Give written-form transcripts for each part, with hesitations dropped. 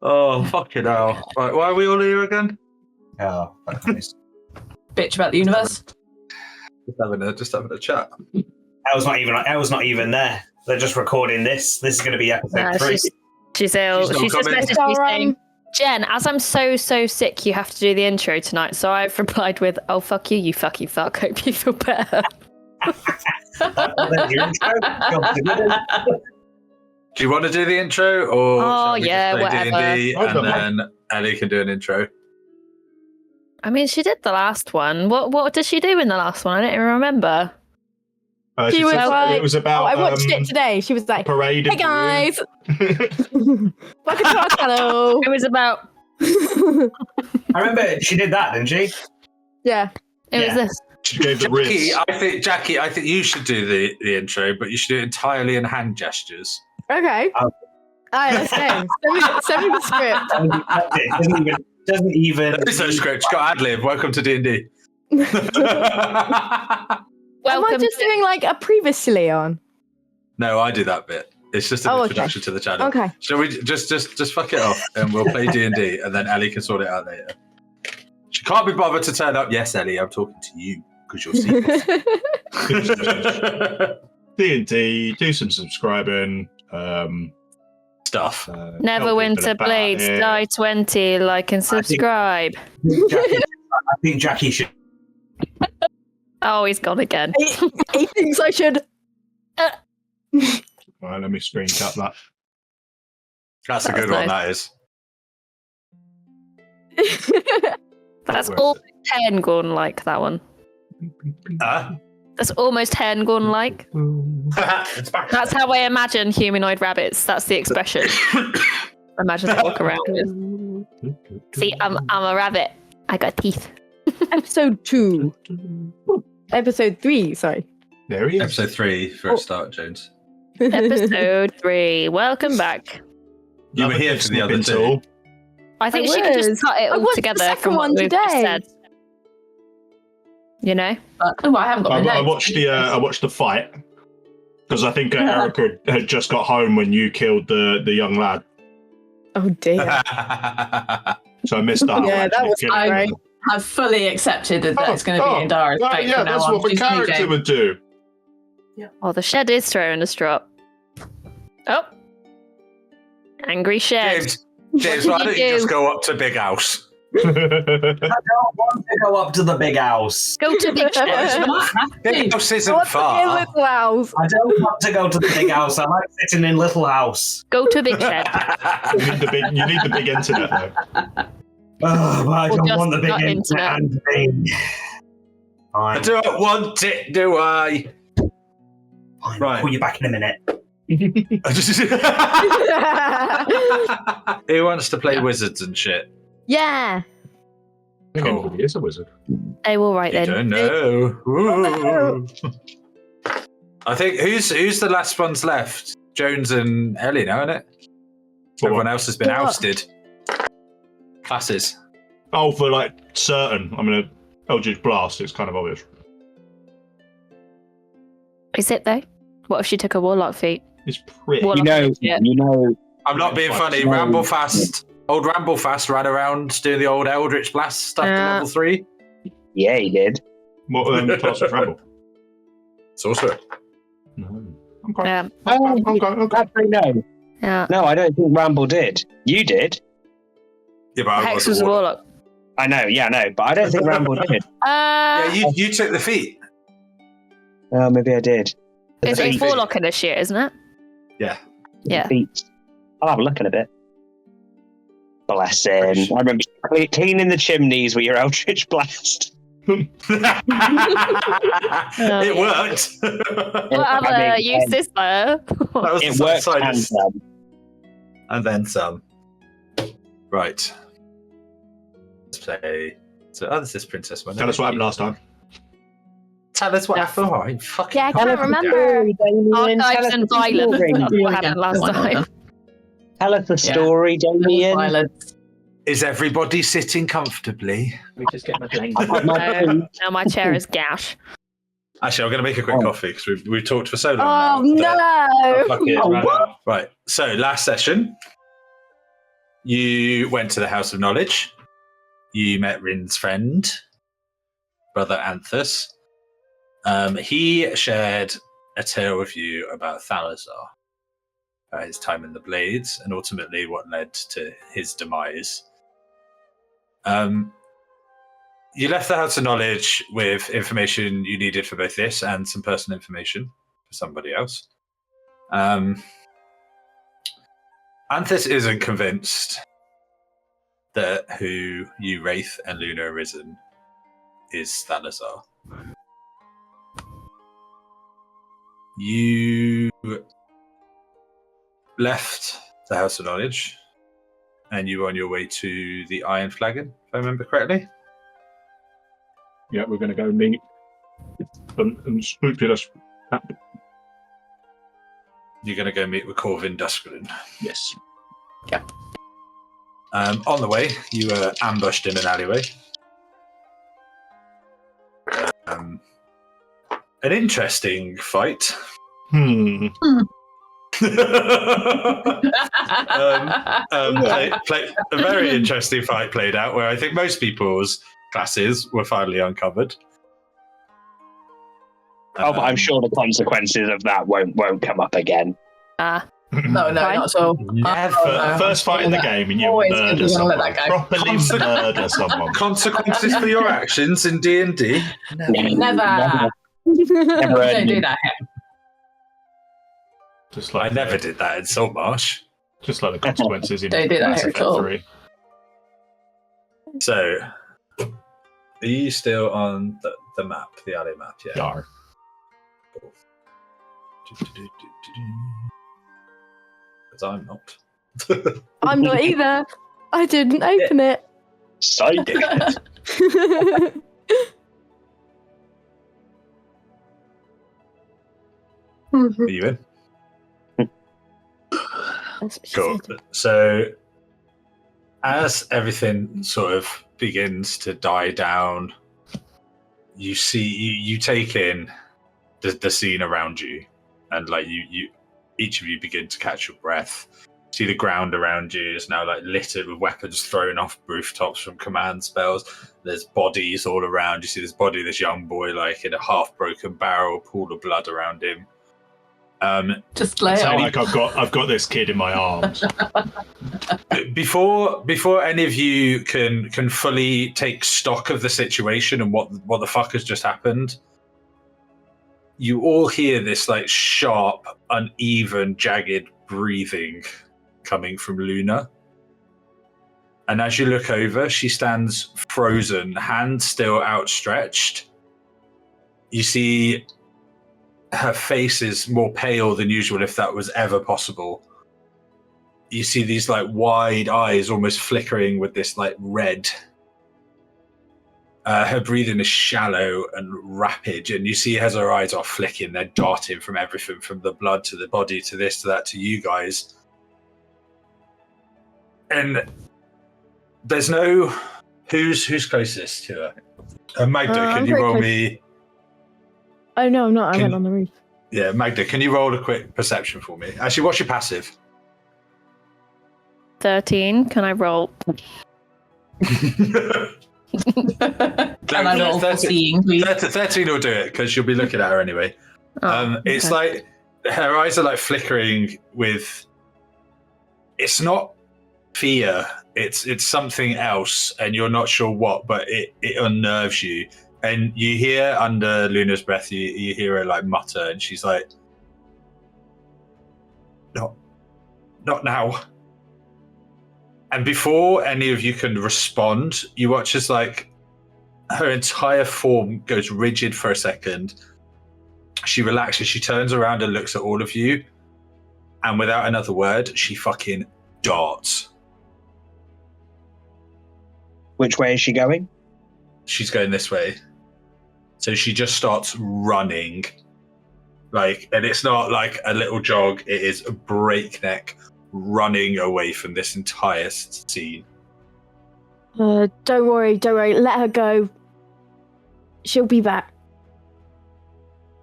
Oh, fucking hell. Right, why are we all here again? Oh, that's nice. Bitch about the universe. Just having a chat. I was not even there. They're just recording this. This is going to be episode 3. She's ill. She's just messaged me saying, Jen, as I'm so sick, you have to do the intro tonight. So I've replied with, oh, fuck you, you fucky fuck. Hope you feel better. Do you want to do the intro, or oh yeah, whatever, D&D and then Ellie can do an intro? I mean, she did the last one. What did she do in the last one? I don't even remember. She was like, it was about. I watched it today. She was like, parade. "Hey guys, welcome to our channel." It was about. I remember she did that, didn't she? Yeah, it was this. She gave the wrist. Jackie, I think you should do the intro, but you should do it entirely in hand gestures. Okay. Alright, let's go. Send me the script. Doesn't even. There's no script. Got ad-lib. Welcome to D&D. Am I just doing like a previously on? No, I do that bit. It's just an introduction to the channel. Okay. Shall we just fuck it off and we'll play D&D and then Ellie can sort it out later. She can't be bothered to turn up. Yes, Ellie, I'm talking to you because you're secret. D&D, do some subscribing. Stuff. Neverwinter Blades, die 20, like and subscribe. I think Jackie should. Oh, he's gone again. He thinks I should. Right, let me screen cap that. That's a good one, that is. That's almost Hen gone like that one. That's almost Hen gone like. That's how I imagine humanoid rabbits. That's the expression. Imagine they walk around with. See, I'm a rabbit. I got teeth. Episode 2. Episode 3, sorry. There he is. Episode 3 for a start, Jones. Episode 3. Welcome back. You were here for the other two. I think she could just cut it all together from what we've just said. You know? I haven't got my notes. I watched the fight because I think Erica had just got home when you killed the young lad. Oh dear. So I missed that. Yeah, that was great. I've fully accepted that it's going to be in Dara's fate. Yeah, that's what the character would do. Yeah. Oh, the shed is throwing a strop. Oh. Angry shed. James, why don't you just go up to Big House? I don't want to go up to the big house. Go to Big Shed. Big House isn't far. Little house. I don't want to go to the big house. I like sitting in Little House. Go to Big Shed. You need the big internet though. Oh, but I don't want the big internet. I don't want it, do I? Fine, Right. I'll call you back in a minute. Who wants to play wizards and shit? Yeah. I think anybody is a wizard. They will right You then. don't know. I think who's the last ones left? Jones and Ellie now, isn't it? Everyone else has been ousted. Classes. Oh, for like certain. I mean, Eldritch Blast. It's kind of obvious. Is it though? What if she took a warlock feat? It's pretty. Warlock You know. I'm not being funny. Ramblefast. Old Ramblefast ran around doing the old Eldritch Blast stuff to level 3. Yeah, he did. What class of Ramble? Sorcerer. No. Okay. Yeah. Okay. No. Yeah. No, I don't think Ramble did. You did. Yeah, but I Hex was a warlock. I know, but I don't think Ramble did. Yeah, you took the feat. Oh, maybe I did. It's warlock initiate, isn't it? Yeah. Yeah. Feet. I'll have a look in a bit. Bless him. I remember cleaning the chimneys with your Eldritch Blast. It worked. What other uses there? That was It the worked side and some. and then some. Right. Let's play. So, this is Princess One. Tell us what happened last time. Tell us what happened. Oh, I fucking Yeah, I can't remember. Archives and violence. That's what happened last time. Tell us the story, Damien. Violence. Is everybody sitting comfortably? We just get my plane. Now my chair is gash. Actually, I'm going to make a quick coffee because we've talked for so long. Oh now. no! Fuck it, right. So, last session, You went to the House of Knowledge. You met Rin's friend, Brother Anthus. He shared a tale with you about Thalazar, about his time in the Blades, and ultimately what led to his demise. You left the House of Knowledge with information you needed for both this and some personal information for somebody else. Anthus isn't convinced that who you, Wraith, and Luna Arisen is Thalazar. You left the House of Knowledge and you were on your way to the Iron Flagon, if I remember correctly. Yeah, we're going to go meet unscrupulous. You're going to go meet with Corvin Duskryn. Yes. Yeah. On the way, you were ambushed in an alleyway. An interesting fight. A very interesting fight played out where I think most people's classes were finally uncovered. But I'm sure the consequences of that won't come up again. No, not at all. First fight in the game, and you Always murder gonna someone. let that go. Properly murder someone. Consequences for your actions in D&D? Never. Never Don't do that here. Just I like never did that in Saltmarsh. Just like the consequences in Don't do that Mass here at Effect all. 3. So, are you still on the map, the alley map? Yeah. Yar. Because I'm not. I'm not either. I didn't open it. Psych. Are you in? That's what she Cool. said. So, as everything sort of begins to die down, you see, you take in the scene around you, and like you each of you begin to catch your breath. See the ground around you is now like littered with weapons thrown off rooftops from command spells. There's bodies all around. You see this body of this young boy like in a half-broken barrel, pool of blood around him. Just lay It's not it. like I've got this kid in my arms. Before any of you can fully take stock of the situation and what the fuck has just happened, you all hear this like sharp, uneven, jagged breathing coming from Luna. And as you look over, she stands frozen, hand still outstretched. You see her face is more pale than usual, if that was ever possible. You see these like wide eyes almost flickering with this like red. Her breathing is shallow and rapid, and you see as her eyes are flicking, they're darting from everything, from the blood to the body to this to that to you guys. And there's no who's closest to her. Magda, can I'm you very roll close. me? Oh no, I'm not. I Can- went on the roof. Yeah, Magda, can you roll a quick perception for me? Actually, what's your passive? 13. Can I roll? Can I roll for seeing, please? 13 will do it, because you'll be looking at her anyway. Oh, It's okay. like her eyes are like flickering with. It's not fear. It's something else, and you're not sure what, but it unnerves you. And you hear under Luna's breath, you hear her like mutter, and she's like, "Not now." And before any of you can respond, you watch as like her entire form goes rigid for a second. She relaxes, she turns around and looks at all of you, and without another word, she fucking darts. Which way is she going? She's going this way. So she just starts running. And it's not like a little jog, it is a breakneck running away from this entire scene. Don't worry. Let her go. She'll be back.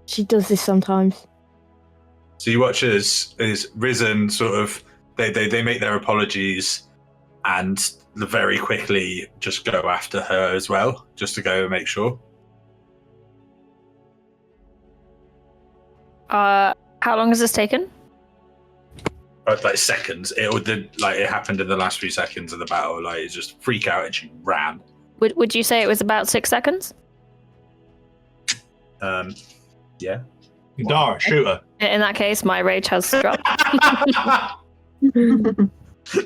She does this sometimes. So you watch as Risen sort of, they make their apologies, and very quickly just go after her as well, just to go and make sure. How long has this taken? Like seconds. It happened in the last few seconds of the battle. Like, it just freak out and she ran. Would you say it was about 6 seconds? Yeah. Dara, shoot her. In that case, my rage has dropped.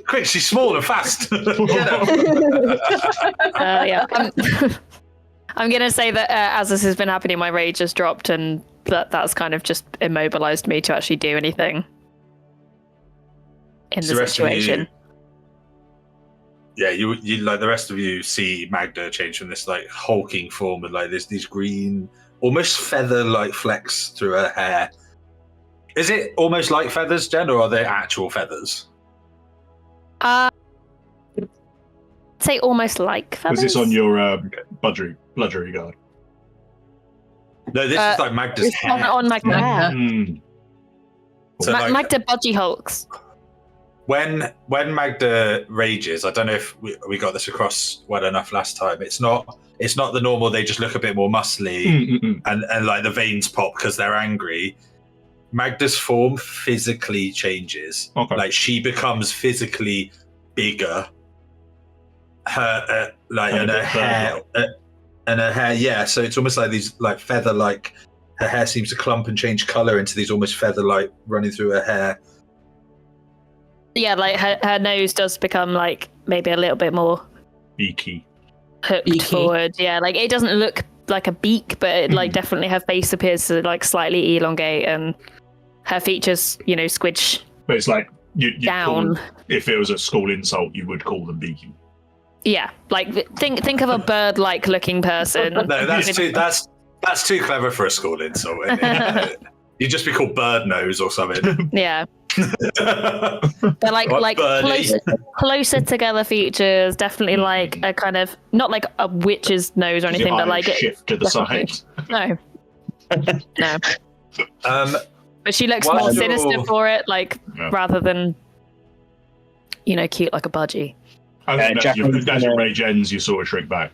Quick, she's small and fast. Yeah. I'm going to say that as this has been happening, my rage has dropped, and that's kind of just immobilized me to actually do anything in the situation. You like the rest of you see Magda change from this like hulking form with like these green, almost feather-like flecks through her hair. Is it almost like feathers, Jen, or are they actual feathers? I'd say almost like feathers. Was this on your bludgery guard? No, this is like Magda's hair. On Magda. Mm. So Magda budgie hulks. When Magda rages, I don't know if we got this across well enough last time. It's not the normal. They just look a bit more muscly and like the veins pop because they're angry. Magda's form physically changes. Okay. Like she becomes physically bigger. Her hair, yeah. So it's almost like these like feather-like. Her hair seems to clump and change color into these almost feather-like running through her hair. Yeah, like her nose does become like maybe a little bit more Beaky. hooked forward. Yeah, like it doesn't look like a beak, but it, like definitely her face appears to like slightly elongate, and her features, squidge. But it's like you down. If it was a school insult, you would call them beaky. Yeah, like think of a bird-like looking person. No, that's too clever for a school insult. You'd just be called bird nose or something. Yeah. They're like closer together features, definitely like a kind of not like a witch's nose or anything, but like shift to the side. No. But she looks more sinister for it, like rather than cute like a budgie. As your rage ends, you sort of shrink back.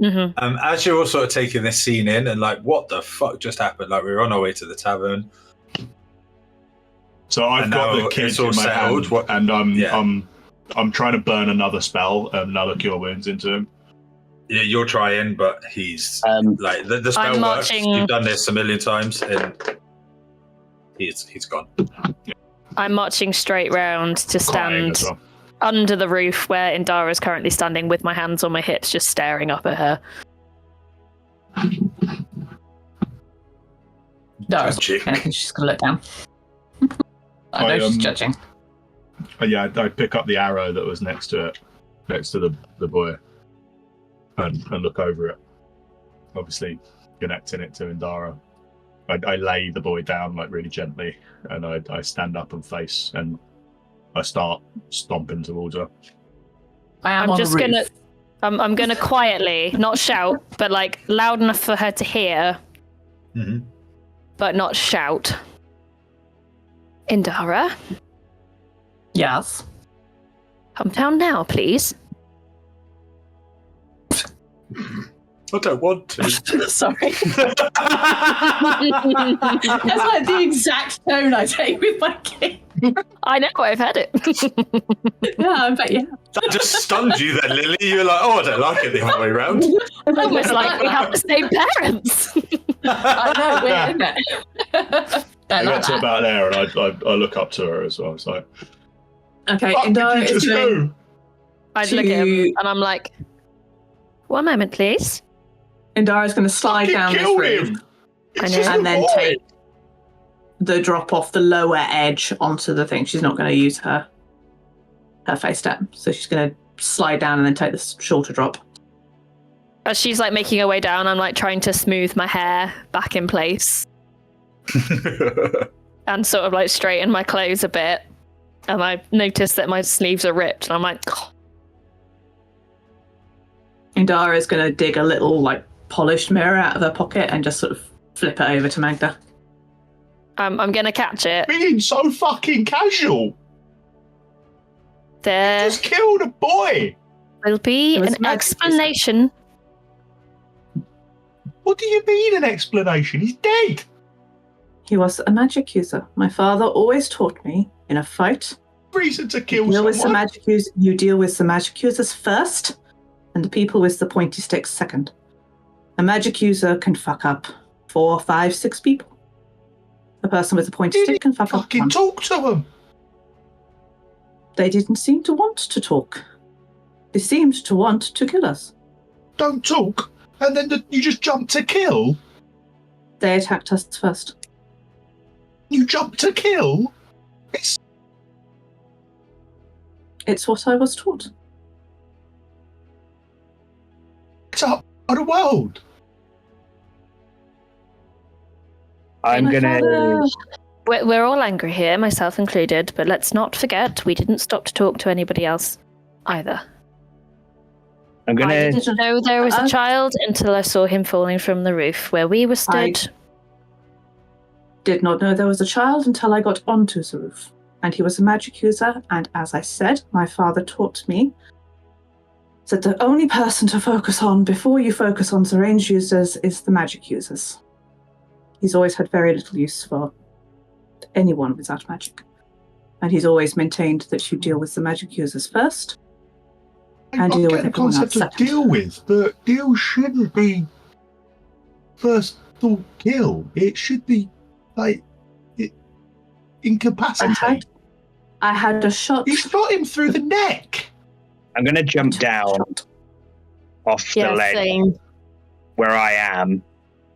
Mm-hmm. As you're all sort of taking this scene in and like, what the fuck just happened? Like, we were on our way to the tavern. So I've got the kids in my hand, and I'm trying to burn another spell, another cure wounds into him. Yeah, you're trying, but he's like the spell works. You've done this a million times, and he's gone. I'm marching straight round to stand under the roof where Indara is currently standing with my hands on my hips, just staring up at her. Dara's she's gonna look down. I know she's judging. Yeah, I pick up the arrow that was next to the boy, and look over it. Obviously, connecting it to Indara. I lay the boy down like really gently, and I stand up and face, and I start stomping towards her. I'm just gonna. I'm gonna quietly, not shout, but like loud enough for her to hear, but not shout. Indara? Yes. Come down now, please. I don't want to. Sorry. That's like the exact tone I take with my kid. I know, I've had it. Yeah, I bet you have. That just stunned you then, Lily. You were like, oh, I don't like it the other way around. Almost like we have the same parents. I know, weird, isn't it? I got to about there, and I look up to her as well. It's like, okay, Indara is going. I look at him and I'm like, one moment, please. Indara's going to slide down this room and then take the drop off the lower edge onto the thing. She's not going to use her face step, so she's going to slide down and then take the shorter drop. As she's like making her way down, I'm like trying to smooth my hair back in place and sort of like straighten my clothes a bit. And I notice that my sleeves are ripped, and I'm like, oh. Indara's going to dig a little like polished mirror out of her pocket and just sort of flip it over to Magda. I'm going to catch it. Being so fucking casual. There just killed a boy. will be It was an magic, explanation. What do you mean an explanation? He's dead. He was a magic user. My father always taught me in a fight, Reason to kill deal with the someone. magic users. You deal with the magic users first, and the people with the pointy sticks second. A magic user can fuck up 4, 5, 6 people. A person with a pointy stick can fuck up Fucking one. talk to him. They didn't seem to want to talk. They seemed to want to kill us. Don't talk, and then you just jump to kill. They attacked us first. You jump to kill. It's what I was taught. It's up on the world. I'm My gonna. father- We're all angry here, myself included, but let's not forget we didn't stop to talk to anybody else either. I'm I gonna. didn't know there was a child until I saw him falling from the roof where we were stood. Did not know there was a child until I got onto the roof. And he was a magic user, and as I said, my father taught me that the only person to focus on before you focus on the range users is the magic users. He's always had very little use for anyone without magic. And he's always maintained that you deal with the magic users first, and I deal get with the everyone else concept of second. deal with, but deal shouldn't be first thought kill. It should be like incapacitate. I had a shot. You shot him through the neck. I'm gonna jump down off the Yeah, ledge same. where I am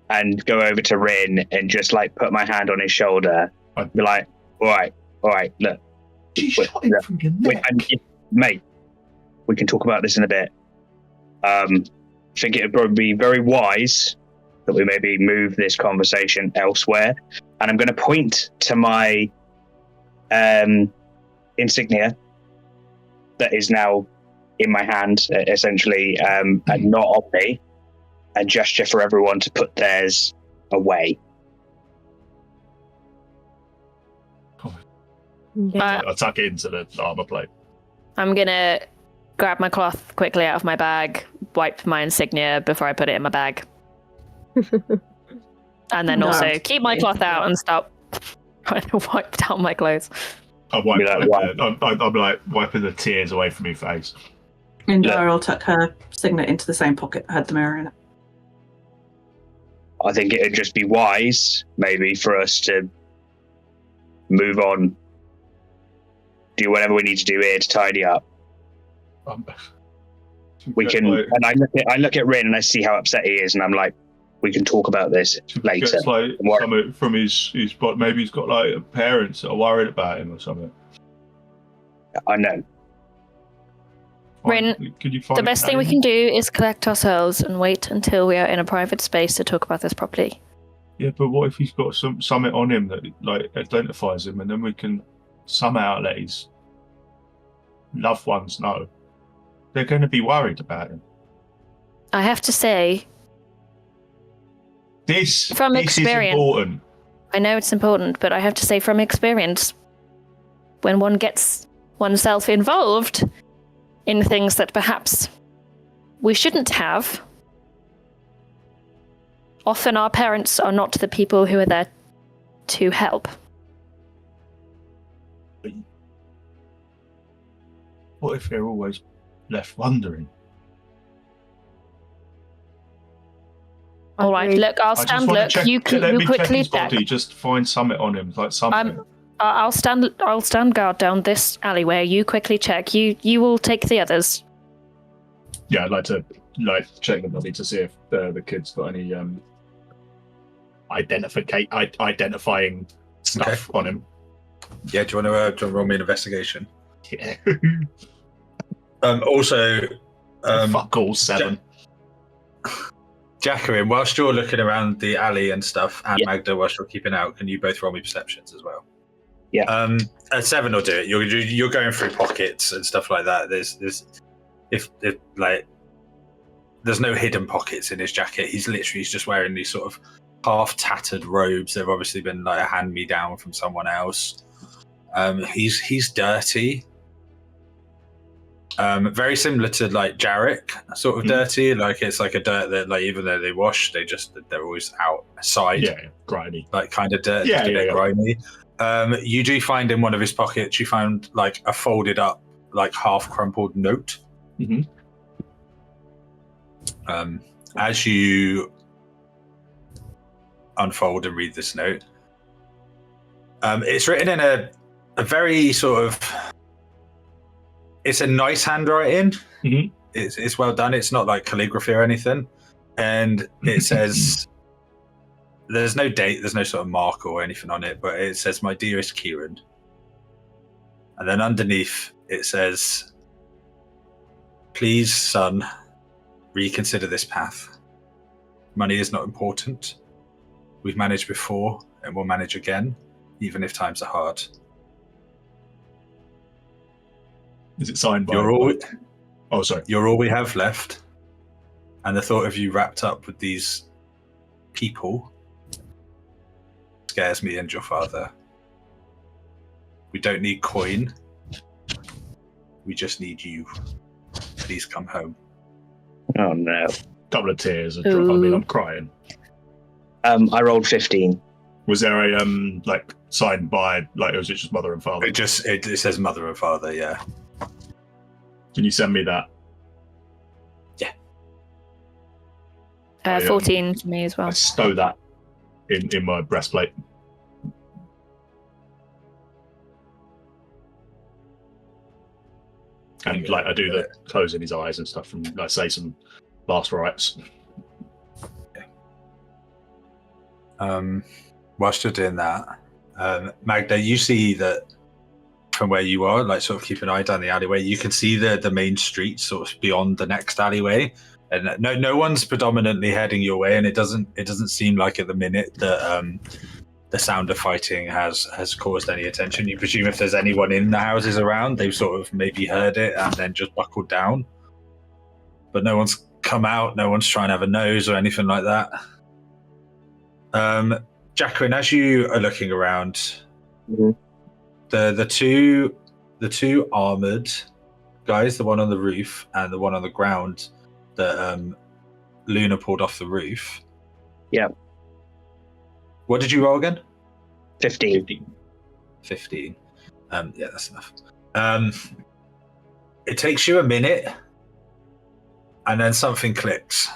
and go over to Rin and just like put my hand on his shoulder and be like, all right, look. She Wait, shot him yeah. through the Wait, neck. mate, we can talk about this in a bit. I think it would probably be very wise that we maybe move this conversation elsewhere. And I'm going to point to my insignia that is now in my hand, essentially, and not on me, and gesture for everyone to put theirs away. I'll tuck it into the armor plate. I'm gonna grab my cloth quickly out of my bag, wipe my insignia before I put it in my bag. And then No. also keep my cloth out and start trying to wipe down my clothes. I'm wiping, Be like, I'm like wiping the tears away from your face. And Yeah. Dara will tuck her signet into the same pocket that had the mirror in it. I think it'd just be wise, maybe, for us to move on, do whatever we need to do here to tidy up. We can, and I look at Rin and I see how upset he is, and I'm like, we can talk about this later. Gets like Don't worry. something from his but maybe he's got like parents that are worried about him or something. I know. Rin, Could you find The best thing we can do is collect ourselves and wait until we are in a private space to talk about this properly. Yeah, but what if he's got something on him that like identifies him, and then we can somehow let his loved ones know? They're going to be worried about him. I have to say, This From is experience. important. I know it's important, but I have to say from experience, when one gets oneself involved in things that perhaps we shouldn't have, often our parents are not the people who are there to help. What if they're always left wondering? All right, Agreed. look, I'll I just stand. want to Look, check. you Let me check quickly his check. body. Just find something on him, like something. I'll stand guard down this alleyway. You quickly check. You will take the others. Yeah, I'd like to check the body to see if the kid's got any identifying stuff on him. Yeah, do you want to roll me an investigation? Yeah. Also, Fuck all 7. Jacqueline, whilst you're looking around the alley and stuff, and Yeah. Magda, whilst you're keeping out, can you both roll me perceptions as well? Yeah. A 7 will do it. You're going through pockets and stuff like that. If like, there's no hidden pockets in his jacket. He's just wearing these sort of half tattered robes. They've obviously been like a hand me down from someone else. He's dirty. Very similar to like Jarek, sort of dirty. Like it's like a dirt that, like, even though they wash, they're always outside. Yeah, grimy. Like kind of dirt, Yeah, just a bit grimy. You do find in one of his pockets, you found like a folded up, like half crumpled note. Mm-hmm. As you unfold and read this note, it's written in a very sort of, it's a nice handwriting. Mm-hmm. It's well done. It's not like calligraphy or anything. And it says, there's no date, there's no sort of mark or anything on it, but it says, "My dearest Kieran." And then underneath it says, "Please, son, reconsider this path. Money is not important. We've managed before and we'll manage again, even if times are hard." Is it signed by? Oh, sorry. You're all we have left. And the thought of you wrapped up with these people scares me and your father. We don't need coin. We just need you. Please come home. Oh no. Couple of tears. I mean, I'm crying. I rolled 15. Was there a like signed by, like, or was it just mother and father? It says mother and father, yeah. Can you send me that? Yeah. 14 to me as well. I stow that in my breastplate. And like I do the closing his eyes and stuff, and I say some last rites. Whilst you're doing that, Magda, you see that from where you are, like sort of keep an eye down the alleyway, you can see the main street sort of beyond the next alleyway, and no one's predominantly heading your way, and it doesn't seem like at the minute that the sound of fighting has caused any attention. You presume if there's anyone in the houses around, they've sort of maybe heard it and then just buckled down, but no one's come out, no one's trying to have a nose or anything like that. Jacqueline, as you are looking around, Mm-hmm. the two armored guys, the one on the roof and the one on the ground that Luna pulled off the roof. Yeah. What did you roll again? 15. 15. Yeah, that's enough. It takes you a minute, and then something clicks.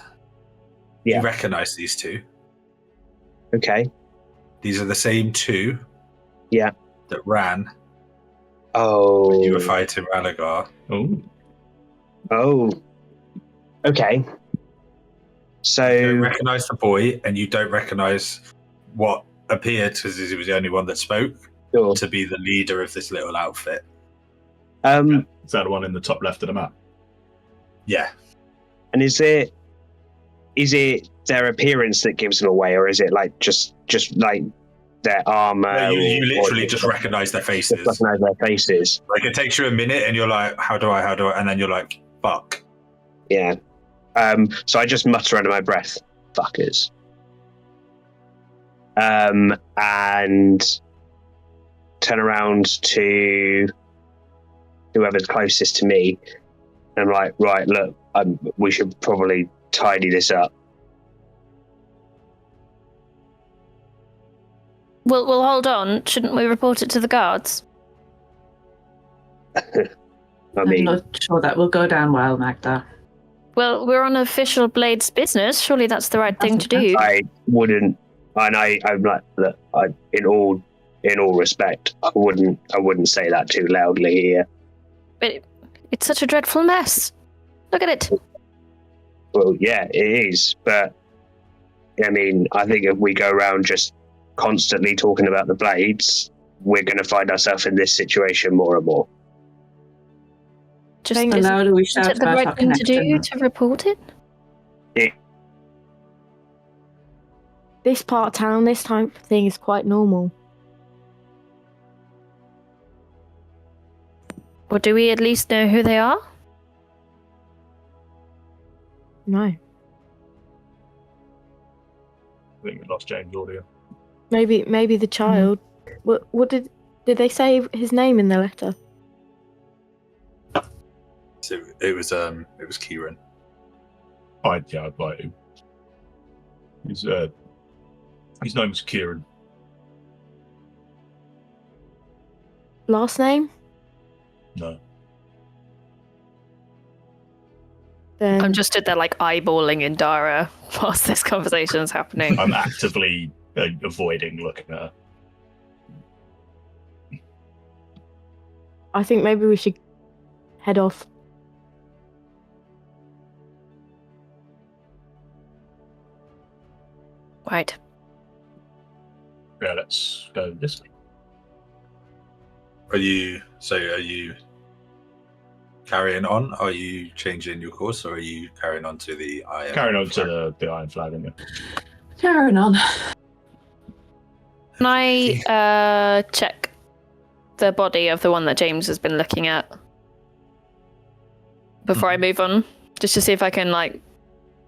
Yeah. You recognize these two. Okay. These are the same two. Yeah. That ran. Oh. When you were fighting Ralagar. Oh. Okay. So you don't recognize the boy, and you don't recognize what appeared, because he was the only one that spoke, to be the leader of this little outfit. Is that the one in the top left of the map? Yeah. And is it their appearance that gives them away, or is it like just like their armor? No, you literally just recognize their faces. Just recognize their faces. Like it takes you a minute, and you're like, how do I? And then you're like, fuck. Yeah. So I just mutter under my breath, fuckers. And turn around to whoever's closest to me. And I'm like, right, look, we should probably tidy this up. Well, hold on. Shouldn't we report it to the guards? I'm not sure that will go down well, Magda. Well, we're on official Blades business. Surely that's the right thing to do. I wouldn't, and I'm like, look, in all respect, I wouldn't say that too loudly here. But it's such a dreadful mess. Look at it. Well, yeah, it is, but I mean, I think if we go around just constantly talking about the Blades, we're going to find ourselves in this situation more and more. Just so now do we shout is it the about right our thing to do connection? to report it? This part of town, this type of thing is quite normal. Or do we at least know who they are? No. I think we lost James' audio. Maybe the child. What did they say his name in the letter? So it was Kieran. I'd bite him. His name was Kieran. Last name? No. Then I'm just stood there like eyeballing Indara whilst this conversation's happening. I'm actively avoiding looking at her. I think maybe we should head off. Right. Yeah, let's go this way. Are you carrying on? Are you changing your course, or are you carrying on to the iron? Carrying on to the Iron Flag, aren't you? Carrying on. Can I check the body of the one that James has been looking at before I move on? Just to see if I can, like,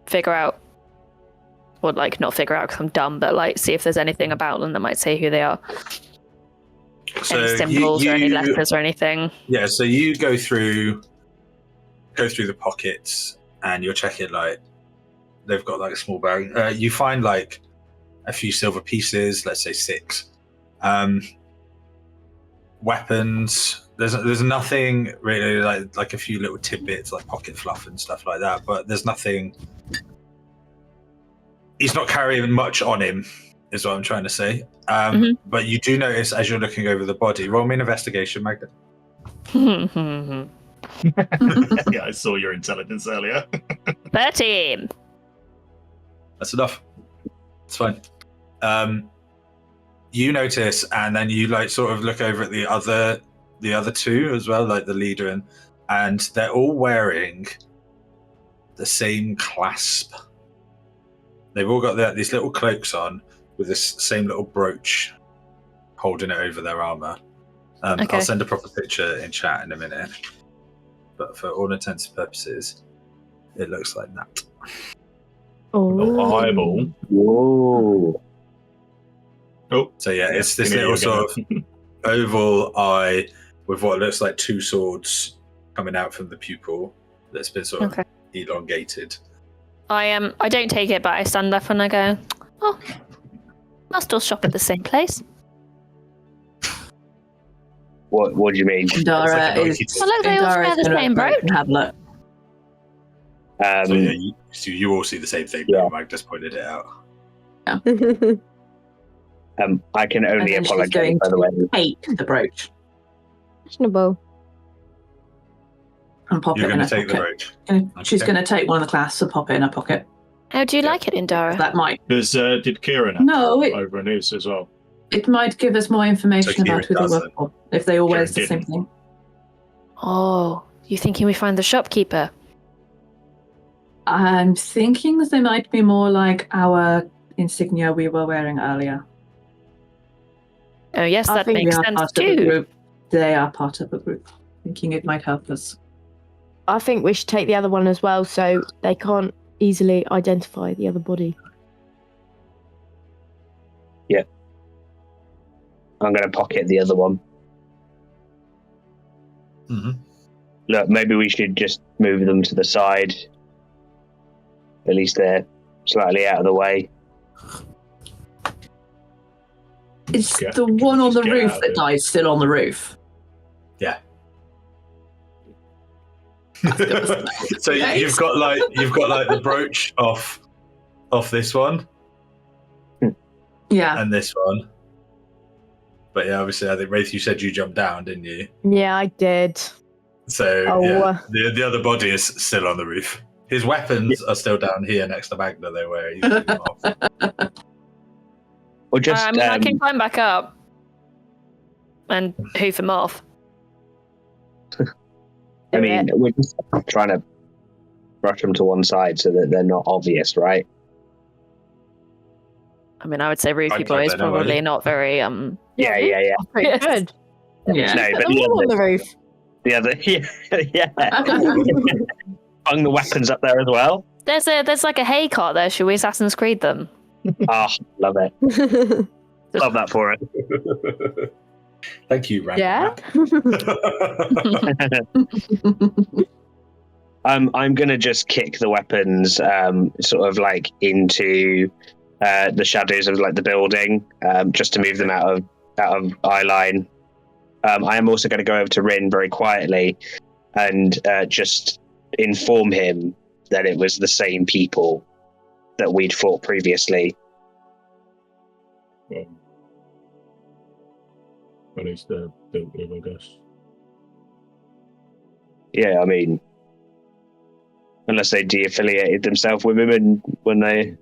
figure out, or, like, not figure out because I'm dumb, but, like, see if there's anything about them that might say who they are. So any symbols or any letters or anything. Yeah, so you go through the pockets and you're checking, like, they've got like a small bag. You find like a few silver pieces, let's say 6. Weapons. There's nothing really, like a few little tidbits like pocket fluff and stuff like that, but there's nothing. He's not carrying much on him, is what I'm trying to say. But you do notice as you're looking over the body. Roll me an investigation, Magda. Yeah, I saw your intelligence earlier. 13. That's enough. It's fine. You notice, and then you like sort of look over at the other two as well, like the leader, and they're all wearing the same clasp. They've all got these little cloaks on with this same little brooch holding it over their armor. Okay. I'll send a proper picture in chat in a minute. But for all intents and purposes, it looks like that. Little eyeball. Whoa. Oh. So yeah, it's this little sort of oval eye with what looks like 2 swords coming out from the pupil that's been sort of elongated. I don't take it, but I stand up and I go, oh, must all shop at the same place. What do you mean? Dara like is. Well, look, they all Dara wear is the gonna same approach brooch. and have a look. So yeah, you all see the same thing. Yeah. Mag just pointed it out. I can And only then she's apologize, going by the way. to take the brooch Fashionable. and pop You're it in going her to take the pocket. brooch. She's Okay. going to take one of the clasps and pop it in her pocket. How do you like it, Indara? That might Did Kieran have No, that it- over in his as well? it might give us more information So about who they Kieran work for if they all wear Kieran the same didn't. thing. Oh, you thinking we find the shopkeeper? I'm thinking that they might be more like our insignia we were wearing earlier. Oh, yes, I that think We makes are sense part of the too. group. They are part of the group. Thinking it might help us. I think we should take the other one as well, so they can't easily identify the other body. I'm going to pocket the other one. Mm-hmm. Look, maybe we should just move them to the side. At least they're slightly out of the way. Is Get- the one on just the get roof out of that it. died still on the roof? Yeah. good. So Nice. you've got like the brooch off this one Yeah. and this one. But yeah, obviously, I think Wraith, you said you jumped down, didn't you? Yeah, I did. So Oh. yeah, the other body is still on the roof. His weapons are still down here next to Magda. They were. He took them off. Or just, I mean, I can climb back up and hoof him off. I mean, we're just trying to brush them to one side so that they're not obvious, right? I mean, I would say Rufy Okay, Boy is then, alright. probably not very Yeah. Pretty Yes. good. Yeah. No, Put but them all on the roof. the other, yeah. Hung the weapons up there as well. There's like a hay cart there. Should we Assassin's Creed them? Oh, love it. Love that for it. Thank you, Randy. Yeah. I'm gonna just kick the weapons, sort of like into the shadows of like the building, just to move them out of eye line. I am also going to go over to Rin very quietly and just inform him that it was the same people that we'd fought previously. At least they're built with, I guess. Yeah, I mean, unless they de-affiliated themselves with him and when they,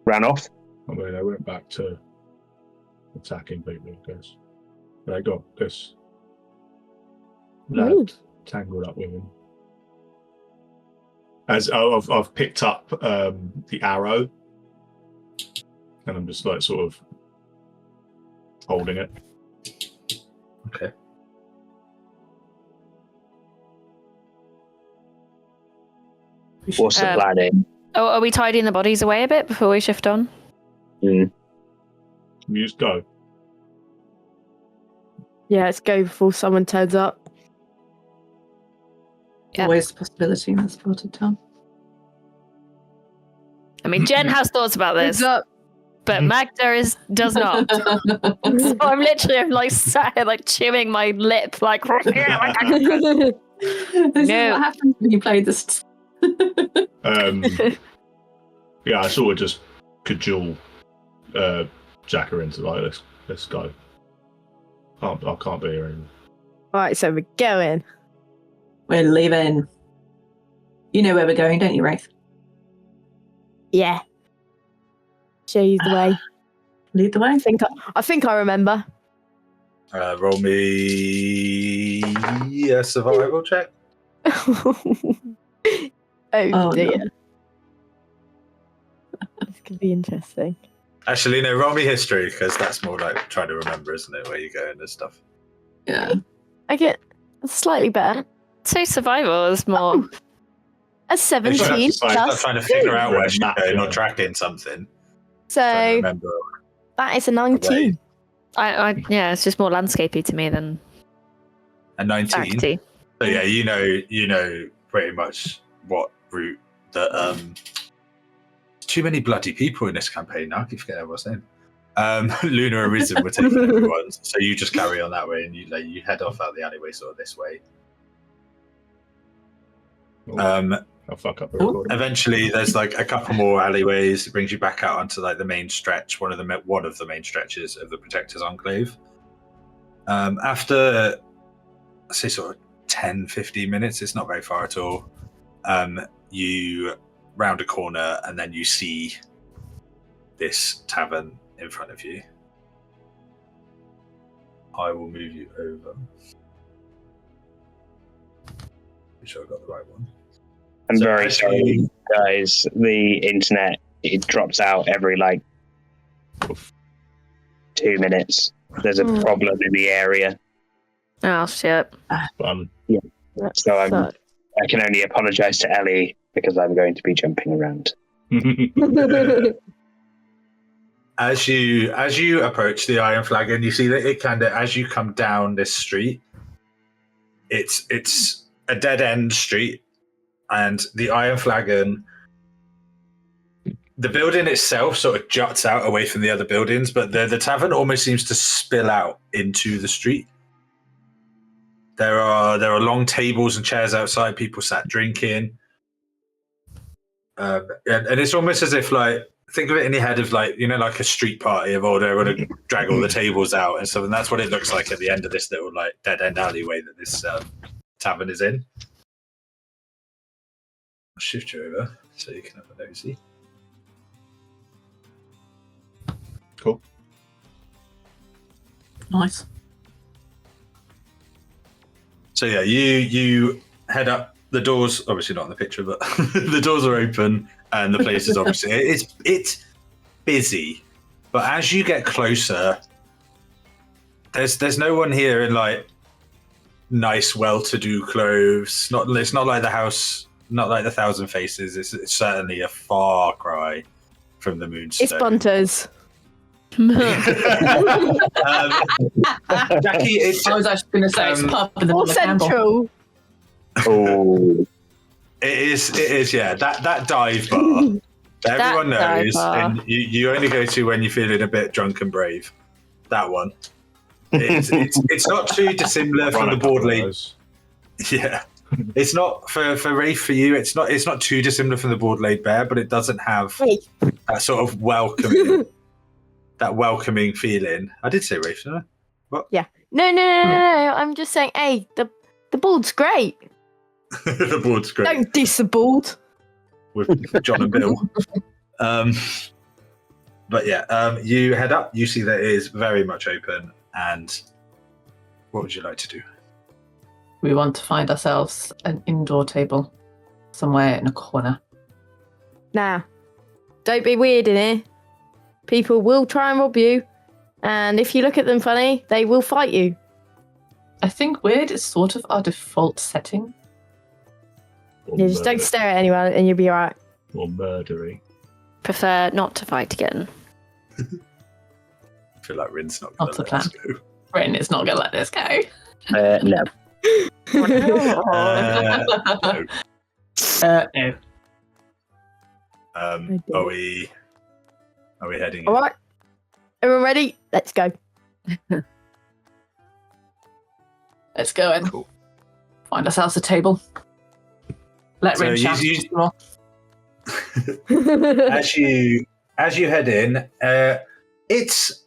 ran off. I mean, they went back to attacking people, I guess. They got this lad tangled up with him. As I've picked up the arrow, and I'm just like sort of holding it. Okay. What's the planning? Oh, are we tidying the bodies away a bit before we shift on? You just go. Yeah, let's go before someone turns up. Yeah. Always a possibility in this part of town. I mean, Jen has thoughts about this, Up. but Magda does not. So I'm literally like sat here like chewing my lip like. This is what happens when you play this. Yeah, I sort of just cajole Jacker into like, let's go. I can't be here anymore. Right, so we're going. We're leaving. You know where we're going, don't you, Wraith? Yeah. Show you the way. Lead the way. I think I remember. Roll me a survival check. Oh dear. No. This could be interesting. Actually, no, roll me history, because that's more like trying to remember, isn't it, where you go and stuff. Yeah. I get slightly better. So survival is more. A 17 I'm plus. trying to figure out where she's Map, going, yeah. not tracking something. Trying to So remember. that is a 19. Yeah, it's just more landscapey to me than A 19. acty. So yeah, you know pretty much what route that too many bloody people in this campaign now. I keep forgetting everyone's name. Luna and Risen were taking everyone's, so you just carry on that way and you head off out the alleyway sort of this way. I'll fuck up the recording. Eventually there's like a couple more alleyways. It brings you back out onto like the main stretch, one of the main stretches of the Protector's Enclave. After let's say sort of 10-15 minutes, it's not very far at all. You round a corner and then you see this tavern in front of you. I will move you over. Make sure I got the right one. I'm So very actually- sorry, guys. The internet, it drops out every 2 minutes. There's a problem in the area. Oh shit! Fun. That So sucks. I can only apologise to Ellie because I'm going to be jumping around. As you approach the Iron Flagon, you see that it kind of, as you come down this street, it's a dead end street, and the Iron Flagon, the building itself sort of juts out away from the other buildings, but the tavern almost seems to spill out into the street. There are long tables and chairs outside, people sat drinking, and it's almost as if think of it in your head of like a street party of old. They're going to drag all the tables out and stuff, and that's what it looks like at the end of this little like dead end alleyway that this tavern is in. I'll shift you over so you can have a nosy. Cool. Nice. So yeah, you head up. The doors, obviously not in the picture, but the doors are open, and the place is obviously it's busy. But as you get closer, there's no one here in like nice, well-to-do clothes. It's not like the house, not like the Thousand Faces. It's certainly a far cry from the Moonstone. It's Bunters. Jackie, it's I was actually going to say it's pub and the Or candle. Central. Oh, It is. Yeah, that dive bar. That everyone knows, and you only go to when you're feeling a bit drunk and brave. That one. It's not too dissimilar from the board lead. Yeah, it's not for Rafe for you. It's not too dissimilar from the board laid bear, but it doesn't have that sort of welcoming feeling. I did say Rafe, didn't I? What? Yeah. No. I'm just saying, hey, the board's great. The board's great. Don't diss the board. With John and Bill. But yeah, you head up. You see that it is very much open. And what would you like to do? We want to find ourselves an indoor table somewhere in a corner. Nah, don't be weird in here. People will try and rob you, and if you look at them funny, they will fight you. I think weird is sort of our default setting. Yeah, just don't stare at anyone and you'll be alright. Or murdery. Prefer not to fight again. I feel like Rin's not going to let us go. Rin is not going to let this go. No. No. No. Are we heading? Alright. Everyone ready? Let's go. Let's go and find ourselves a table. Let Rin shout more. As you head in, it's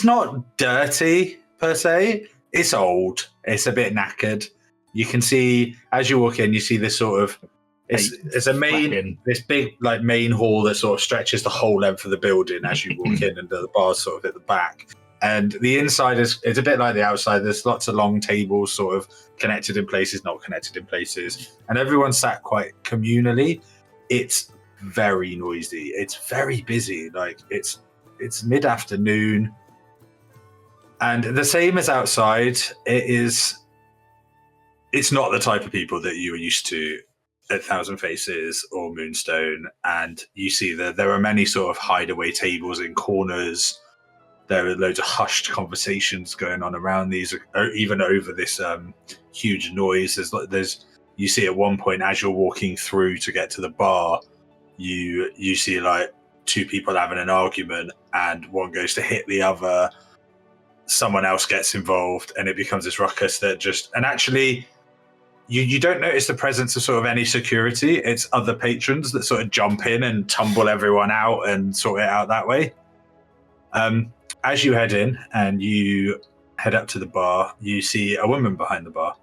not dirty per se. It's old. It's a bit knackered. You can see as you walk in, you see this sort of it's a this big like main hall that sort of stretches the whole length of the building as you walk in, and the bar's sort of at the back. And the inside is a bit like the outside. There's lots of long tables sort of connected in places, not connected in places. And everyone's sat quite communally. It's very noisy. It's very busy. Like it's mid-afternoon. And the same as outside, it's not the type of people that you are used to at Thousand Faces or Moonstone. And you see that there are many sort of hideaway tables in corners. There are loads of hushed conversations going on around these, even over this huge noise. You see at one point as you're walking through to get to the bar, you see like two people having an argument, and one goes to hit the other. Someone else gets involved, and it becomes this ruckus that just. And actually, you don't notice the presence of sort of any security. It's other patrons that sort of jump in and tumble everyone out and sort it out that way. As you head in and you head up to the bar, you see a woman behind the bar.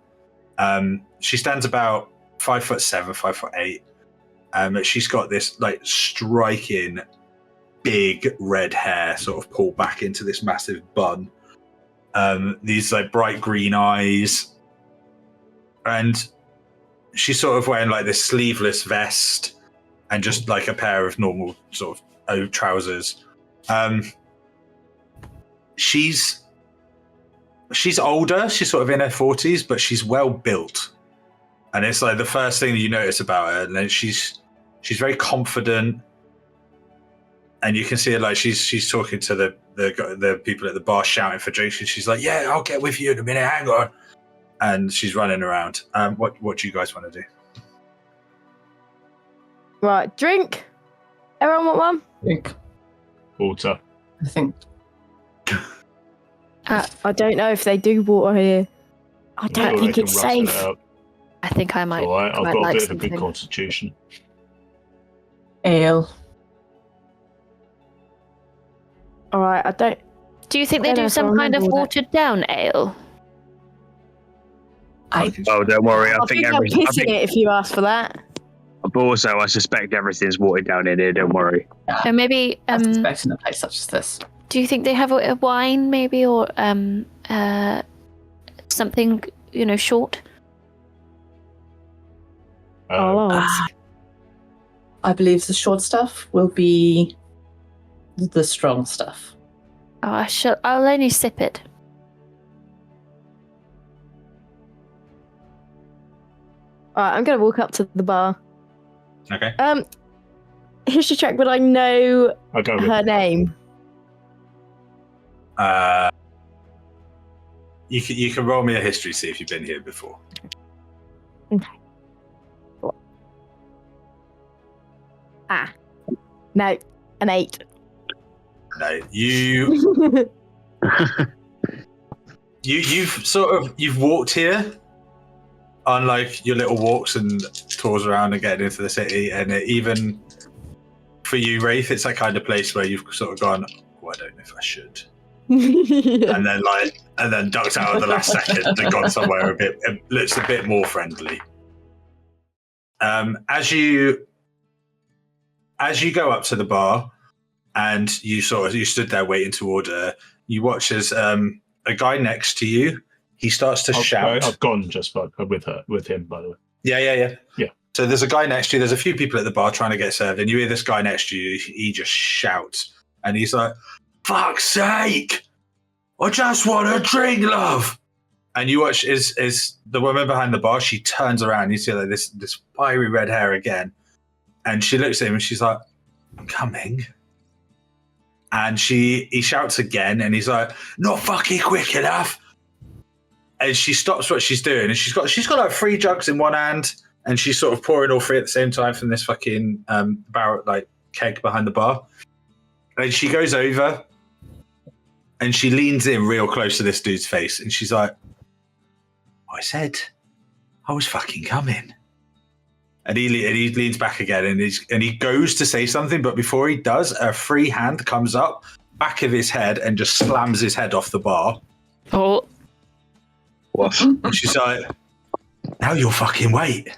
She stands about 5'7", 5'8". She's got this like striking big red hair sort of pulled back into this massive bun. These like bright green eyes. And she's sort of wearing like this sleeveless vest and just like a pair of normal sort of trousers. She's older. She's sort of in her 40s, but she's well built, and it's like the first thing that you notice about her. And then she's very confident, and you can see her like she's talking to the people at the bar, shouting for drinks. And she's like, "Yeah, I'll get with you in a minute. Hang on." And she's running around. What do you guys want to do? Right, drink. Everyone want one? Drink. Water. I think. I don't know if they do water here. I don't think it's safe. I think I might. All right, I've might got like a bit of a something. good constitution. Ale. All right, I don't. Do you think I they don't know do if I some kind of remember all that. watered down ale? Oh, don't worry. I think I'm everything. pissing it if you ask for that. But also, I suspect everything's watered down in here. Don't worry. Or maybe I suspect in a place such as this. do you think they have a wine maybe, or something, short? I'll Uh, ask. I believe the short stuff will be the strong stuff. Oh, I'll only sip it. Alright, I'm gonna walk up to the bar. Okay. History check, but I know I'll go with her name. You can roll me a history, see if you've been here before. No, an 8. No, you've walked here on like your little walks and tours around and getting into the city, and even for you, Wraith, it's that kind of place where you've sort of gone, oh, I don't know if I should. And then ducked out at the last second and gone somewhere it looks a bit more friendly. As you go up to the bar and you stood there waiting to order, you watch as a guy next to you, he starts to shout. I've gone just with him, by the way. Yeah. So there's a guy next to you. There's a few people at the bar trying to get served, and you hear this guy next to you. He just shouts, and he's like, "Fuck's sake! I just want a drink, love." And you watch is the woman behind the bar. She turns around. You see like this fiery red hair again, and she looks at him and she's like, "I'm coming." And he shouts again, and he's like, "Not fucking quick enough." And she stops what she's doing, and she's got like 3 jugs in one hand, and she's sort of pouring all 3 at the same time from this fucking barrel like keg behind the bar. And she goes over, and she leans in real close to this dude's face, and she's like, "I said I was fucking coming." And he leans back again, and he goes to say something, but before he does, a free hand comes up back of his head and just slams his head off the bar. Oh. What? And she's like, "Now you'll fucking wait."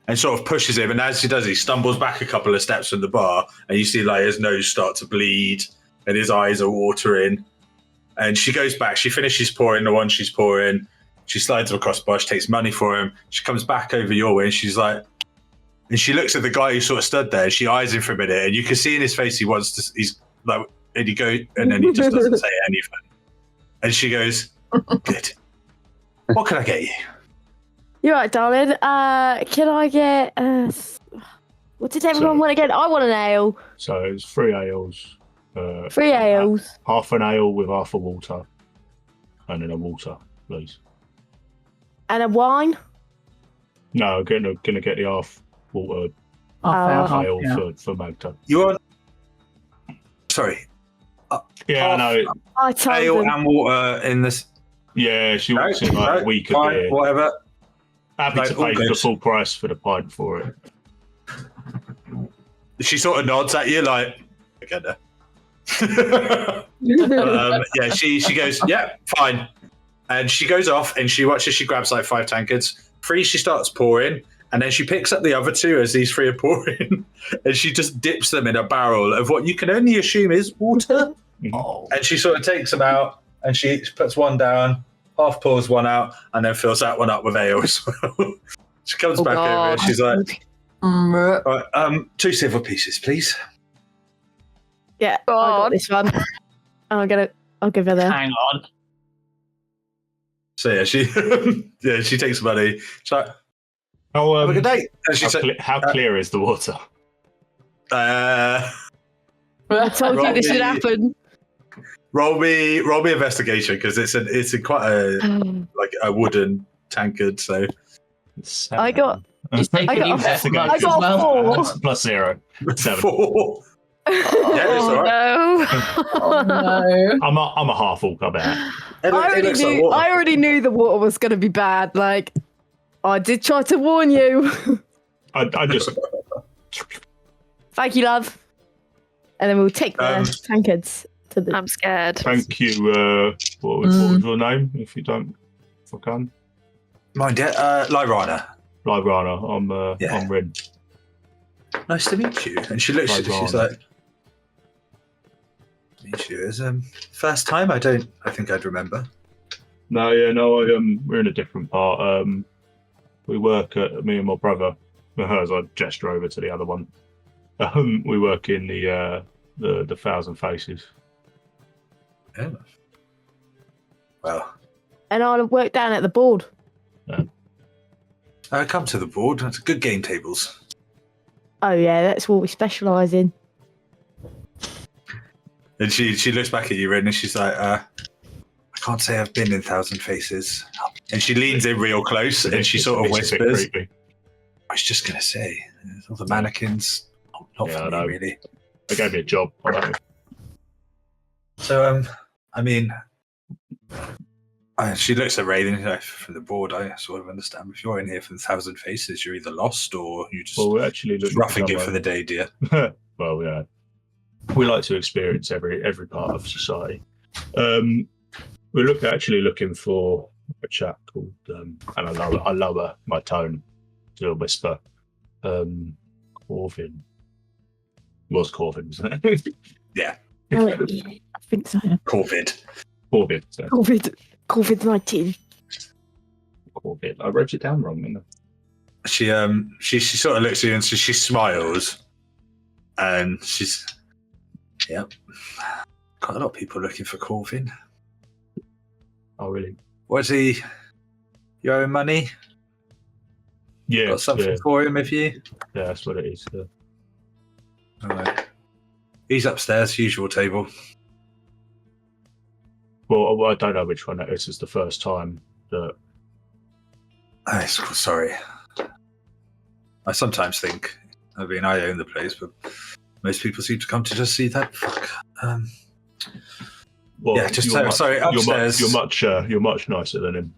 And sort of pushes him, and as he does, he stumbles back a couple of steps from the bar, and you see like his nose start to bleed, and his eyes are watering. And she goes back, she finishes pouring the one she's pouring, she slides him across the bar, she takes money for him, she comes back over your way, and she's like, and she looks at the guy who sort of stood there, and she eyes him for a minute, and you can see in his face he's like, and he goes, and then he just doesn't say anything. And she goes, "Good. What can I get you?" You're right, darling. Can I get... what did everyone want to get? I want an ale. So it's 3 ales. 3 ales. Half an ale with half a water. And then a water, please. And a wine? No, I'm gonna get the half water ale for Magda. You want... Sorry. Yeah, I know. I told Ale them. and water in this... Yeah, she wants it like a week of beer. Whatever. Happy to pay the full price for the pint for it. She sort of nods at you like, I get her. Yeah, she goes, "Yeah, fine." And she goes off and she watches, she grabs like 5 tankards. 3 she starts pouring, and then she picks up the other 2 as these 3 are pouring, and she just dips them in a barrel of what you can only assume is water. And she sort of takes them out, and she puts one down, half pours one out, and then fills that one up with ale as well. She comes back over and she's like, "Right, 2 silver pieces, please." Yeah, I got this one. I'll give her that. Hang on. So yeah, she takes the money. She's like, "Have a good day." And she said, how clear is the water? I told you this would happen. Roll me investigation, because it's in quite a wooden tankard. So I got I got 4. Plus 0. 7. 4. Yeah, it's all right. Oh no. I'm a half orc, I bet. I already knew the water was going to be bad. Like, I did try to warn you. I just... Thank you, love. And then we'll take the tankards to the... I'm scared. Thank you. What was your name, if you don't... If I can? Mind it, Lyrana. I'm Rin. Nice to meet you. And she looks at you, she's like, "Meet you as first time? I think I'd remember." No, we're in a different part. We work at, me and my brother, as I gesture over to the other one. We work in the 1,000 Faces. Yeah. Well, And I'll work down at the board. come to the board. That's good game tables. Oh yeah, that's what we specialise in. And she looks back at you, Ren, and she's like, "I can't say I've been in 1,000 Faces." And she leans in real close, and she sort of whispers, "I was just going to say, all the mannequins, Not Yeah, for I me, know. really. They gave me a job. I know. So, I mean, she looks at Raiden from the board. I sort of understand. If you're in here for the 1,000 faces, you're either lost or you just Well, we're actually looking roughing it for the day, dear. Well, yeah. We like to experience every part of society. We're actually looking for a chap called, and I lower my tone to a whisper. Corvin. Was Corvin, wasn't it? Yeah. Oh, yeah, I think so. Corvid. Corvin. So. COVID-19. Corvin. I wrote it down wrong, didn't I? She sort of looks at you and she smiles, and she's, yep. Quite a lot of people looking for Corvin. Oh, really? Was he your own money? Yeah. Got something for him, if you? Yeah, that's what it is. Yeah. All right. He's upstairs, usual table. Well, I don't know which one that is. It's the first time that. Sorry. I sometimes think, I mean, I own the place, but most people seem to come to just see that. Fuck. Well, yeah, just sorry. Upstairs. You're much nicer than him.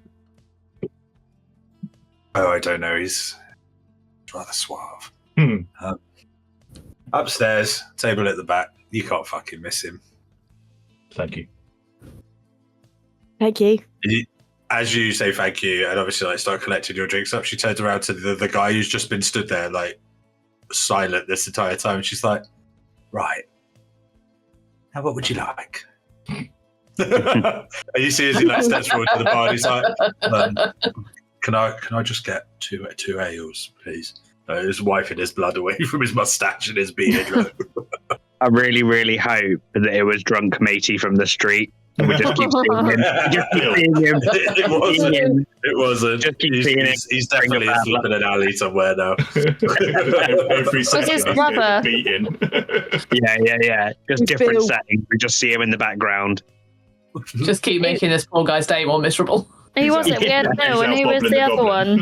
Oh, I don't know. He's rather suave. Hmm. Upstairs, table at the back. You can't fucking miss him. Thank you. Thank you. As you say thank you, and obviously like start collecting your drinks up, she turns around to the guy who's just been stood there like silent this entire time. And she's like, "Right, now what would you like?" And you see as he like steps forward to the bar, and he's like, "Can I just get two ales, please?" He's wiping his blood away from his mustache and his beard. I really, really hope that it was drunk matey from the street. And we just keep seeing him. It wasn't. Just keep seeing him. He's definitely asleep in an alley somewhere now. Every second his he's brother? getting beaten. Yeah. Just It's different Bill. settings. We just see him in the background. Just keep making this poor guy's day more miserable. He wasn't. We had Bill, and who was the other one?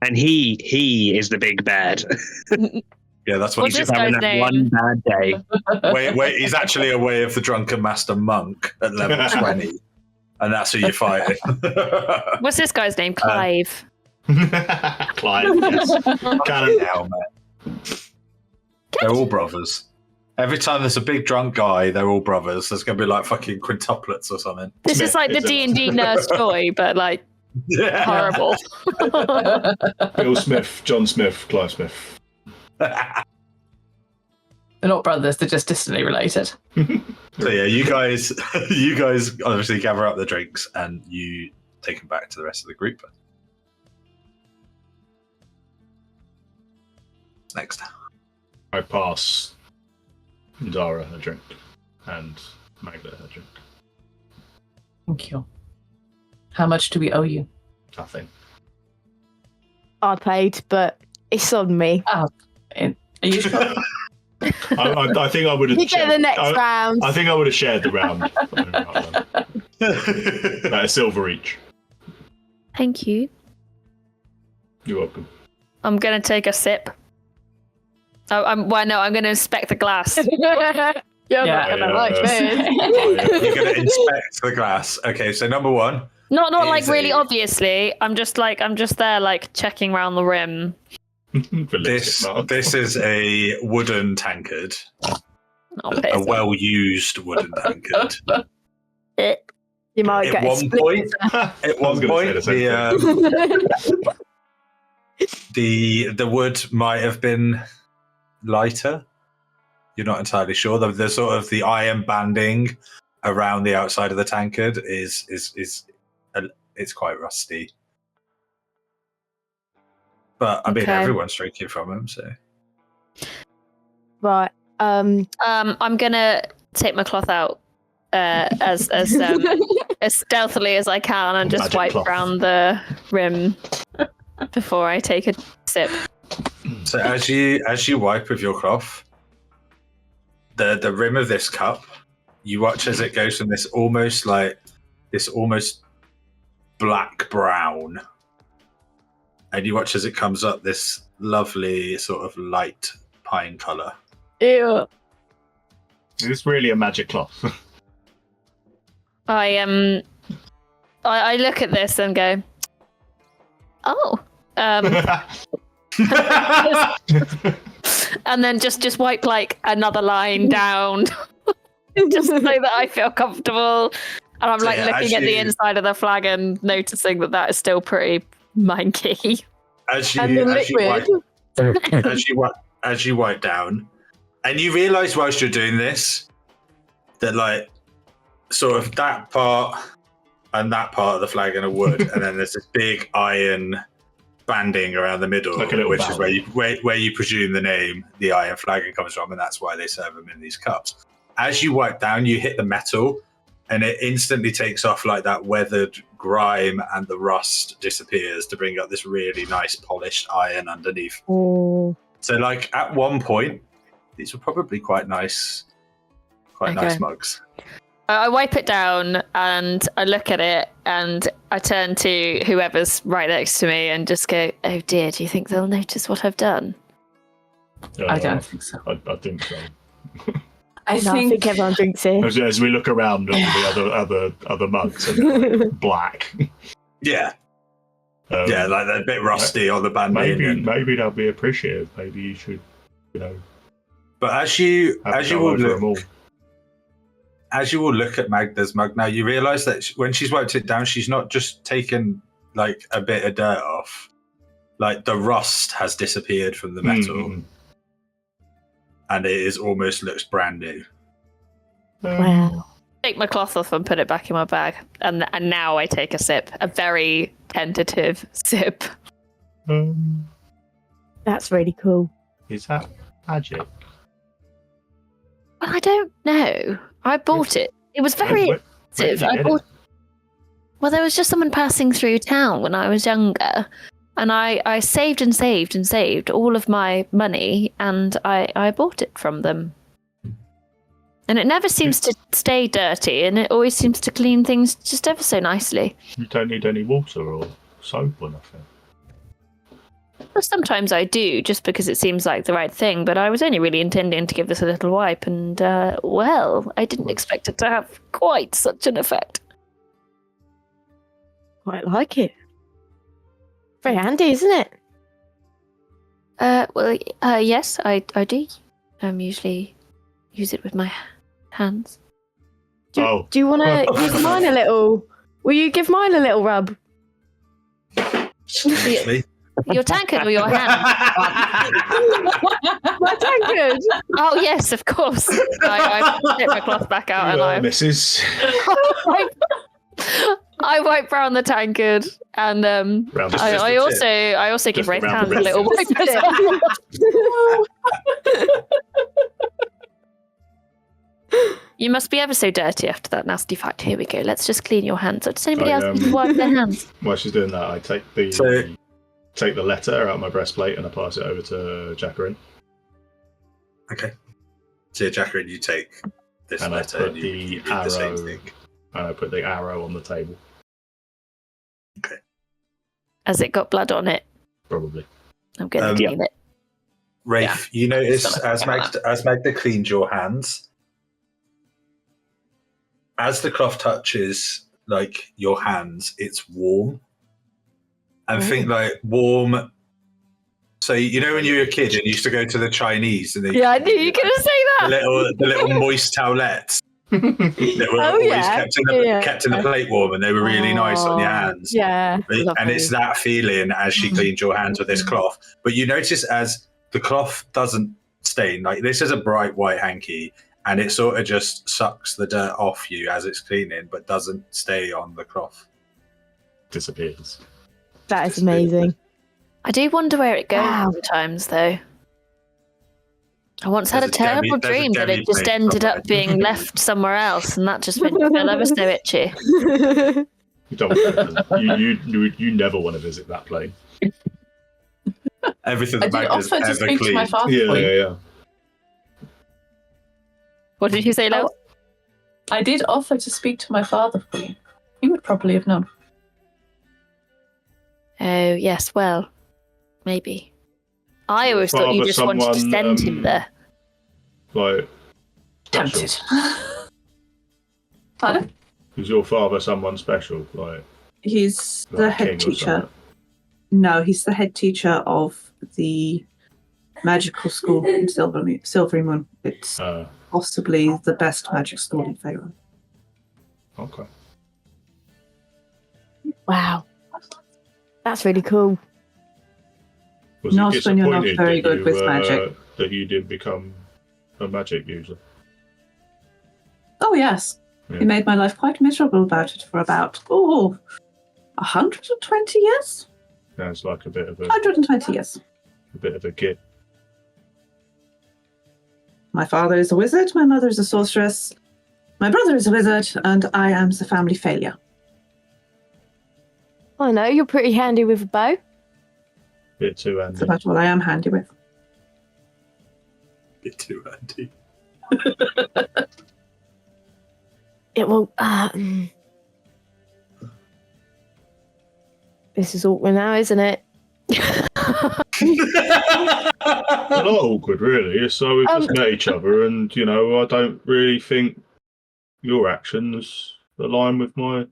And he is the big bad. Yeah, that's what What's he's this having guy's that name? one bad day. Wait, he's actually a way of the drunken master monk at level 20. And that's who you're fighting. What's this guy's name? Clive. Clive, yes. Cannon. Hell, man. They're all brothers. Every time there's a big drunk guy, they're all brothers. There's going to be like fucking quintuplets or something. This Smith is like the is a- D&D nurse joy, but like horrible. Bill Smith, John Smith, Clive Smith. They're not brothers, they're just distantly related. So yeah, you guys obviously gather up the drinks and you take them back to the rest of the group. What's next? I pass Dara a drink and Magda a drink. Thank you. How much do we owe you? Nothing. I paid, but it's on me. Are you sure? I think I would have. You get the next round. I think I would have shared the round. About a silver each. Thank you. You're welcome. I'm going to take a sip. I'm going to inspect the glass. You're not gonna like this. You're going to inspect the glass. Okay, so number one. Not like Is really a- obviously. I'm just there like checking around the rim. This is a wooden tankard. A well-used wooden tankard. You might At get a one split. point, the wood might have been lighter. You're not entirely sure. The sort of the iron banding around the outside of the tankard is it's quite rusty. But I mean, Okay. everyone's drinking from him, so. Right. I'm gonna take my cloth out as stealthily as I can and just Magic wipe cloth. around the rim before I take a sip. So as you wipe with your cloth, the rim of this cup, you watch as it goes from this almost black brown, and you watch as it comes up this lovely sort of light pine colour. Ew. Is this really a magic cloth? I look at this and go, oh. And then just wipe like another line down, just so that I feel comfortable. And I'm like looking at the inside of the flag and noticing that is still pretty manky. As you wipe down, and you realise whilst you're doing this that like sort of that part and that part of the flag are wood, and then there's this big iron banding around the middle, like which barrel. is where you presume the iron flagon comes from, and that's why they serve them in these cups. As you wipe down, you hit the metal, and it instantly takes off like that weathered grime, and the rust disappears to bring up this really nice polished iron underneath. Oh. So, like at one point, these were probably quite nice mugs. I wipe it down and I look at it and I turn to whoever's right next to me and just go, oh dear, do you think they'll notice what I've done? I don't think so. I think so. I No, I think everyone drinks it. As we look around at all the other mugs, and they're like black. Yeah. Yeah, like they're a bit rusty on the banding. Maybe they'll be appreciative. Maybe you should, But as you will look at Magda's mug now, you realise that when she's wiped it down, she's not just taken like a bit of dirt off. Like the rust has disappeared from the metal, and it almost looks brand new. Wow. Take my cloth off and put it back in my bag, and now I take a sip, a very tentative sip. That's really cool. Is that magic? Well, I don't know. I bought it. It was very expensive. Well, there was just someone passing through town when I was younger, and I saved and saved and saved all of my money, and I bought it from them. And it never seems to stay dirty, and it always seems to clean things just ever so nicely. You don't need any water or soap or nothing. Well, sometimes I do, just because it seems like the right thing, but I was only really intending to give this a little wipe, and, well, I didn't expect it to have quite such an effect. Quite like it. Very handy, isn't it? Well, yes, I do. Usually use it with my hands. Do you want to give mine a little? Will you give mine a little rub? Your tankard or your hand? My tankard. Oh, yes, of course. I take my cloth back out and Mrs. I wipe round the tankard, and I also give Wraith Hand a little wipe as well. You must be ever so dirty after that nasty fight. Here we go. Let's just clean your hands. Does anybody else need to wipe their hands? While she's doing that, I take the letter out of my breastplate and I pass it over to Jacqueline. Okay. So Jacqueline, you take this and letter I put and the you do arrow. the same thing. And I put the arrow on the table. Okay. Has it got blood on it? Probably. I'm going to clean it. Rafe, you notice as Magda cleans your hands, as the cloth touches like your hands, it's warm. And think like warm. So you know when you were a kid and you used to go to the Chinese and they I knew you were going to say that. The little moist towelettes that were always kept in the plate warm, and they were really nice on your hands. Yeah, and it's that feeling as she cleans your hands with this cloth. But you notice as the cloth doesn't stain, like this is a bright white hanky, and it sort of just sucks the dirt off you as it's cleaning, but doesn't stay on the cloth. Disappears. That is amazing. I do wonder where it goes sometimes, though. I once had a terrible dream that it just ended up being left somewhere else, and that just made me feel ever so itchy. You never want to visit that plane. Everything I the did bag is offer to ever speak to my clean. father. Yeah. What did you say, Lo? I did offer to speak to my father for you. He would probably have known. Oh, yes, well, Maybe. I always thought you just wanted to send him there. Like, Tempted. Pardon? is your father someone special? Like He's the like head king or teacher. something? No, he's the head teacher of the magical school in Silvery Moon. It's possibly the best magic school in Faerun. Okay. Wow. That's really cool. Was Not he when you're not disappointed very that good you, with magic. that you did become a magic user? Oh, yes. Yeah. He made my life quite miserable about it for about, 120 years? Sounds like a bit of 120 years. a git. My father is a wizard, my mother is a sorceress, my brother is a wizard, and I am the family failure. I know, you're pretty handy with a bow. Bit too That's handy. about all I am handy with. Bit too handy. It will. This is awkward now, isn't it? Not awkward, really. So we've just met each other, and I don't really think your actions align with my.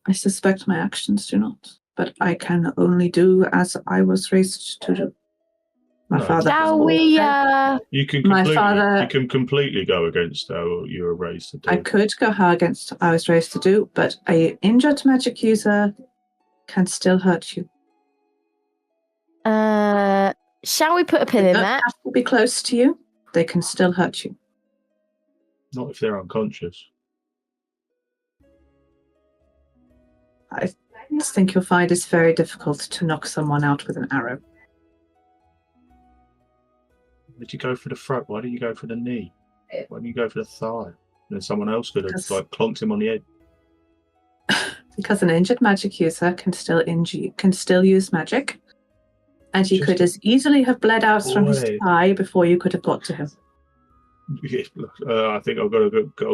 I suspect my actions do not, but I can only do as I was raised to do. My father. Shall we? You can completely go against how you were raised to do. I could go against what I was raised to do, but an injured magic user can still hurt you. Shall we put a pin in They don't that? have to be close to you. They can still hurt you. Not if they're unconscious. I just think you'll find it's very difficult to knock someone out with an arrow. Did you go for the throat? Why didn't you go for the knee? Why didn't you go for the thigh? And then someone else could have clonked him on the head. Because an injured magic user can still use magic, and he could as easily have bled out from his thigh before you could have got to him. I think I've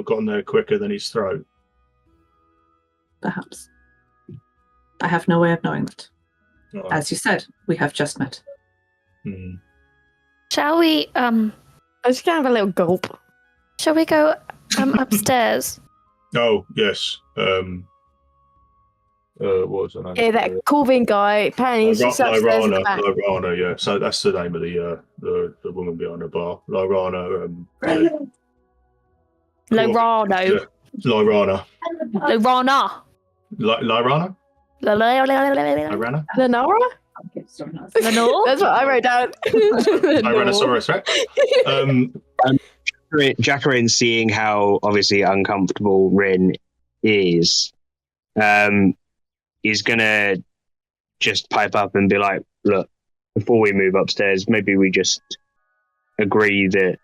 gotten there quicker than his throat. Perhaps. I have no way of knowing that. Right. As you said, we have just met. Shall we? I'm just gonna have a little gulp. Shall we go upstairs? Oh yes. What was her name? Yeah, that Corvin guy. Apparently, he's just upstairs in the back. Lyrana, yeah. So that's the name of the woman behind the bar. Lyrana. Lyrano. Lyrana. Lyrana. Lyrana? Lyrana? Lenora? Lenore? That's what I wrote down. Tyrannosaurus, right? Jacqueline, seeing how obviously uncomfortable Rin is gonna just pipe up and be like, look, before we move upstairs, maybe we just agree that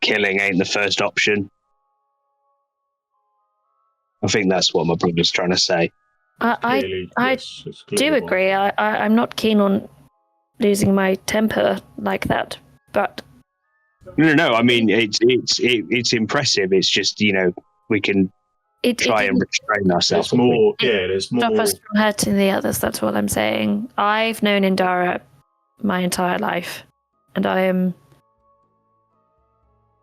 killing ain't the first option. I think that's what my brother's trying to say. I do agree. I'm not keen on losing my temper like that, but No. I mean, it's impressive. It's just we can try and restrain ourselves. There's more. Stop us from hurting the others. That's what I'm saying. I've known Indara my entire life, and I am,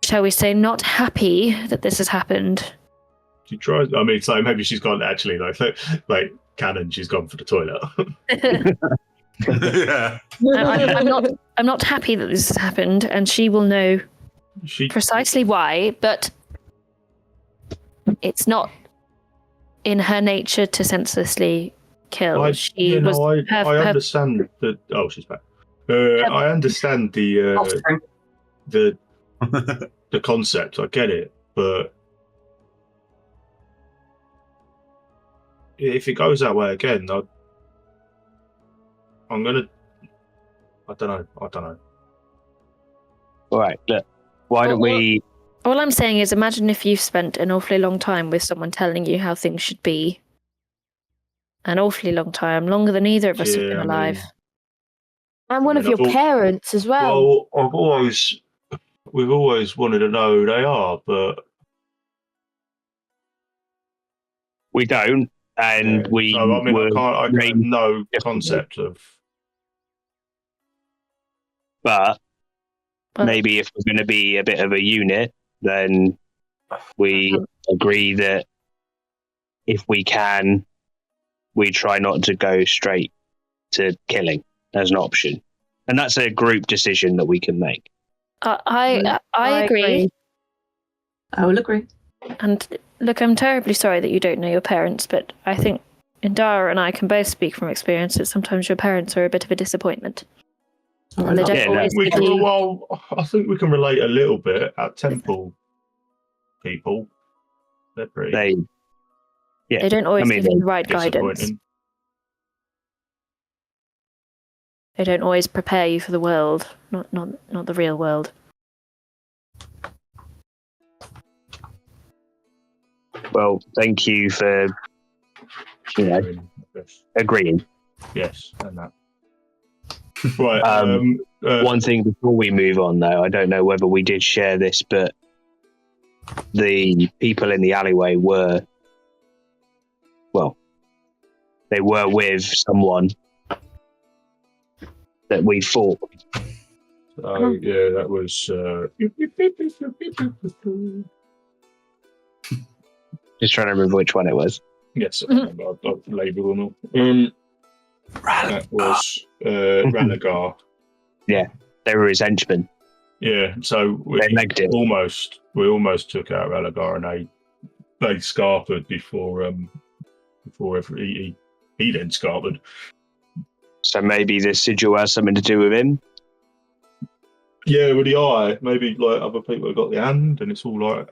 shall we say, not happy that this has happened. She tries. I mean, so maybe she's gone actually like canon. She's gone for the toilet. Yeah. I'm not happy that this has happened, and she will know precisely why. But it's not in her nature to senselessly kill. I understand that. Oh, she's back. I understand the concept. I get it, but if it goes that way again, I'm gonna. I don't know. All right, look. Why don't we? All I'm saying is, imagine if you've spent an awfully long time with someone telling you how things should be. An awfully long time, longer than either of us have been alive. And one of your parents as well. Well, we've always wanted to know who they are, but we don't. and we So, I mean, were I have raised no differently. concept of. But Well, maybe if we're going to be a bit of a unit, then we agree that if we can, we try not to go straight to killing as an option. And that's a group decision that we can make. I agree. I will agree. And look, I'm terribly sorry that you don't know your parents, but I think Indara and I can both speak from experience that sometimes your parents are a bit of a disappointment. And they don't Yeah, always We give can, you- well, I think we can relate a little bit at Temple people. They're pretty they don't always I mean, give you the right guidance. disappointing. They don't always prepare you for the world, not the real world. Well, thank you for Yes. agreeing. Yes, and that. Right. One thing before we move on, though, I don't know whether we did share this, but the people in the alleyway were with someone that we fought. Yeah, that was. Just trying to remember which one it was. Yes, I remember. I've labelled them all. That was Ranagar. Yeah, they were his henchmen. Yeah, so we They legged it. almost took out Ranagar, and they scarpered before he then scarpered. So maybe the sigil has something to do with him. Yeah, with the eye, maybe like other people have got the hand, and it's all like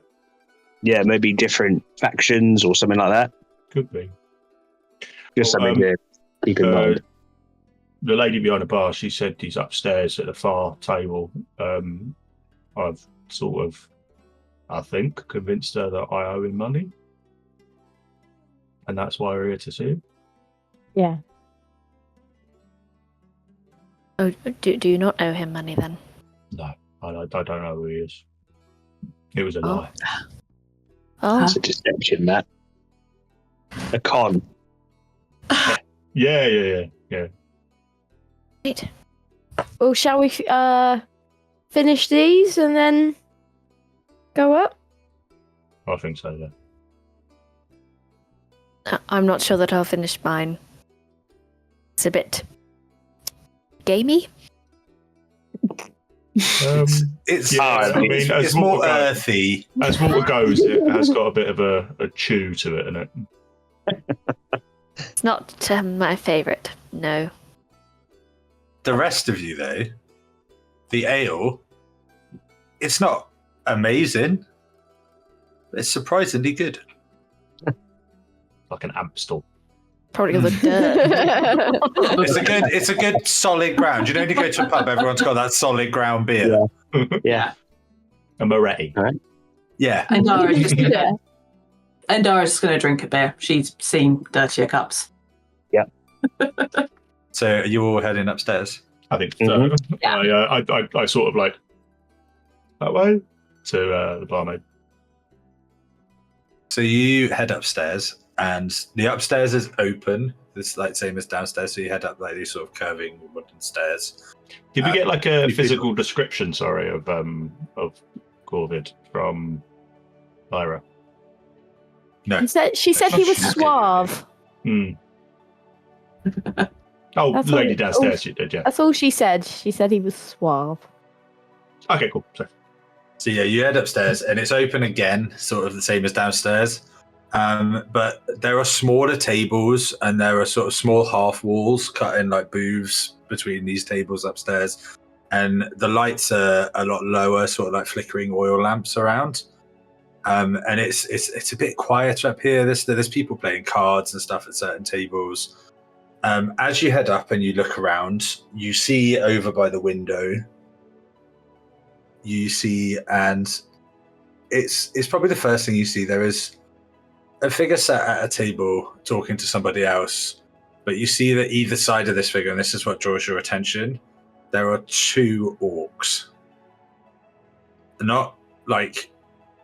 Yeah, maybe different factions or something like that. could be. Just something to keep in mind. The lady behind the bar, she said he's upstairs at the far table. I've sort of, I think, convinced her that I owe him money, and that's why we're here to see him. Yeah. Oh, do you not owe him money then? No, I don't know who he is. It was a Oh. lie. Oh, It's a deception, that. A con. Yeah. right. Well, shall we finish these and then go up? I think so. Yeah. I'm not sure that I'll finish mine. It's a bit gamey. It's Yeah, I mean, as it's more water goes- earthy. As water goes, it has got a bit of a chew to it, isn't it? It's not my favourite. No. The rest of you, though, the ale, it's not amazing. But it's surprisingly good. Like an Amstel. Probably all the dirt. It's a good solid ground. You know, when you go to a pub, everyone's got that solid ground beer. Yeah. A Moretti. Yeah. And Dara's just going to drink a beer. She's seen dirtier cups. So are you all heading upstairs? I think so. Mhm. Yeah. I sort of like that way to the barmaid. So you head upstairs, and the upstairs is open. It's like same as downstairs. So you head up like these sort of curving wooden stairs. Did we get like a you physical description? Sorry, of Corvid from Lyra. No. She said he was Okay. suave. Hmm. Oh, That's lady all- downstairs, she did, yeah. That's all she said. She said he was suave. Okay, cool. So yeah, you head upstairs, and it's open again, sort of the same as downstairs. But there are smaller tables, and there are sort of small half walls cut in like booths between these tables upstairs, and the lights are a lot lower, sort of like flickering oil lamps around. And it's a bit quieter up here. There's people playing cards and stuff at certain tables. As you head up and you look around, you see over by the window. You see, and it's probably the first thing you see. There is a figure sat at a table talking to somebody else, but you see that either side of this figure, and this is what draws your attention, there are two orcs. Not like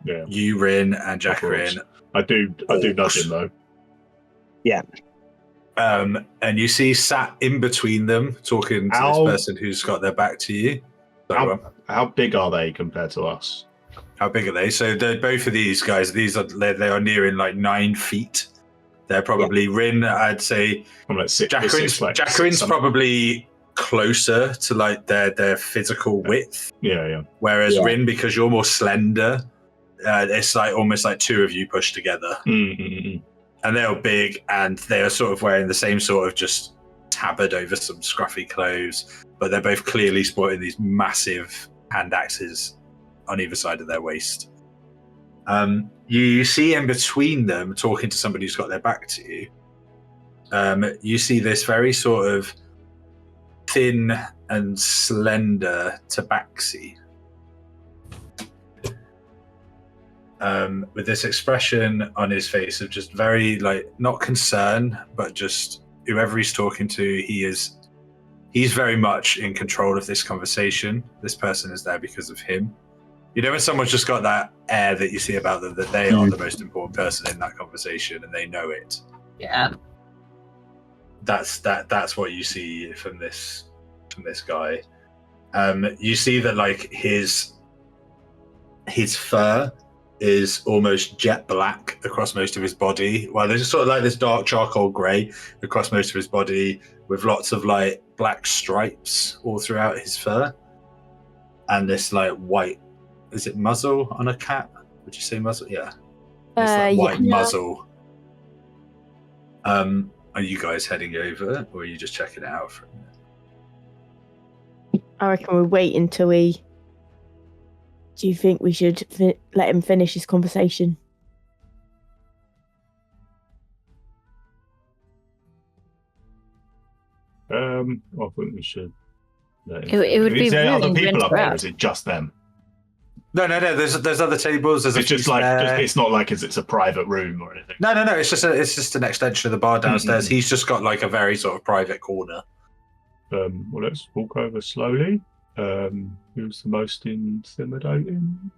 Yeah. you, Rin, and Jack Of course. Rin. I do nudge him though. Yeah. And you see sat in between them, talking to this person who's got their back to you. How big are they compared to us? How big are they? So both of these guys, they are nearing like 9 feet. They're probably Rin. I'd say Jacqueline's probably closer to like their physical width. Yeah. Whereas Rin, because you're more slender, it's like almost like two of you pushed together. Mm-hmm. And they're big, and they are sort of wearing the same sort of just tabard over some scruffy clothes, but they're both clearly sporting these massive hand axes on either side of their waist. You see in between them, talking to somebody who's got their back to you, you see this very sort of thin and slender tabaxi. With this expression on his face of just very, like, not concern, but just whoever he's talking to, he's very much in control of this conversation. This person is there because of him. You know, when someone's just got that air that you see about them, that they are the most important person in that conversation, and they know it. Yeah. That's what you see from this guy. You see that like his fur is almost jet black across most of his body. Well, there's sort of like this dark charcoal grey across most of his body, with lots of like black stripes all throughout his fur, and this like white. Is it muzzle on a cat? Would you say muzzle? Yeah. It's that white muzzle. Are you guys heading over, or are you just checking it out for a minute? I reckon we wait until we... Do you think we should let him finish his conversation? I think we should. It would be Is there really other people up there? Or interrupt. is it just them? No. There's other tables. There's It's just like it's not like it's a private room or anything. No. It's just an extension of the bar downstairs. Mm-hmm. He's just got like a very sort of private corner. Well, let's walk over slowly. Who's the most intimidating?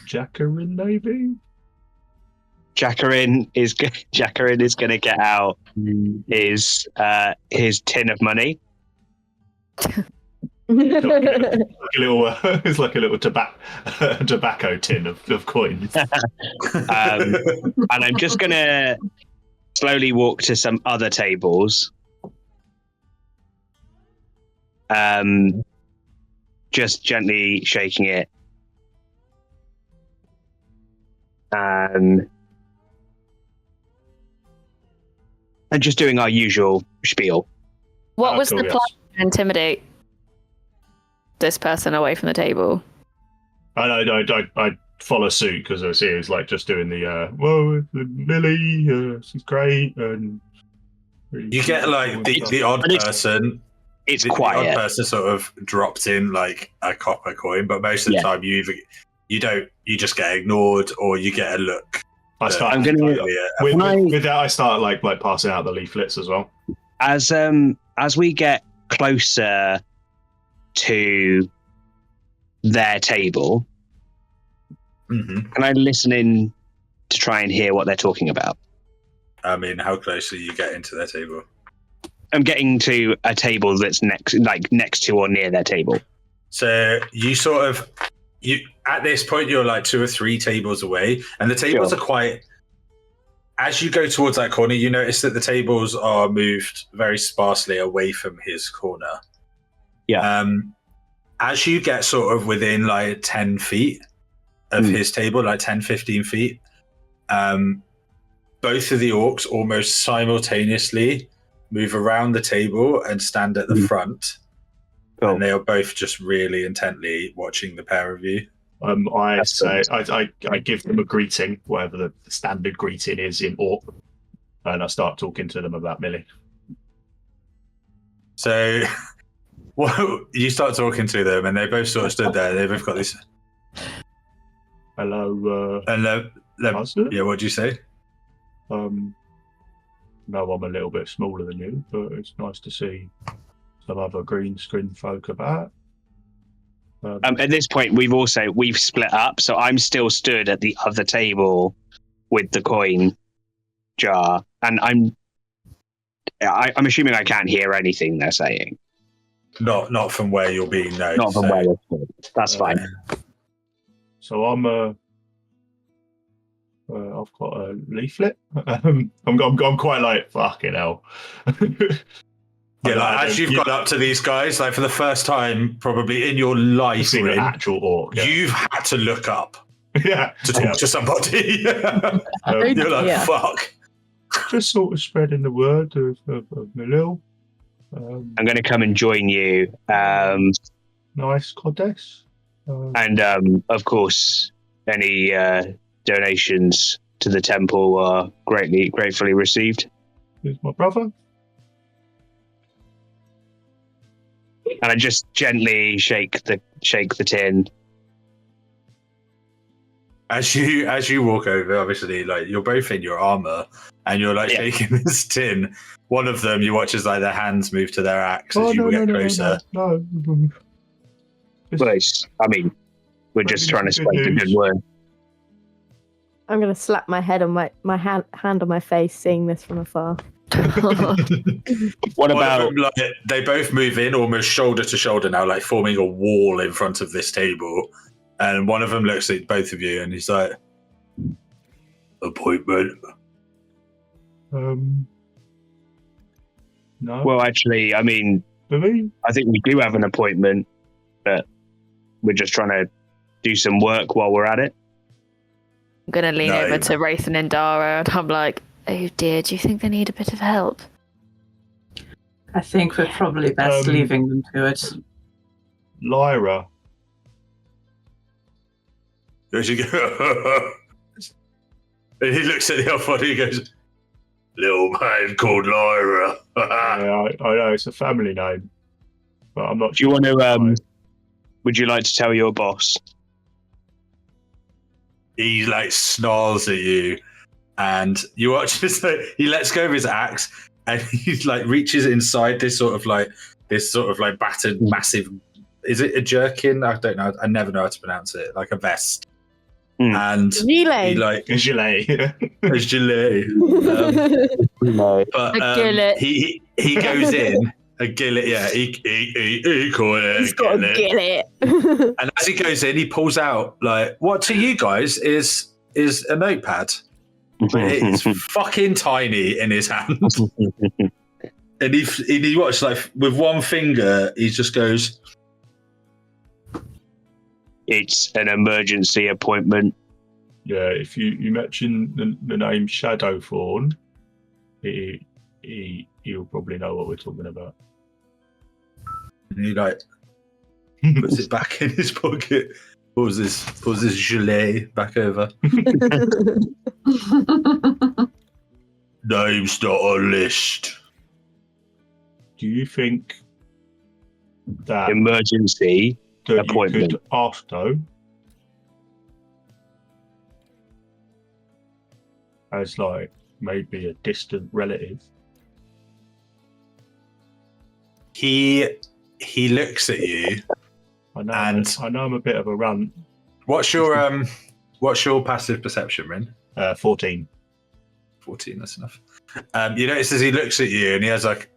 Jacqueline, maybe. Jacqueline is going to get out his tin of money. It's like a little tobacco tin of coins. And I'm just going to slowly walk to some other tables. Just gently shaking it. And just doing our usual spiel. What was cool, the yes. plan to intimidate this person away from the table? I follow suit because I see it's like just doing the Millie, she's great, and You get like the odd person. It's the quiet. odd person sort of dropped in like a copper coin, but most of the time you just get ignored or you get a look. I start. With that, I start like passing out the leaflets as well. As we get closer to their table, Mm-hmm. can I listen in to try and hear what they're talking about? I mean, how close are you getting to their table? I'm getting to a table that's next to or near their table. So at this point you're like 2 or 3 tables away, and the tables are quite. As you go towards that corner, you notice that the tables are moved very sparsely away from his corner. Yeah. As you get sort of within like 10 feet of his table, like 10, 15 feet, both of the orcs almost simultaneously move around the table and stand at the front. Cool. And they are both just really intently watching the pair of you. I give them a greeting, whatever the standard greeting is in Orc, and I start talking to them about Millie. So, you start talking to them, and they both sort of stood there. They both got this. Hello. Yeah, what do you say? No, I'm a little bit smaller than you, but it's nice to see some other green screen folk about. At this point, we've split up, so I'm still stood at the other table with the coin. jar, and I'm assuming I can't hear anything they're saying. Not from where you're being known. Not from where they're saying. That's fine. So I've got a leaflet. I'm quite like fucking hell. Yeah, like, as you've got up to these guys, like for the first time probably in your life, seen an actual orc. Yeah. You've had to look up to talk to somebody. You're like, fuck. Just sort of spreading the word of Malil. I'm going to come and join you. Nice goddess. And of course, any donations to the temple are gratefully received. Here's my brother. And I just gently shake the tin. As you walk over, obviously, like you're both in your armor, and you're like shaking this tin. One of them, you watch as like their hands move to their axe as you get closer. No. Nice. I mean, we're just trying to spread the good word. I'm going to slap my head on my hand on my face, seeing this from afar. What about them, like, they both move in almost shoulder to shoulder now, like forming a wall in front of this table, and one of them looks at both of you and he's like, appointment? No. Well, actually, I mean, I think we do have an appointment, but we're just trying to do some work while we're at it. I'm going to lean over to Wraith and Indara, and I'm like, oh dear, do you think they need a bit of help? I think we're probably best leaving them to it. Lyra. There she go. And he looks at the other one and he goes, little man called Lyra. Yeah, I know, it's a family name. But I'm not sure. Do you want to, would you like to tell your boss? He like snarls at you, and you watch this. He lets go of his axe, and he like reaches inside this sort of like battered, massive. Is it a jerkin? I don't know. I never know how to pronounce it. Like a vest. And gilet. He like a gilet. A gilet. But he goes in. A gillet, yeah. He called it. He's got a gillet. And as he goes in, he pulls out like, what to you guys is a notepad. But it's fucking tiny in his hand. And he watches like with one finger, he just goes, it's an emergency appointment. Yeah, if you mention the name Shadowthorn, he'll probably know what we're talking about. And he like puts it back in his pocket. Pulls this gilet back over. Name's not on list. Do you think that emergency appointment you could ask though, as like maybe a distant relative? He looks at you. I know I'm a bit of a runt. What's your passive perception, Rin? 14. 14, that's enough. You notice as he looks at you, and he has like,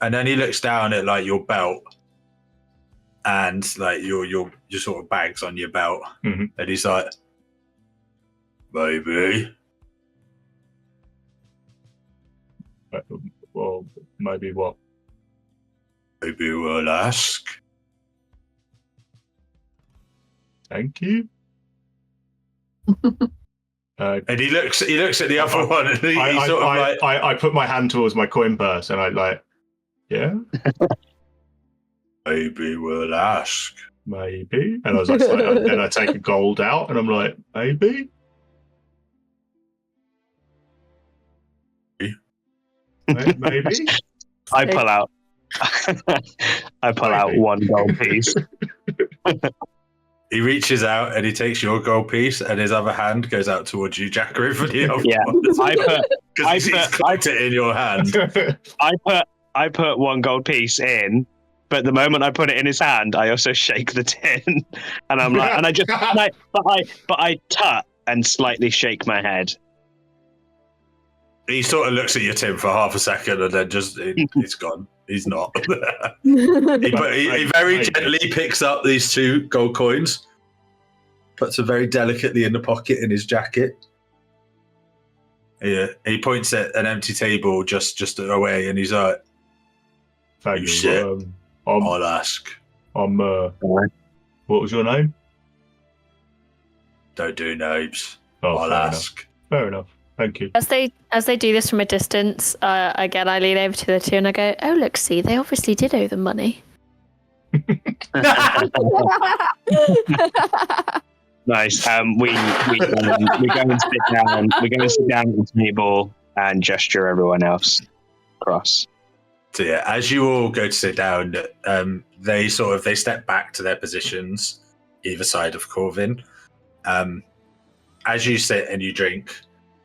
and then he looks down at like your belt, and like your sort of bags on your belt, and he's like, maybe. Well, maybe what? Maybe we'll ask. Thank you. And he looks at the other one, and I put my hand towards my coin purse, and I like, yeah. Maybe we'll ask. Maybe. And I was like, then I take a gold out, and I'm like, maybe. Maybe. I pull out. I pull out one gold piece. He reaches out and he takes your gold piece, and his other hand goes out towards you, Jackery, for the other one. He's clicked it in your hand. I put one gold piece in, but the moment I put it in his hand, I also shake the tin, and I'm like, and I just, but I tut and slightly shake my head. He sort of looks at you, Tim, for half a second, and then he's gone. He's not. He very gently picks up these 2 gold coins, puts them very delicately in the pocket in his jacket. He points at an empty table just away, and he's like, Thank you. Shit. I'll ask. What was your name? Don't do names. Oh, I'll ask. Fair enough. Thank you. As they do this from a distance, again, I lean over to the 2 and I go, "Oh, look, see, they obviously did owe them money." Nice. We go and sit down. We go and sit down at the table and gesture everyone else across. So yeah, as you all go to sit down, they step back to their positions, either side of Corvin. As you sit and you drink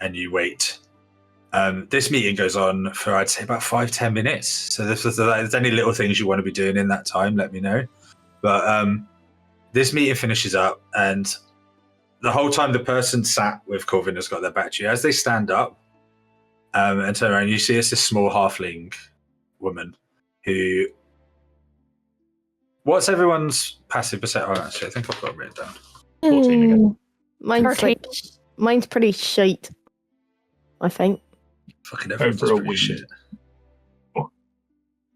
and you wait, this meeting goes on for, I'd say, about 5-10 minutes. So if there's any little things you want to be doing in that time, let me know. But this meeting finishes up, and the whole time the person sat with Corvin has got their back to you. As they stand up and turn around, you see it's this small halfling woman who... What's everyone's passive perception? Oh, actually, I think I've got it written down. 14 again. Mine's pretty shite, I think. Fucking everyone's Over a pretty week. shit.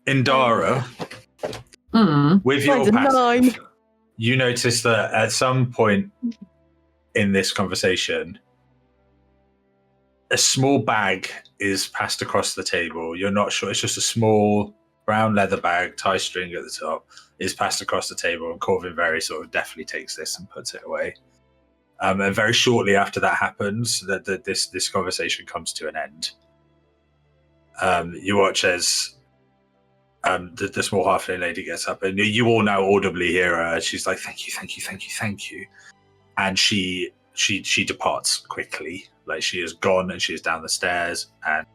Indara, with your Mine's a passive, 9. you notice that at some point in this conversation, a small bag is passed across the table. You're not sure. It's just a small brown leather bag, tie string at the top, is passed across the table, and Corvin very sort of deftly takes this and puts it away. And very shortly after that happens, this conversation comes to an end. You watch as the small halfling lady gets up, and you all now audibly hear her. She's like, "Thank you, thank you, thank you, thank you," and she departs quickly. Like, she is gone, and she is down the stairs and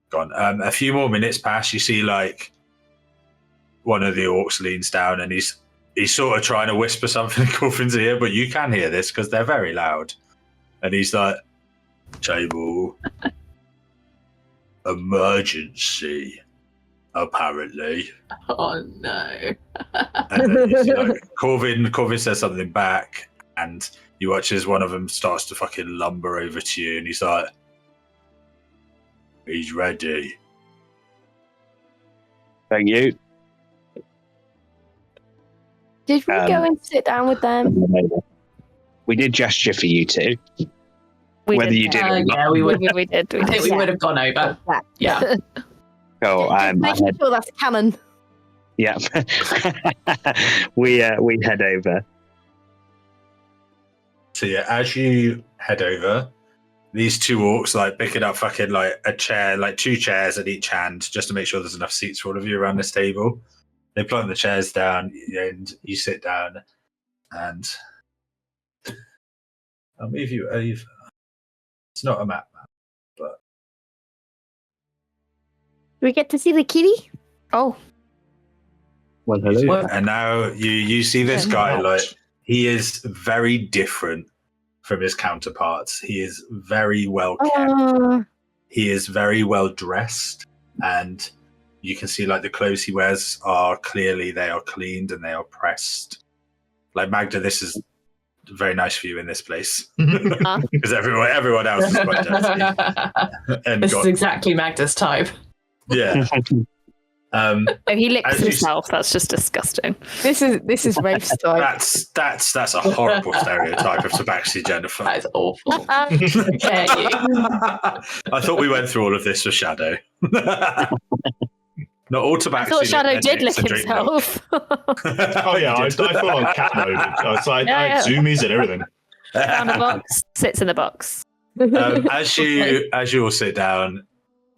gone. A few more minutes pass. You see, like, one of the orcs leans down, and he's sort of trying to whisper something in Corvin's ear, but you can hear this because they're very loud. And he's like, "Table, emergency, apparently." Oh no. And then you see, like, Corvin says something back, and you watch as one of them starts to fucking lumber over to you, and he's like, "He's ready." Thank you. Did we go and sit down with them? We did gesture for you two. Whether you did or not. Yeah, we would. We did. I think we would have gone over. Yeah. So Making sure that's canon. yeah, we head over. So yeah, as you head over, these 2 orcs like picking up fucking like a chair, like 2 chairs at each hand, just to make sure there's enough seats for all of you around this table. They plant the chairs down, and you sit down, and I'll move you over. It's not a map, but Do we get to see the kitty? Oh, Well, hello. and now you see this guy, like, he is very different from his counterparts. He is very well kept. He is very well dressed, and you can see, like, the clothes he wears are cleaned and they are pressed. Like, Magda, this is very nice for you in this place because everyone else is quite dirty. And This is exactly Magda's type. yeah. oh, he licks As you- himself. That's just disgusting. This is Rafe's type. That's a horrible stereotype of Tabaxi, Jennifer. That is awful. Okay. I thought we went through all of this with Shadow. Not all Tabaxi. I thought Shadow did lick and drink milk. himself. Oh yeah, I full on cat mode. I had zoomies and everything. Found a box, sits in the box. As you all sit down,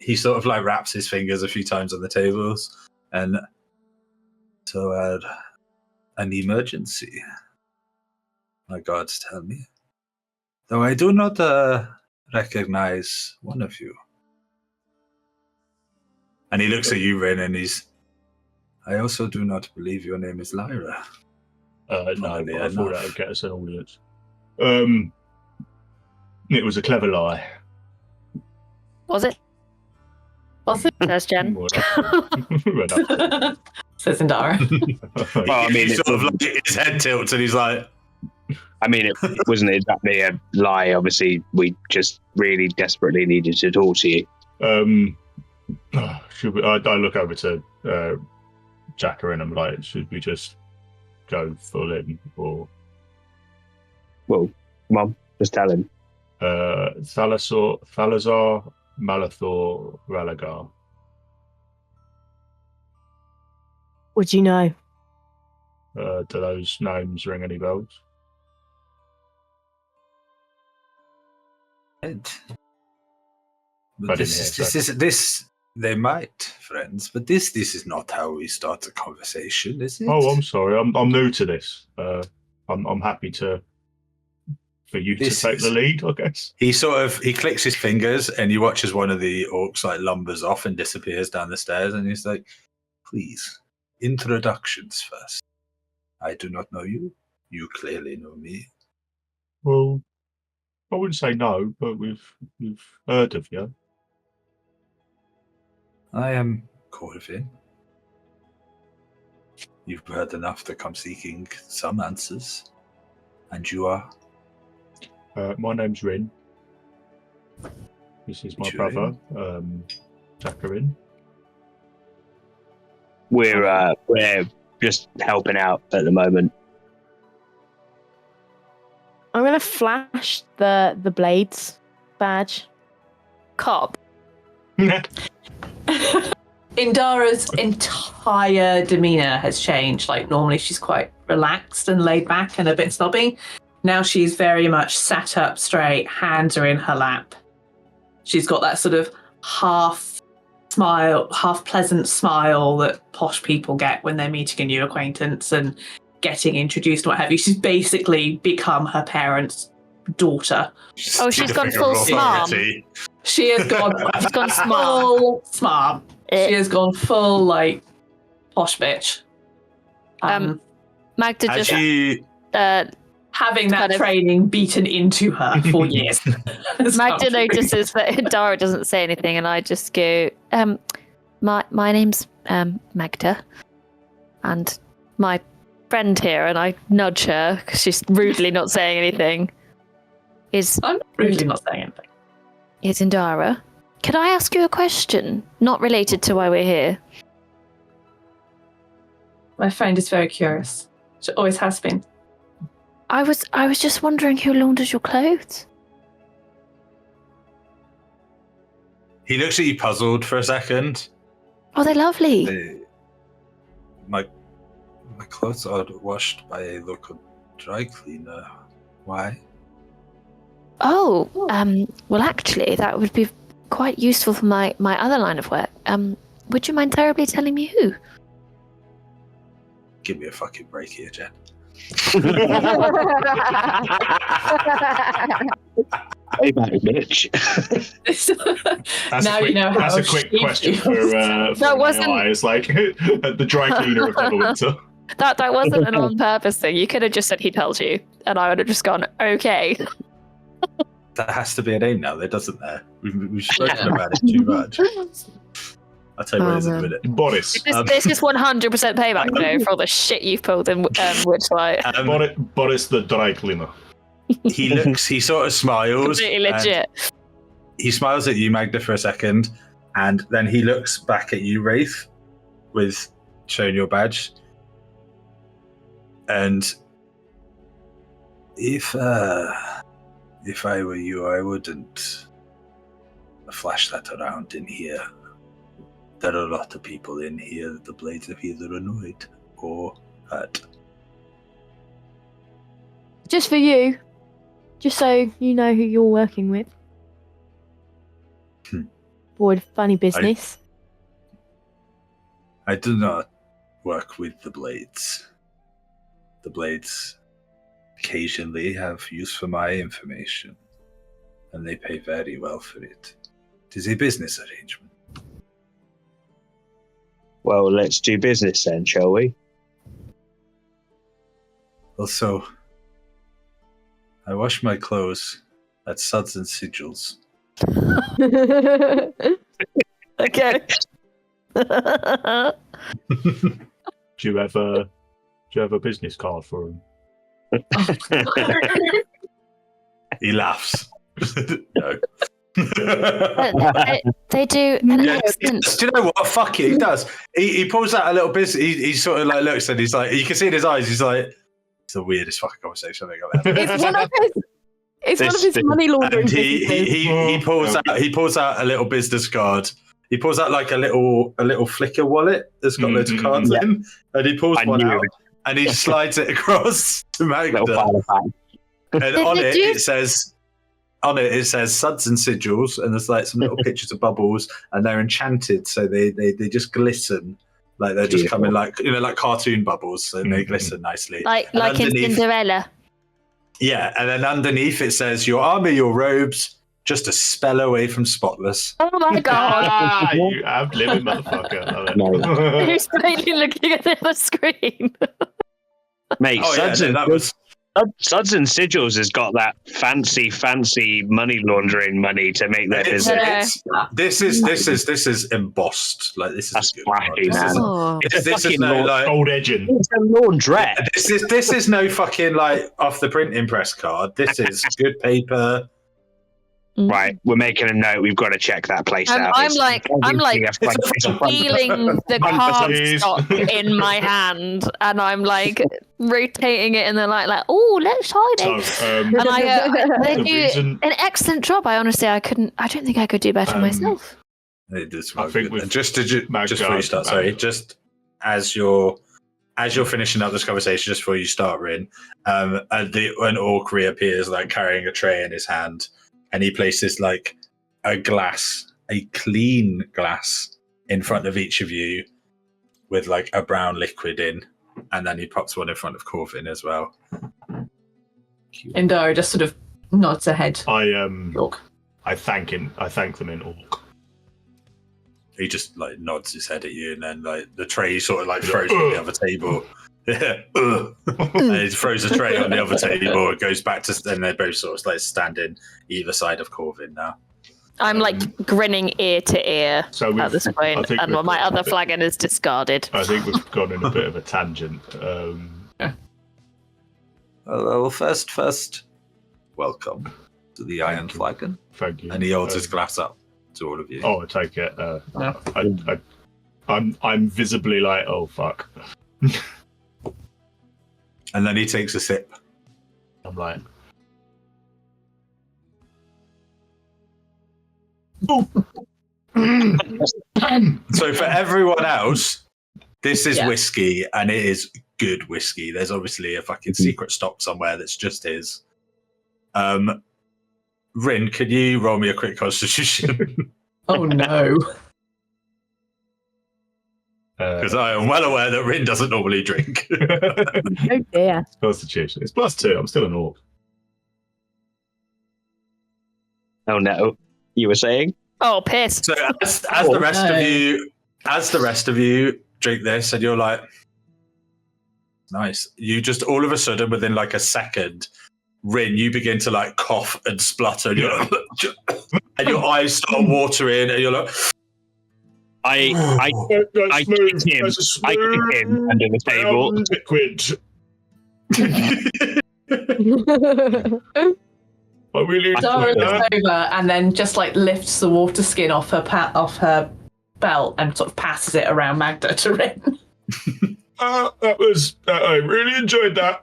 he sort of like wraps his fingers a few times on the tables, and so an emergency. My gods, tell me. Though I do not recognize one of you. And he looks at you, Rin, and I also do not believe your name is Lyra. No, but Funnily I thought enough. that would get us an audience. It was a clever lie. Was it? Was it? Says Jen. Well, no. Says Indara. Well, I mean, he it sort of like his head tilts and he's like, I mean, it wasn't exactly a lie. Obviously, we just really desperately needed to talk to you. Should we? I look over to Jacker and I'm like, should we just go full in or Well, come on, just tell him. Salazar, Malathor, Ralagar? Would you know? Do those names ring any bells? But this they might, friends, but this is not how we start a conversation, is it? Oh, I'm sorry. I'm new to this. I'm happy for you to take the lead, I guess. He clicks his fingers and he watches one of the orcs like lumbers off and disappears down the stairs, and he's like, please, introductions first. I do not know you. You clearly know me. Well, I wouldn't say no, but we've heard of you. I am Corvin. You've heard enough to come seeking some answers. And you are? My name's Rin. This is my brother, Jacqueline. We're just helping out at the moment. I'm gonna flash the blades badge. Cobb. Indara's entire demeanor has changed. Like, normally she's quite relaxed and laid back and a bit snobby. Now she's very much sat up straight, hands are in her lap. She's got that sort of half smile, half pleasant smile that posh people get when they're meeting a new acquaintance and getting introduced and what have you. She's basically become her parents' daughter. Oh, she's gone full smart. She has gone, She's gone smart. full smart. She has gone full, like, posh bitch. Magda just having that kind of- training beaten into her for years. Magda notices that Dara doesn't say anything, and I just go, my name's Magda, and my friend here, and I nudge her because she's rudely not saying anything. I'm really not saying anything. Is Indara. Can I ask you a question? Not related to why we're here. My friend is very curious. She always has been. I was just wondering who launders your clothes. He looks at you puzzled for a second. Oh, they're lovely. My clothes are washed by a local dry cleaner. Why? Oh, well, actually, that would be quite useful for my other line of work. Would you mind terribly telling me who? Give me a fucking break here, Jen. Hey, bitch. Now you know how. That's a quick question for That wasn't. It's like the dry cleaner of Neverwinter. That wasn't an on purpose thing. You could have just said he tells you, and I would have just gone, okay. That has to be a name now, there doesn't there? We've spoken about it too much. I'll tell you what it is in a minute. Boris. This is 100% payback, though, for all the shit you've pulled in Witchlight. Boris the dry cleaner. He sort of smiles. Completely legit. He smiles at you, Magda, for a second, and then he looks back at you, Wraith, with showing your badge. And if I were you, I wouldn't flash that around in here. There are a lot of people in here that the blades have either annoyed or hurt. Just for you. Just so you know who you're working with. Boy, funny business. I do not work with the blades. The blades occasionally have use for my information, and they pay very well for it. It is a business arrangement. Well, let's do business then, shall we? Also, I wash my clothes at Suds and Sigils Okay. Do you have a business card for him? He laughs. No. They do. Yeah, do you know what? Fuck it, he does. He pulls out a little bit. He sort of like looks and he's like, you can see in his eyes. He's like, it's the weirdest fucking conversation I've ever had. It's one of his money laundering And businesses. he pulls out a little business card. He pulls out like a little Flickr wallet that's got loads of cards in, and he pulls one out and he slides it across to Magda. And on it says suds and sigils, and there's like some little pictures of bubbles, and they're enchanted, so they just glisten. Like they're just coming like like cartoon bubbles, so they glisten nicely. Like in Cinderella. Yeah, and then underneath it says, "Your armor, your robes, just a spell away from spotless." Oh my god! You ab-living motherfucker. I love it. Who's plainly looking at the screen? Mate, Suds and Sigils has got that fancy money laundering money to make their business. This is embossed. Like this is That's good. flashy, man. This is no like Old edging. It's a laundrette. This is no fucking like off the printing press card. This is good paper. Right, we're making a note. We've got to check that place out. I'm like feeling the cardstock in my hand, and I'm like rotating it in the light, like, oh, let's try this. So, And they do reason- an excellent job. I honestly, I don't think I could do better myself. It does I think good. with Just before you start, sorry, just as you're finishing up this conversation, just before you start, Rin, an orc reappears, like carrying a tray in his hand. And he places like a clean glass in front of each of you with like a brown liquid in. And then he pops one in front of Corvin as well. Indara just sort of nods her head. I thank them in orc. He just like nods his head at you, and then like the tray sort of like throws on the other table. Yeah, and he throws a tray on the other table. It goes back to, and they're both sort of like standing either side of Corvin now. I'm like grinning ear to ear at this point, and my other flagon is discarded. I think we've gone in a bit of a tangent. Well, first, welcome to the Iron Flagon. Thank you. And he holds his glass up to all of you. Oh, I take it. I'm visibly like, oh fuck. And then he takes a sip. I'm like, so for everyone else, this is whiskey, and it is good whiskey. There's obviously a fucking secret stock somewhere that's just his. Rin, could you roll me a quick constitution? Oh no. Because I am well aware that Rin doesn't normally drink. Oh dear. Constitution. It's +2. I'm still an orc. Oh no. You were saying? Oh, piss. So as the rest of you drink this, and you're like, nice. You just all of a sudden, within like a second, Rin, you begin to like cough and splutter, and you're like, and your eyes start watering, and you're like, I kick him under the table. Liquid. I really Dara looks over and then just like lifts the water skin off her belt and sort of passes it around Magda to Rin. I really enjoyed that.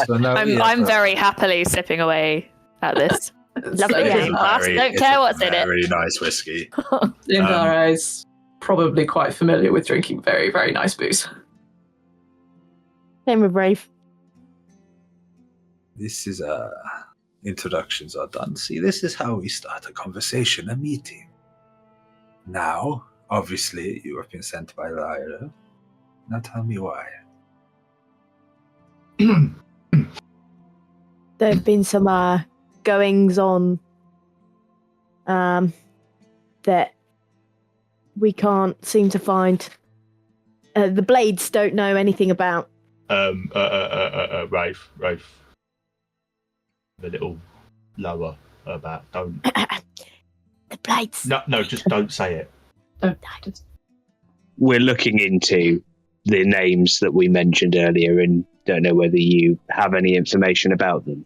so no, I'm very happily sipping away at this. Lovely game. Don't care what's in it. Very nice whiskey. Indara is probably quite familiar with drinking very, very nice booze. Same with Brave. This is introductions are done. See, this is how we start a conversation, a meeting. Now, obviously, you have been sent by Lyra. Now tell me why. There have been some goings on that we can't seem to find. The Blades don't know anything about. Rafe. The little lower about. Don't. The blades. No, just don't say it. We're looking into the names that we mentioned earlier and don't know whether you have any information about them.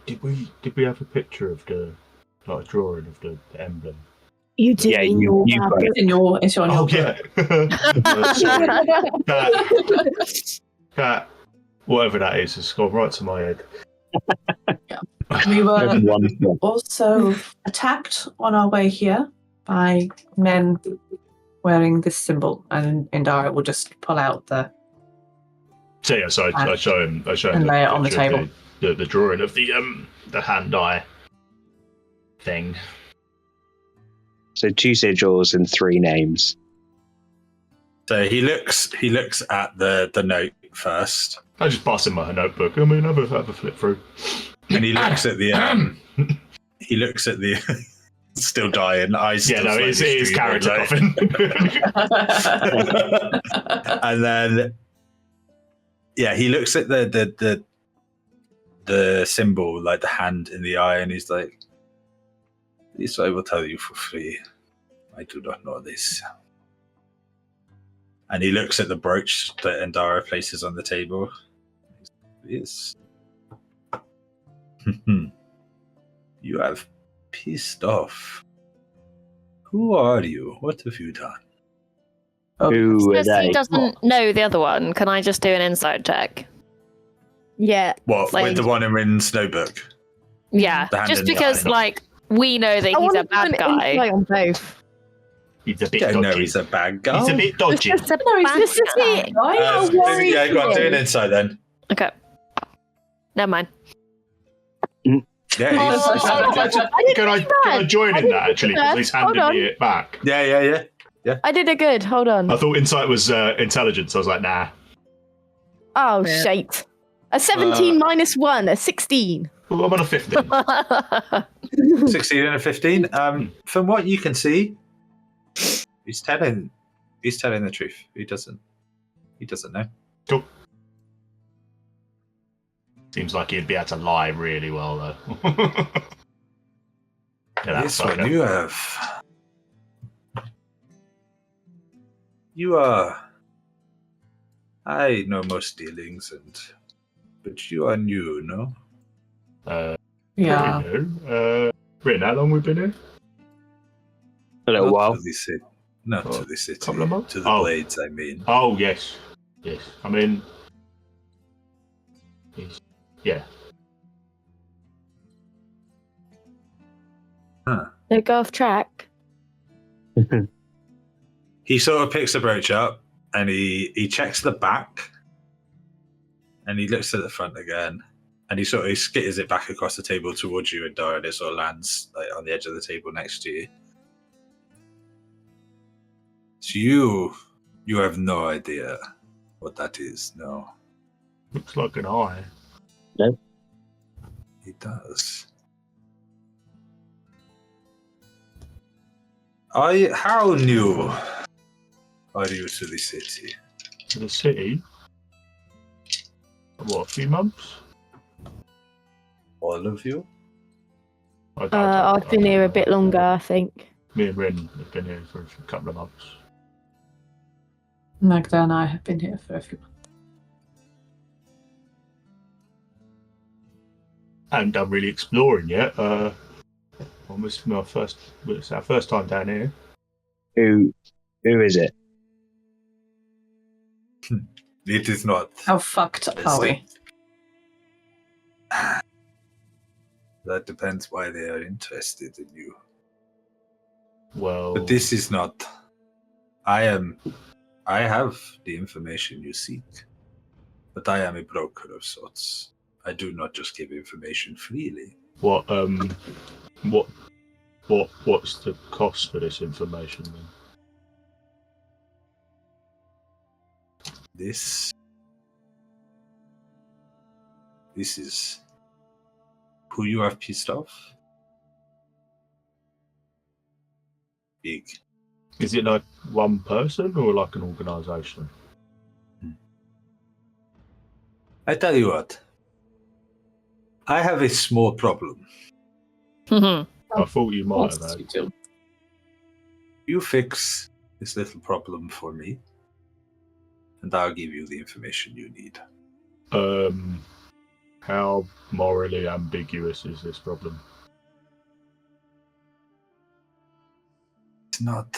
Did we have a picture of the drawing of the emblem? You did. Yeah, you got it. It's on your That whatever that is has gone right to my head. We were also attacked on our way here by men wearing this symbol, and Indara will just pull out the. So yeah, so I show him and lay it on the table. The drawing of the hand-eye thing. So 2 sigils and 3 names. So he looks at the note first. I just pass him my notebook. I mean, have a flip through. And he looks at the he looks at the still dying eyes. Yeah, no, it is character coffin. And then he looks at the symbol, like the hand in the eye, and he's like, "This I will tell you for free. I do not know this." And he looks at the brooch that Indara places on the table. Yes. You have pissed off. Who are you? What have you done? Who are Because he they? doesn't know the other one, can I just do an insight check? Yeah. What, Like- with the one in Rin's notebook? Yeah, The hand just in the because, eye. like, we know that I he's want a to do bad an guy. insight on both. He's a bit Don't know dodgy. he's a bad guy. He's a bit dodgy. Just a No, bad This is guy. it. I'm worried yeah, go on, for do an him. insight then. Okay. Never mind. Yeah, Can I join in that actually? Because he's handed Hold me it back. yeah. I did a good. Hold on. I thought insight was intelligence. I was like, nah. Oh, Yeah. shite. A 17 minus 1, a 16. Well, I'm on a 15. 16 and a 15. From what you can see, he's telling the truth. He doesn't know. Cool. Seems like he'd be able to lie really well, though. This one, you are. I know most dealings, but you are new, no? Yeah. Rin, how long we been here? A little while. To the city. Not Oh, to the city. couple of months? To the Oh. blades, I mean. Oh, yes. Yes. I mean, yeah. Don't go off track. He sort of picks the brooch up and he checks the back and he looks at the front again and he sort of skitters it back across the table towards you, and Dara, and it sort of lands like on the edge of the table next to you. So you have no idea what that is, no? Looks like an eye. It does. How new are you to the city? To the city? What, a few months? All of you? I've been here a bit longer, I think. Me and Rin have been here for a couple of months. Magda and I have been here for a few months. I haven't done really exploring yet. It's our first time down here. Who is it? It is not. How fucked are we? That depends why they are interested in you. Well, But this is not. I have the information you seek, but I am a broker of sorts. I do not just give information freely. what's the cost for this information then? This is who you have pissed off. Big. Is it like one person or like an organisation? I tell you what. I have a small problem. I thought you might have had. You fix this little problem for me, and I'll give you the information you need. How morally ambiguous is this problem? It's not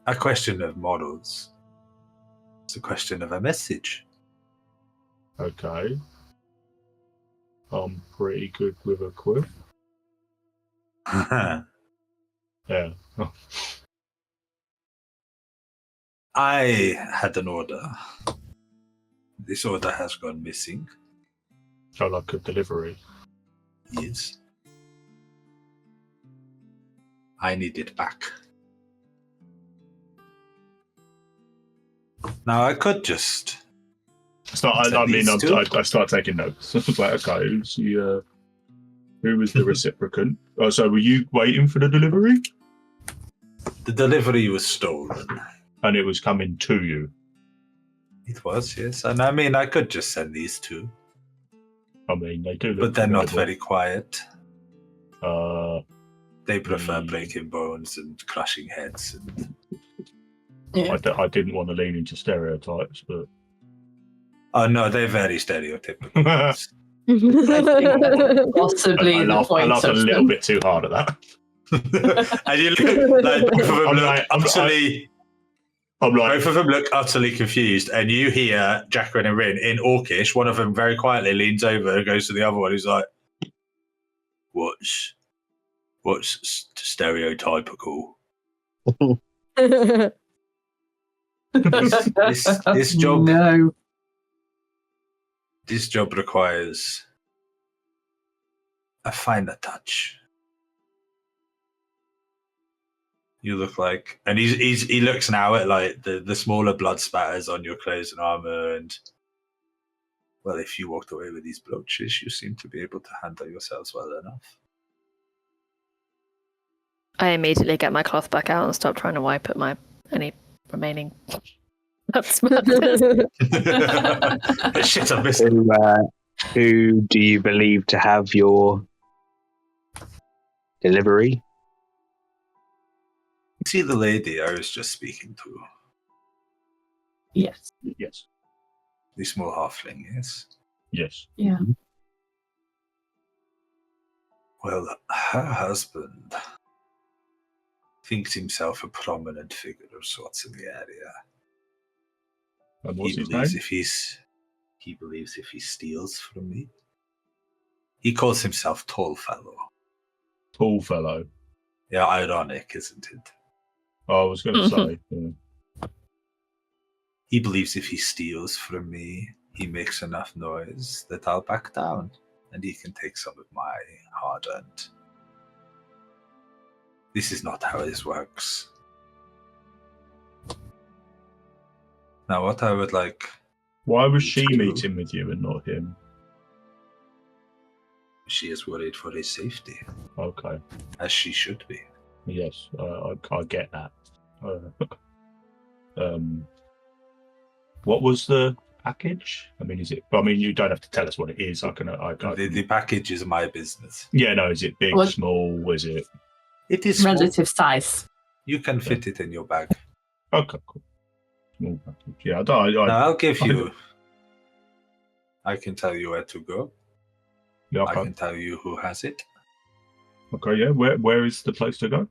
a question of morals. It's a question of a message. Okay. I'm pretty good with a quiff. Yeah. I had an order. This order has gone missing. Oh, like a delivery. Yes. I need it back. Now I could just. I start taking notes. I was like, okay, who was the reciprocant? Oh, so were you waiting for the delivery? The delivery was stolen. And it was coming to you? It was, yes. And I mean, I could just send these two. I mean, they do look but they're not formidable. very quiet. They prefer Hmm. breaking bones and crushing heads. And... Yeah. I didn't want to lean into stereotypes, but... Oh, no, they're very stereotypical. Possibly I the laughed point a of little them. bit too hard at that. And you look, like, both of them look utterly confused, and you hear Jacqueline and Rin in Orcish. One of them very quietly leans over and goes to the other one, who's like, "What's stereotypical?" This job. No. This job requires a finer touch. You look like, and he looks now at like the smaller blood spatters on your clothes and armor, and well, if you walked away with these blotches, you seem to be able to handle yourselves well enough. I immediately get my cloth back out and stop trying to wipe at any remaining blood splatters. Shit, I missed. Who do you believe to have your delivery? See the lady I was just speaking to. Yes. Yes. The small halfling, yes. Yes. Yeah. Well, her husband thinks himself a prominent figure of sorts in the area. And He what's his believes name? he believes if he steals from me. He calls himself Tall Fellow. Tall fellow. Yeah, ironic, isn't it? I was going to say. Yeah. He believes if he steals from me, he makes enough noise that I'll back down, and he can take some of my hard-earned. This is not how this works. Now, what I would like... Why was she meeting with you and not him? She is worried for his safety, Okay. as she should be. Yes, I get that. What was the package? I mean, you don't have to tell us what it is. The package is my business. Yeah, no. Is it big, What? small? Is it? It is small. Relative size. You can fit it in your bag. Okay, cool. Small package. Yeah, Now, I'll give you... I can tell you where to go. yeah, I okay. can tell you who has it. Okay, yeah. Where is the place to go?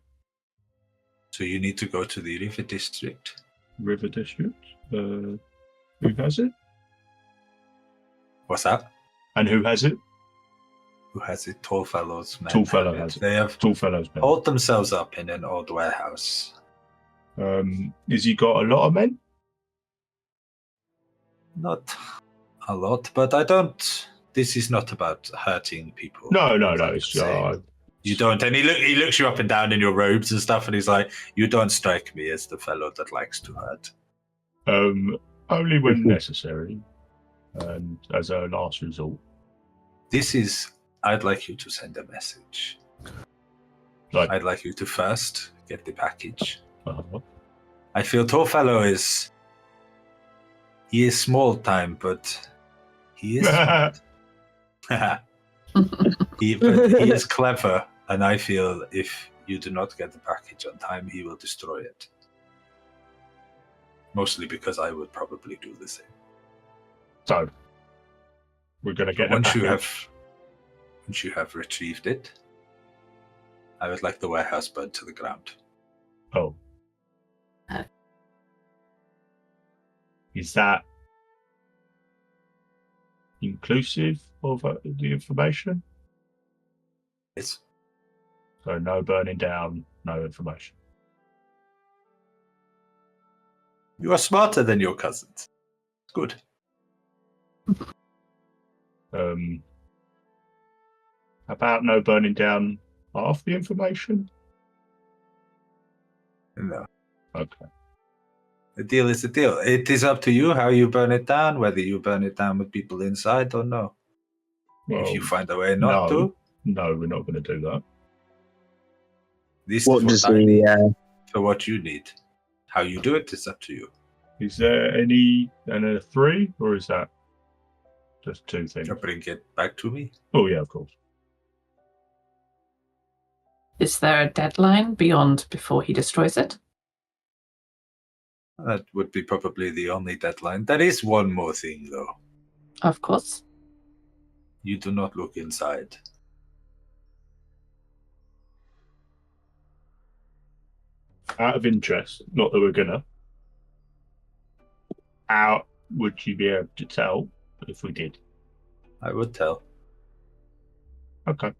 So you need to go to the River District. River District. Who has it? What's that? And who has it? Who has it? Tall Fellows. Men Tall Fellow have it. has it. They have Tall fellows. Men. holed themselves up in an old warehouse. Has he got a lot of men? Not a lot, but I don't... This is not about hurting people. No. Like It's I'm saying. You don't. And he looks you up and down in your robes and stuff, and he's like, you don't strike me as the fellow that likes to hurt. Only when necessary, and as a last resort. I'd like you to send a message. Like, I'd like you to first get the package. uh-huh. I feel Tall Fellow he is small time, but he is smart. But he is clever, and I feel if you do not get the package on time, he will destroy it. Mostly because I would probably do the same. So we're going to get once you have retrieved it, I would like the warehouse burned to the ground. Oh. Is that inclusive of the information? Yes. So no burning down, no information. You are smarter than your cousins. Good. About no burning down half the information? No. Okay. The deal is the deal. It is up to you how you burn it down, whether you burn it down with people inside or no. Well, if you find a way not to. No, we're not going to do that. This What is does what I need the for what you need. How you do it is up to you. Is there any a 3, or is that just 2 things? Bring it back to me. Oh yeah, of course. Is there a deadline beyond before he destroys it? That would be probably the only deadline. There is one more thing, though. Of course. You do not look inside. Out of interest, not that we're gonna. How would you be able to tell if we did? I would tell. Okay.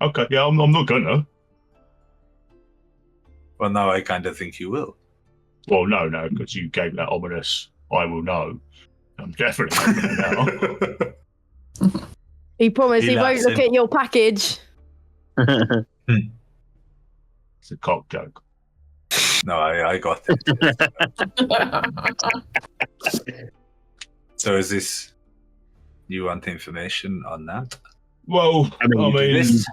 Okay, yeah, I'm not gonna. Well, now I kind of think you will. Well, no, because you gave that ominous, I will know. I'm definitely not gonna now. He promised he won't look at your package. It's a cock joke. No, I got it. So is this... You want information on that? Well, I mean this is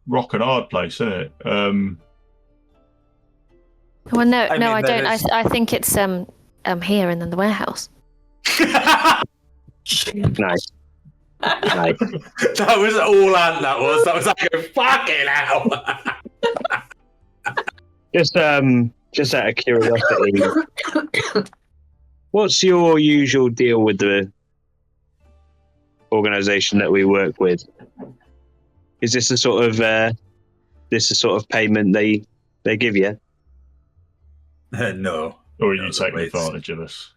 rock and hard place, isn't it? Well, no, I I mean, don't. that is- I think it's here and then the warehouse. nice. Nice. That was all Ant, that was. That was like a fucking hell. Just out of curiosity, what's your usual deal with the organization that we work with? Is this a sort of payment they give you? No. Or are No, you the taking blades. advantage of us?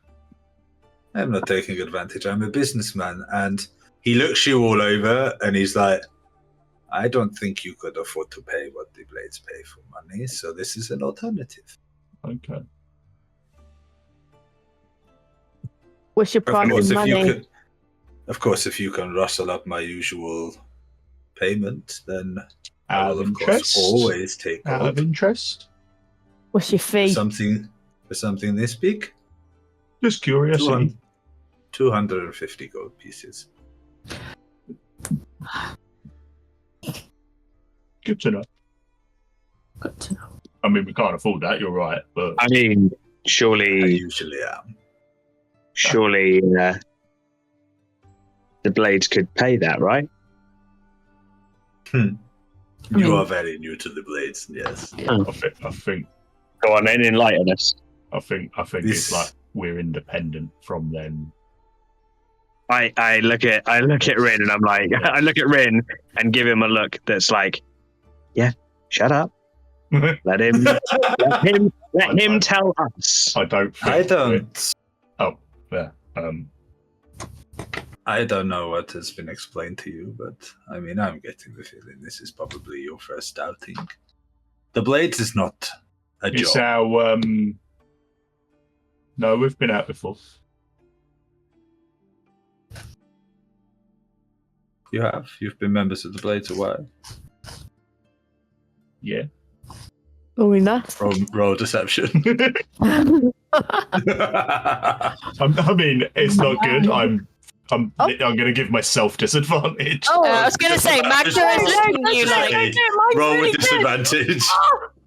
I'm not taking advantage. I'm a businessman. And he looks you all over and he's like, I don't think you could afford to pay what the blades pay for money, so this is an alternative. Okay. What's your price of money? Of course, if you can rustle up my usual payment, then I Out will, of of course, interest? always take Out gold of interest? What's your fee? for something this big. Just curiosity. 250 gold pieces. Good to know. Good to know. I mean, we can't afford that, you're right, but I mean, I surely usually am. the blades could pay that, right? You are very new to the blades, yes. I think Go on then, enlighten us. I think it's like we're independent from them. I look at Rin and I'm like, I look at Rin and give him a look that's like, yeah, shut up. Let him tell us. I don't. I don't. Oh, yeah. I don't know what has been explained to you, but I mean, I'm getting the feeling this is probably your first outing. The blades is not a It's job. our. No, we've been out before. You have. You've been members of the blades a while. Yeah. Oh, enough. Roll deception. I mean, it's not good. I'm going to give myself disadvantage. Oh, I was going to say, Magda is looking at you like. Roll with disadvantage.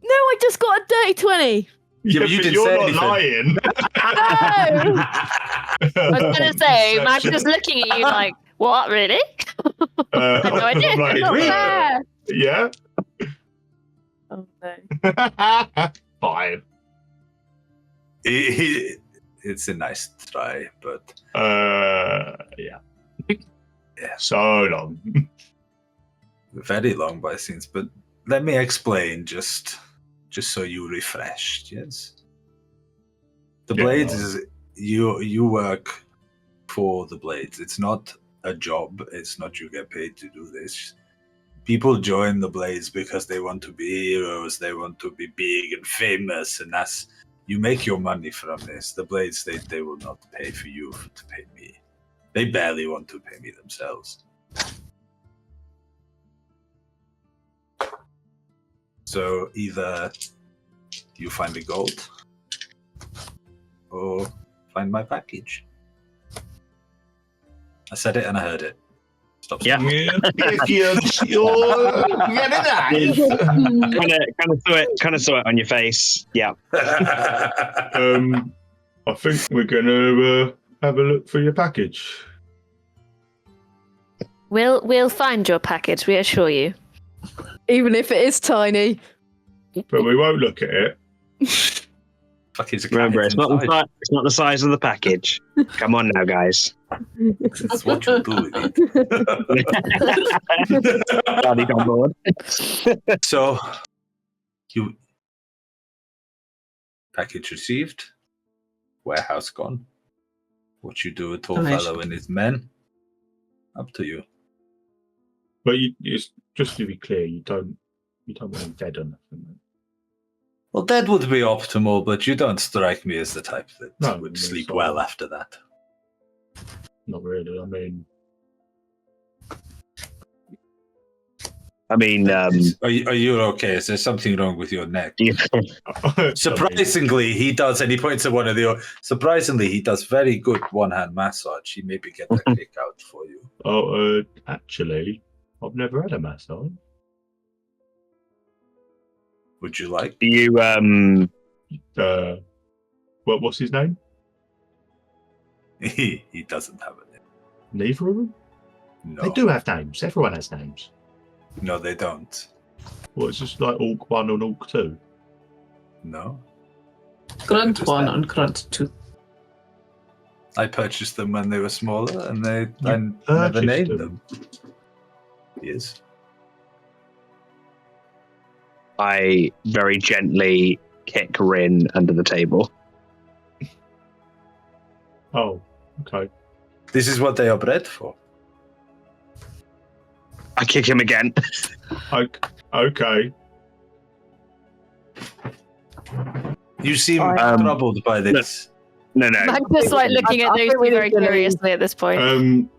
No, I just got a dirty 20. Yeah, but you didn't you're say not anything. lying. I was gonna say, Max is looking at you like, what, really? I had no idea. I'm like, Not fair. yeah. Oh no. Fine. It's a nice try, but Yeah. Yeah. So long. very long by scenes. But let me explain, just so you refreshed. Yes, the Yeah, Blades no. is you work for the Blades. It's not a job. It's not you get paid to do this. People join the Blades because they want to be heroes. They want to be big and famous, and that's you make your money from this. The Blades, they will not pay for you to pay me. They barely want to pay me themselves. So either you find the gold or find my package. I said it and I heard it. Stop. Yeah. If you're sure, very nice. Kind of saw it on your face. Yeah. I think we're gonna have a look for your package. We'll find your package, we assure you. Even if it is tiny. But we won't look at it. Fucking Remember, it's not the size of the package. Come on now, guys. That's what you do with it. Daddy's on board. So, you package received, warehouse gone. What you do with tall Donation. fellow and his men? Up to you. But just to be clear, you don't want him dead or nothing. Well, that would be optimal, but you don't strike me as the type that No, would no, sleep sorry. well after that. Not really. I mean, Are you okay? Is there something wrong with your neck? Surprisingly, he does, and he points at one of the. Surprisingly, he does very good one-hand massage. He maybe get a kick out for you. Actually, I've never had a massage. Would you like? do you What's his name? He doesn't have a name. Neither of them. No, They do have names. Everyone has names. No, they don't. Well, it's just like Orc 1 and Orc 2. No, Grunt Just 1 that. and Grunt 2. I purchased them when they were smaller, and I never purchased named them? them. Yes. I very gently kick Rin under the table. Oh, okay. This is what they are bred for. I kick him again. Okay. You seem troubled by this. No. I'm just like looking at those two very curiously at this point.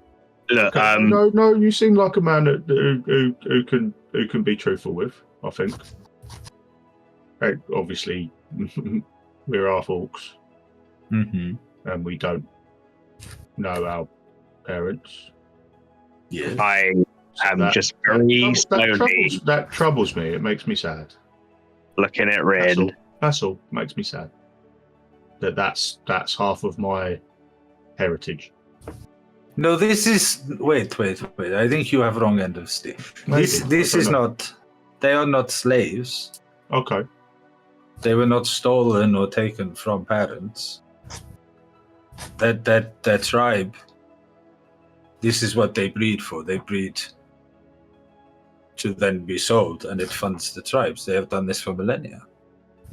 Look, no. You seem like a man who can be truthful with. I think. Obviously, we're half orcs, Mm-hmm. and we don't know our parents. Yes. I am That- just very that slowly troubles me. It makes me sad. looking at That's all. Rin. That's all. Makes me sad. That's half of my heritage. No, this is. Wait. I think you have wrong end of stick. Maybe. This I is don't know. not. They are not slaves. Okay. They were not stolen or taken from parents. That tribe. This is what they breed for. They breed to then be sold, and it funds the tribes. They have done this for millennia.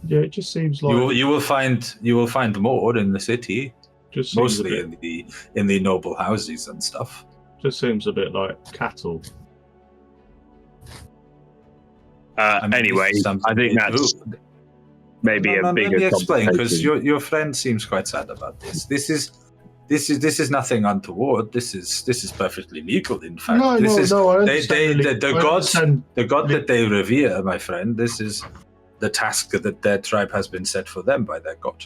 Yeah, it just seems like You will find more in the city, just seems a mostly bit, in the noble houses and stuff. just seems a bit like cattle. I mean, Anyway, this is something I think they that's do. maybe a bigger Let me explain, because conversation. your friend seems quite sad about this. This is nothing untoward. This is perfectly legal. In fact, I the understand. god that they revere, my friend. This is the task that their tribe has been set for them by their god.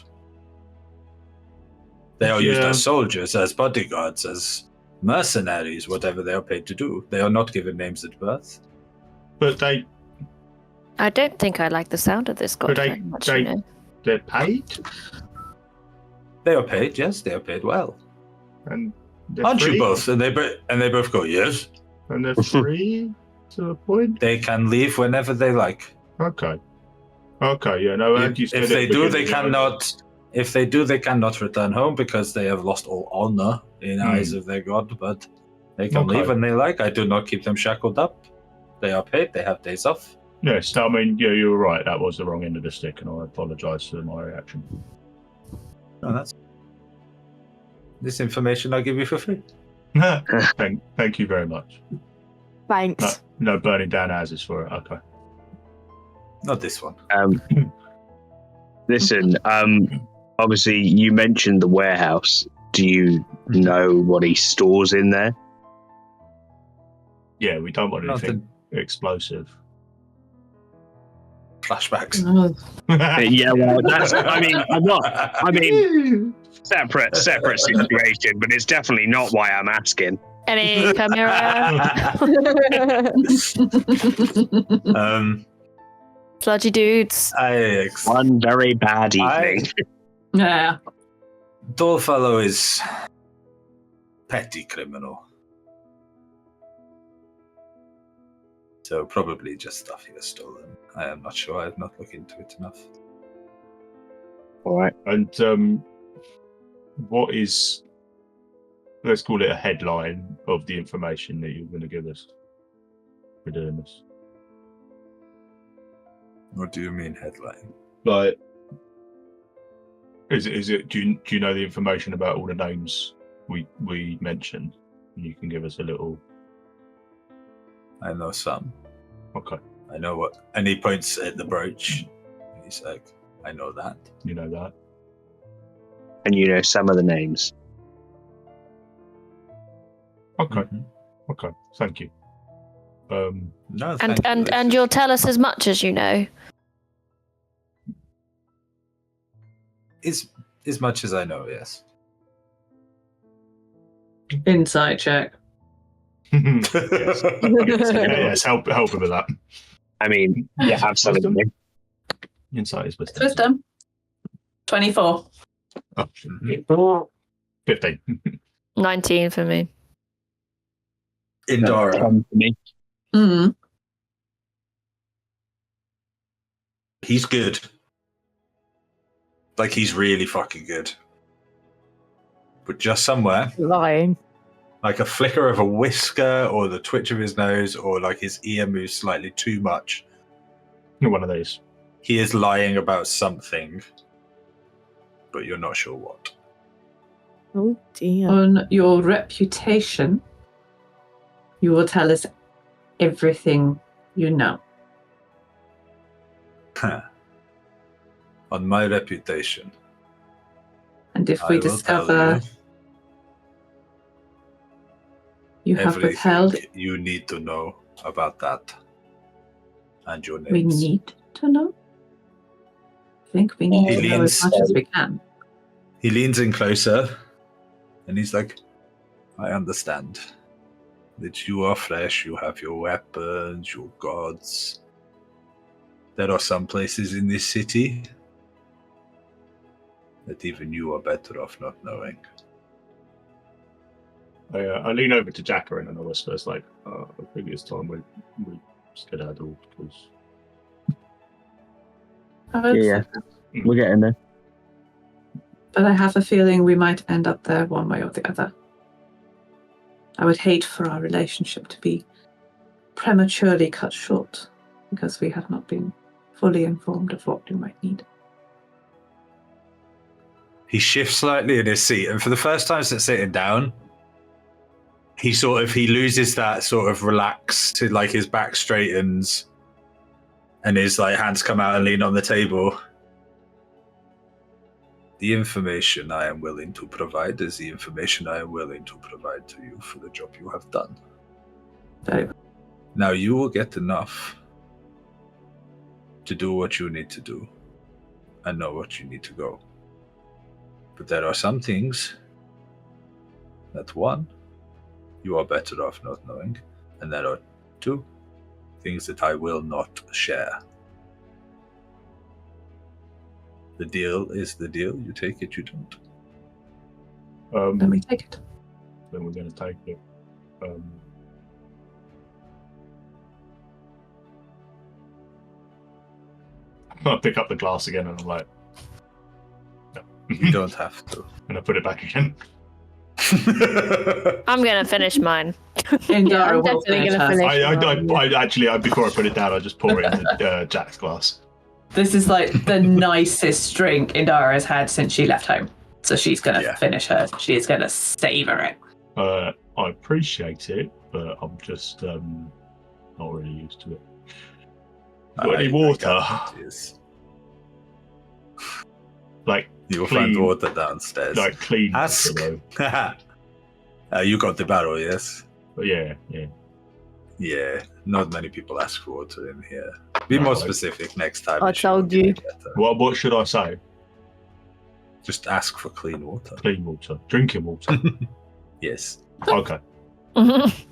They are used Yeah. as soldiers, as bodyguards, as mercenaries, whatever they are paid to do. They are not given names at birth. But I don't think I like the sound of this god But very much, you know. they're paid? They are paid, yes, they are paid well. And they're Aren't free? you both? And they both go, yes. And they're free to a point? They can leave whenever they like. Okay. Okay, yeah, no, and you said If at they the do, they beginning, cannot. If they do, they cannot return home because they have lost all honor in eyes of their god. But they can Okay. leave when they like. I do not keep them shackled up. They are paid. They have days off. Yes, I mean, yeah, you were right. That was the wrong end of the stick, and I apologise for my reaction. No, that's this information I give you for free. Thank you very much. Thanks. No burning down houses for it. Okay. Not this one. Listen, obviously you mentioned the warehouse. Do you know what he stores in there? Yeah, we don't want anything explosive. Flashbacks. Yeah, well, that's. I mean, I'm not. I mean, separate situation, but it's definitely not why I'm asking. Any camera? Sludgy dudes. One very bad evening. Yeah. Dollfellow is petty criminal. So probably just stuff he has stolen. I am not sure. I have not looked into it enough. All right. And what is, let's call it a headline of the information that you're going to give us for doing this? What do you mean headline? Like, is it? Do you know the information about all the names we mentioned? You can give us a little. I know some. Okay. I know what. And he points at the brooch. He's like, I know that. You know that. And you know some of the names. Okay. Mm-hmm. Okay. Thank you. No, thank you. And you'll tell us as much as you know. As much as I know, yes. Insight check. yes, help him with that. I mean, yeah, absolutely. Insight is wisdom. Wisdom. 24. Oh. 15. 19 for me. Indara. For me. Mm. He's good. Like, he's really fucking good. But just somewhere, Lying. like a flicker of a whisker or the twitch of his nose or like his ear moves slightly too much, One of these. he is lying about something, but you're not sure what. Oh dear. On your reputation, you will tell us everything you know. On my reputation. And if I we will tell discover you have everything withheld, you need to know about that and your names. we need to know. I think we need to know as much as we can. He leans in closer and he's like, I understand that you are flesh, you have your weapons, your gods. There are some places in this city that even you are better off not knowing. I lean over to Jacqueline and I whisper, it's like, I think it's time we skedaddle because. Yeah, we're getting there. But I have a feeling we might end up there one way or the other. I would hate for our relationship to be prematurely cut short because we have not been fully informed of what we might need. He shifts slightly in his seat, and for the first time since sitting down, he loses that sort of relax to like his back straightens and his like hands come out and lean on the table. The information I am willing to provide is the information I am willing to provide to you for the job you have done. So, Now you will get enough to do what you need to do and know what you need to go. But there are some things that, one, you are better off not knowing, and there are two, things that I will not share. The deal is the deal. You take it, you don't. Then we take it. Then we're going to take it. I pick up the glass again, and I'm like, no. You don't have to. And I put it back again. I'm gonna finish mine. Indara I'm will definitely finish gonna hers. finish. I actually, before I put it down, I just pour it in the Jack's glass. This is like the nicest drink Indara has had since she left home. So she's going to finish hers. She is going to savor it. I appreciate it, but I'm just not really used to it. Got any water? Like You'll clean, find water downstairs. like clean. Ask. Water, You got the barrel, yes? but yeah. Yeah. Not many people ask for water in here. Be No, more like- specific next time. I it should told be you. better. What should I say? Just ask for clean water. Clean water, drinking water. Yes. Okay. Mhm.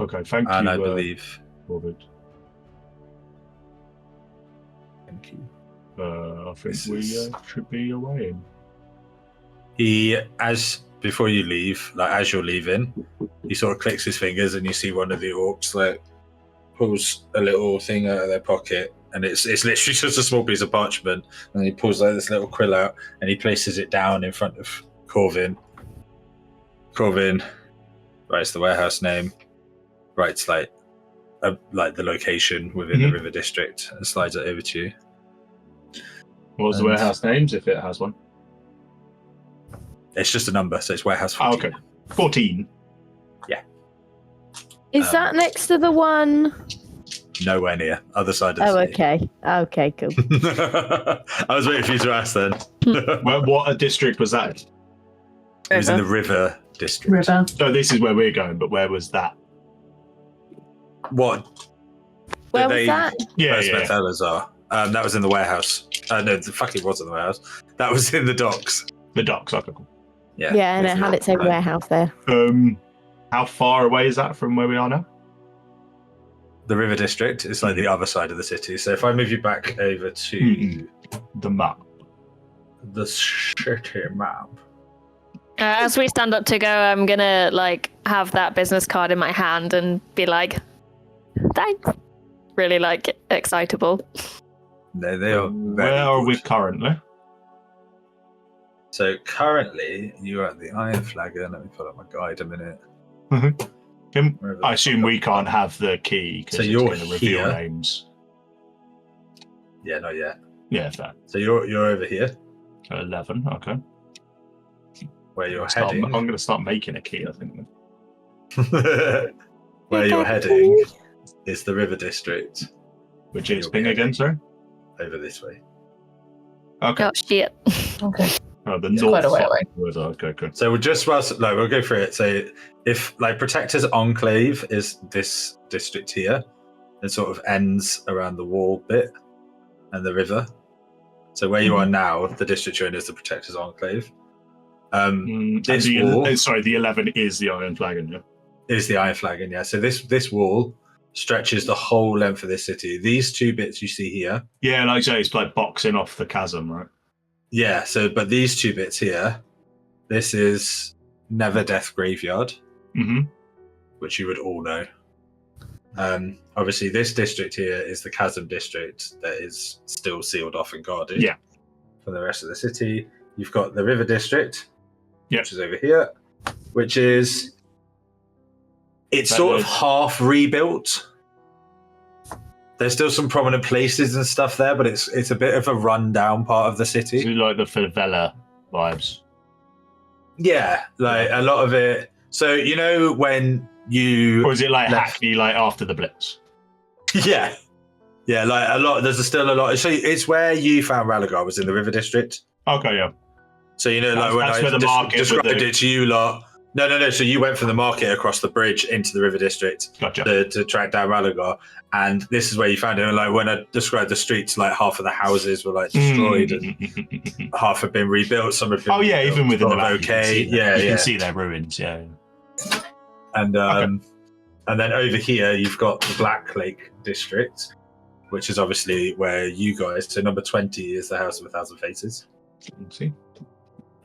Okay. Thank And you. I believe. Robert. Thank you. I think This we is- should be away. Before you leave, like as you're leaving, he sort of clicks his fingers and you see one of the orcs like pulls a little thing out of their pocket, and it's literally just a small piece of parchment, and he pulls like this little quill out and he places it down in front of Corvin. Corvin writes the warehouse name, writes like the location within the river district, and slides it over to you. What was the And- warehouse names, if it has one? It's just a number, so it's warehouse Oh, 14. okay. 14. Is that next to the one? Nowhere near. Other side of Oh, the city. okay. Okay, cool. I was waiting for you to ask then. What a district was that? It was in the river district. River. No, this is where we're going, but where was that? What? Where they- was that? Yeah, Most Metellers are. That was in the warehouse. No, the fuck it was in the warehouse. That was in the docks. The docks. Okay, cool. Yeah. Yeah, and it had its own warehouse there. How far away is that from where we are now? The river district is like the other side of the city. So if I move you back over to The map. the city map. As we stand up to go, I'm gonna like have that business card in my hand and be like, "Thanks." Really like excitable. They are very Where are we good. currently? So currently you are at the Iron Flagger. Let me pull up my guide a minute. Wherever I the assume fuck we can't have the key because So it's you're going to reveal here. names. Yeah, not yet. Yeah, fair. So you're over here 11. Okay. where you're I'm heading. going to start making a key, I think. Where you're heading is the river district. Which is You'll be ping again, sorry? over this way. Okay. Oh shit! Okay. Oh, the It's north quite a way side. away. Okay, good. So we'll just we'll go through it. So if like Protector's Enclave is this district here, it sort of ends around the wall bit and the river. So where you are now, the district you're in is the Protector's Enclave. This wall the 11 is the Iron Flagon, yeah? is the Iron Flagon, yeah. So this wall stretches the whole length of this city. These two bits you see here. Yeah, like I say, it's like boxing off the chasm, right? Yeah, so but these two bits here, this is Never Death Graveyard, Mm-hmm. which you would all know. Obviously, this district here is the Chasm district that is still sealed off and guarded. Yeah. For the rest of the city, you've got the River district, Yeah. which is over here, which is it's That sort of is- half rebuilt. There's still some prominent places and stuff there, but it's a bit of a rundown part of the city. So like the favela vibes. Yeah, like a lot of it. So you know when you Or is it like left- Hackney, like after the Blitz? yeah, like a lot. There's still a lot. So it's where you found Ralagar was in the River District. Okay, yeah. So you know, That's- like when that's I where the market with described the- it to you lot. No. So you went from the market across the bridge into the River District Gotcha. to track down Ralagar, and this is where you found it. And like when I described the streets, like half of the houses were like destroyed and half have been rebuilt. Some have been Oh yeah, rebuilt even within the sort of map, you can okay. see that. Yeah, you yeah. can see their ruins. Yeah. And then over here you've got the Black Lake district, which is obviously where you guys. So number 20 is the House of 1,000 Faces. Let's see.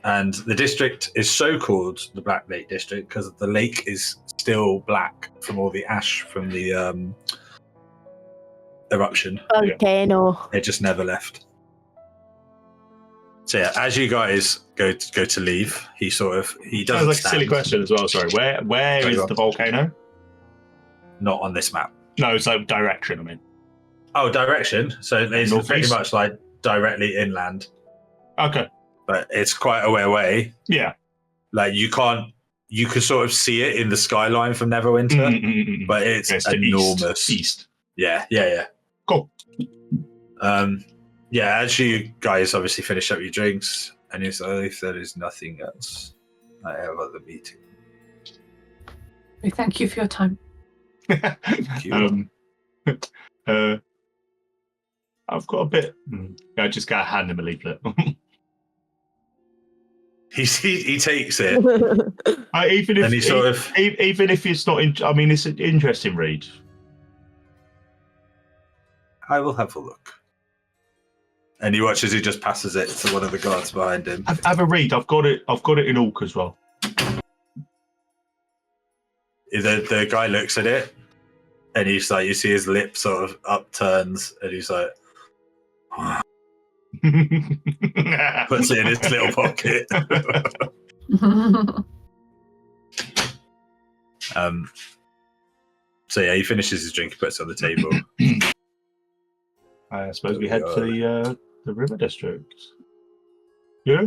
And the district is so called the Black Lake District because the lake is still black from all the ash from the eruption. Volcano. It just never left. So yeah, as you guys go to leave, he doesn't. Sounds like a silly question as well. Sorry, where is the volcano? Not on this map. No, it's like direction. I mean. Oh, direction. So it's Northeast? pretty much like directly inland, Okay. but it's quite a way away. Yeah. Like you can sort of see it in the skyline from Neverwinter, but it's enormous. East. Yeah. Cool. Yeah, as you guys obviously finish up your drinks, and it's if there is nothing else, I have other meeting. We thank you for your time. Thank you. I've got a bit. I just gotta hand him a leaflet. He takes it, even if and he sort of. even if it's not. I mean, it's an interesting read. I will have a look. And you watch as he just passes it to one of the guards behind him. Have a read. I've got it in Orc as well. The guy looks at it, and he's like, you see his lip sort of upturns, and he's like, puts it in his little pocket. So yeah, he finishes his drink, puts it on the table. I suppose we head to the river district. Yeah.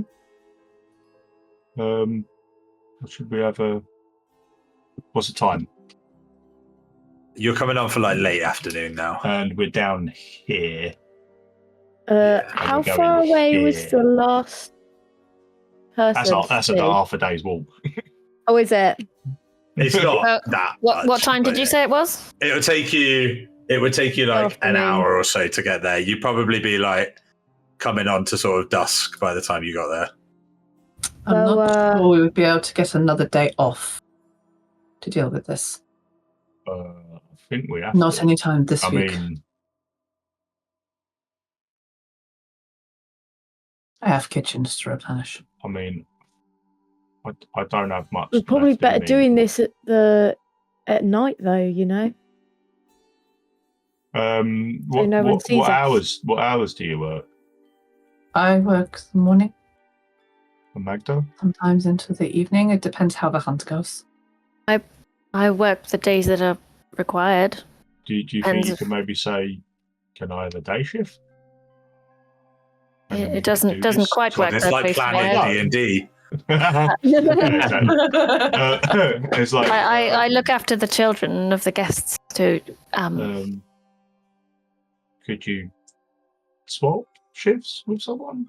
Should we have a? What's the time? You're coming on for like late afternoon now, and we're down here. How far away was the last person? That's about half a day's walk. Oh, is it? It's not that. What time did you say it was? It would take you like an hour or so to get there. You'd probably be like coming on to sort of dusk by the time you got there. I'm not sure we would be able to get another day off to deal with this. I think we have. Not anytime this week. Mean, I have kitchens to replenish. I mean, I don't have much. We're probably better doing this at night, though. You know. What hours do you work? I work the morning. Magda? Sometimes into the evening. It depends how the hunt goes. I work the days that are required. Do you think you can maybe say, can I have a day shift? It doesn't quite work. It's like planning D&D. It's like I look after the children of the guests too. Could you swap shifts with someone?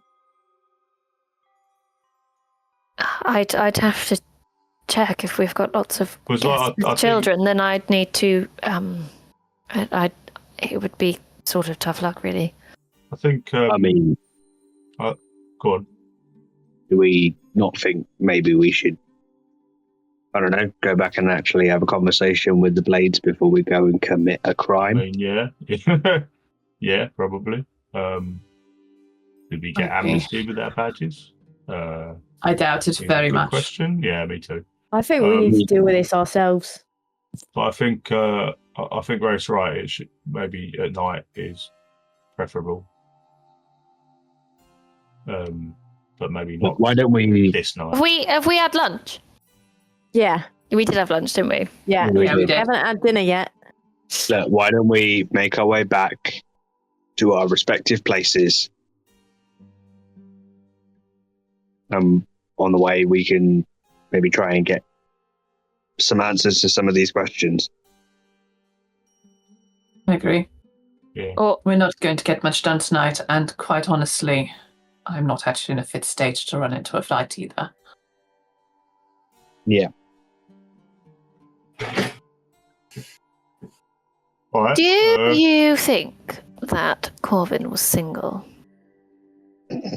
I'd have to check if we've got lots of I children. Then I'd need to. It would be sort of tough luck, really. I think. I mean, go on. Do we not think maybe we should, I don't know, go back and actually have a conversation with the Blades before we go and commit a crime? I mean, yeah. Yeah, probably. Did we get amnesty with our badges? I doubt it very much. Question? Yeah, me too. I think we need to deal with this ourselves. But I think Ray's right. It should, maybe at night is preferable. But maybe not. Why don't we this night? Have we had lunch? Yeah. We did have lunch, didn't we? Yeah, we did. We haven't had dinner yet. Look, why don't we make our way back to our respective places? On the way, we can maybe try and get some answers to some of these questions. I agree. Yeah. We're not going to get much done tonight, and quite honestly, I'm not actually in a fit state to run into a flight either. Yeah. All right. Do you think that Corvin was single?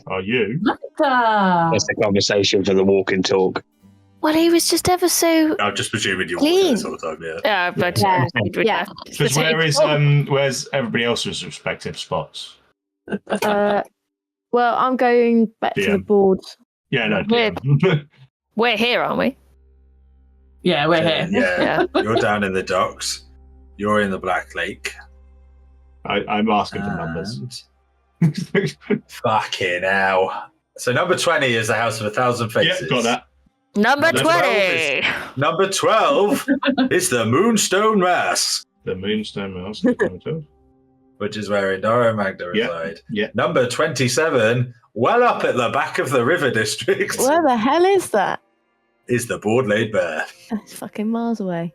Are you? That's the conversation for the walk and talk. Well, he was just ever so. I'm just presuming you're Clean. this all the time, yeah. Yeah, but Yeah. Yeah. Because where's everybody else's respective spots? Well, I'm going back to the DM. board. Yeah, no. We're- DM. We're here, aren't we? Yeah, we're here. Yeah. You're down in the docks. You're in the Black Lake. I'm asking for numbers. Fucking hell. So number 20 is the House of a Thousand Faces. Yeah, got that. Number Number 20. Number 12 is the Moonstone Mass, The Moonstone Mouse. which is where Indara and Magda reside. Yeah. Number 27, well up at the back of the River District, Where the hell is that? is the Board Laid Bear. That's fucking miles away.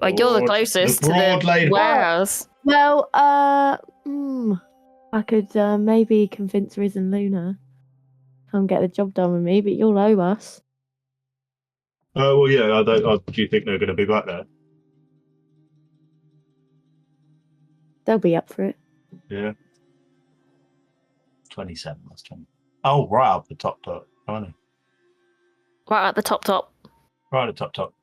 Well, you're the closest to broad the laid warehouse. Well, I could maybe convince Riz and Luna to come get the job done with me, but you'll owe us. Well, yeah. Do you think they're going to be back there? They'll be up for it. Yeah. 27. That's 20. Oh, right up the top, aren't they? Right at the top. Right at the top.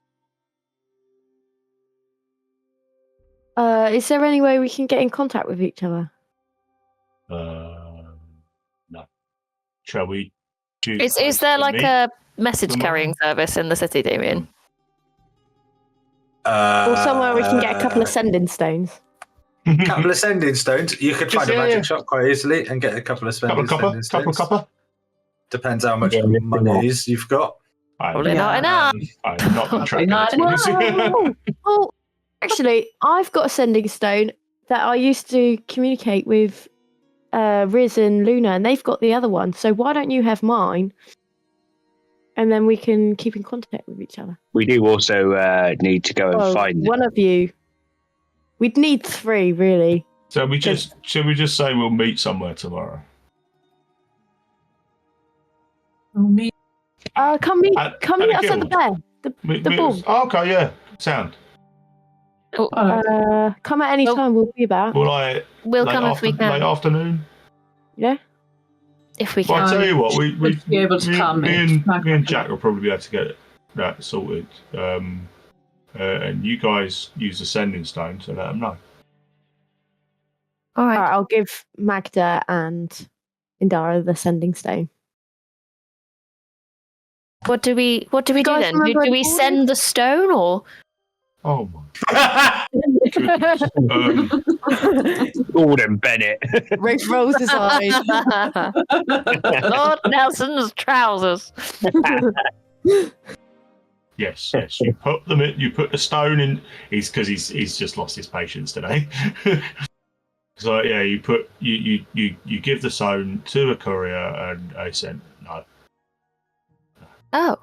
Is there any way we can get in contact with each other? No. Shall we? Is there like a message carrying service in the city, Damien? Or somewhere we can get a couple of sending stones? couple of sending stones. You could find a magic yeah. shop quite easily and get a couple of sending stones. Couple of copper. Depends how much monies you've got. Probably not enough. I'm not Probably not contracting. Well, actually, I've got a sending stone that I used to communicate with Riz and Luna, and they've got the other one. So why don't you have mine? And then we can keep in contact with each other. We do also need to go and find one of you. We'd need 3, really. So should we just say we'll meet somewhere tomorrow? Me. Come meet At us the at the guild? bear. The ball. Oh, okay, yeah. Sound. Come at any time. We'll be about. Well, We'll come if we late can. afternoon. Yeah. If we Well, can. I tell you what, we Would be able to come me in. and Jack will probably be able to get that sorted. And you guys use the sending stone to let them know. All right. Alright, I'll give Magda and Indara the sending stone. What do we do guys then? Do remember we Gordon? send the stone or? Oh my goodness. Gordon Bennett. Rafe rolls his eyes. Lord Nelson's trousers. Yes. You put them in. You put the stone in. He's just lost his patience today. So yeah, you give the stone to a courier and they send. Oh.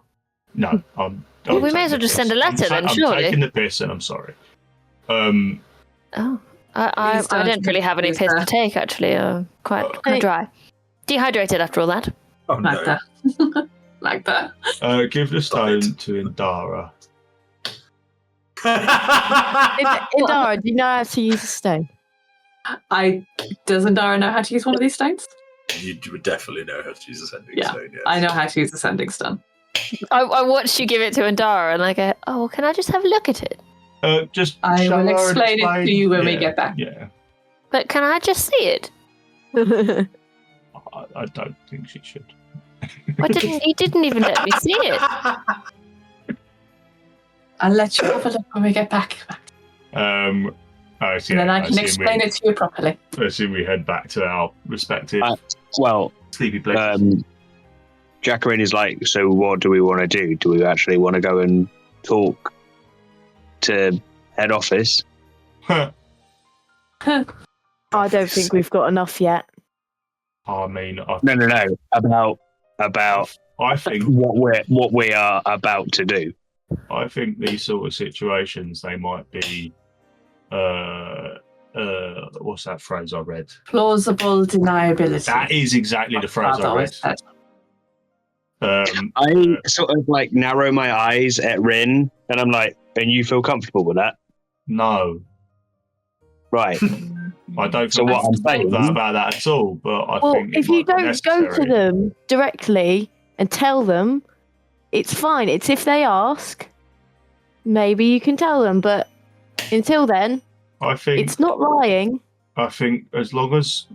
No. Well, we may as well just send a letter then, surely. I'm taking the piss and I'm sorry. Oh. I don't really have any piss to take, actually. Quite dry. Dehydrated after all that. Oh, Like no. that. Like that. Give the stone to Indara. Indara, do you know how to use a stone? Does Indara know how to use one of these stones? You would definitely know how to use a sending Yeah, stone, yes. I know how to use a sending stone. I watched you give it to Indara and I go, oh, well, can I just have a look at it? Just I shall will I explain it to you when we Yeah, get back. Yeah. But can I just see it? I don't think she should. You didn't even let me see it. I'll let you have a look when we get back. And then I can explain it to you properly. I assume we head back to our respective Well, sleepy places. Jacqueline is like, so what do we want to do? Do we actually want to go and talk to head office? I don't think we've got enough yet. I mean, No. About I think what we are about to do. I think these sort of situations they might be. What's that phrase I read? Plausible deniability. That is exactly the phrase I read. I sort of like narrow my eyes at Rin, and I'm like, and you feel comfortable with that? No, Right. I don't So feel what I'm saying- about that at all. But I Well, think if you don't go to them directly and tell them it's fine. It's if they ask, maybe you can tell them. But until then, I think it's not lying. I think as long as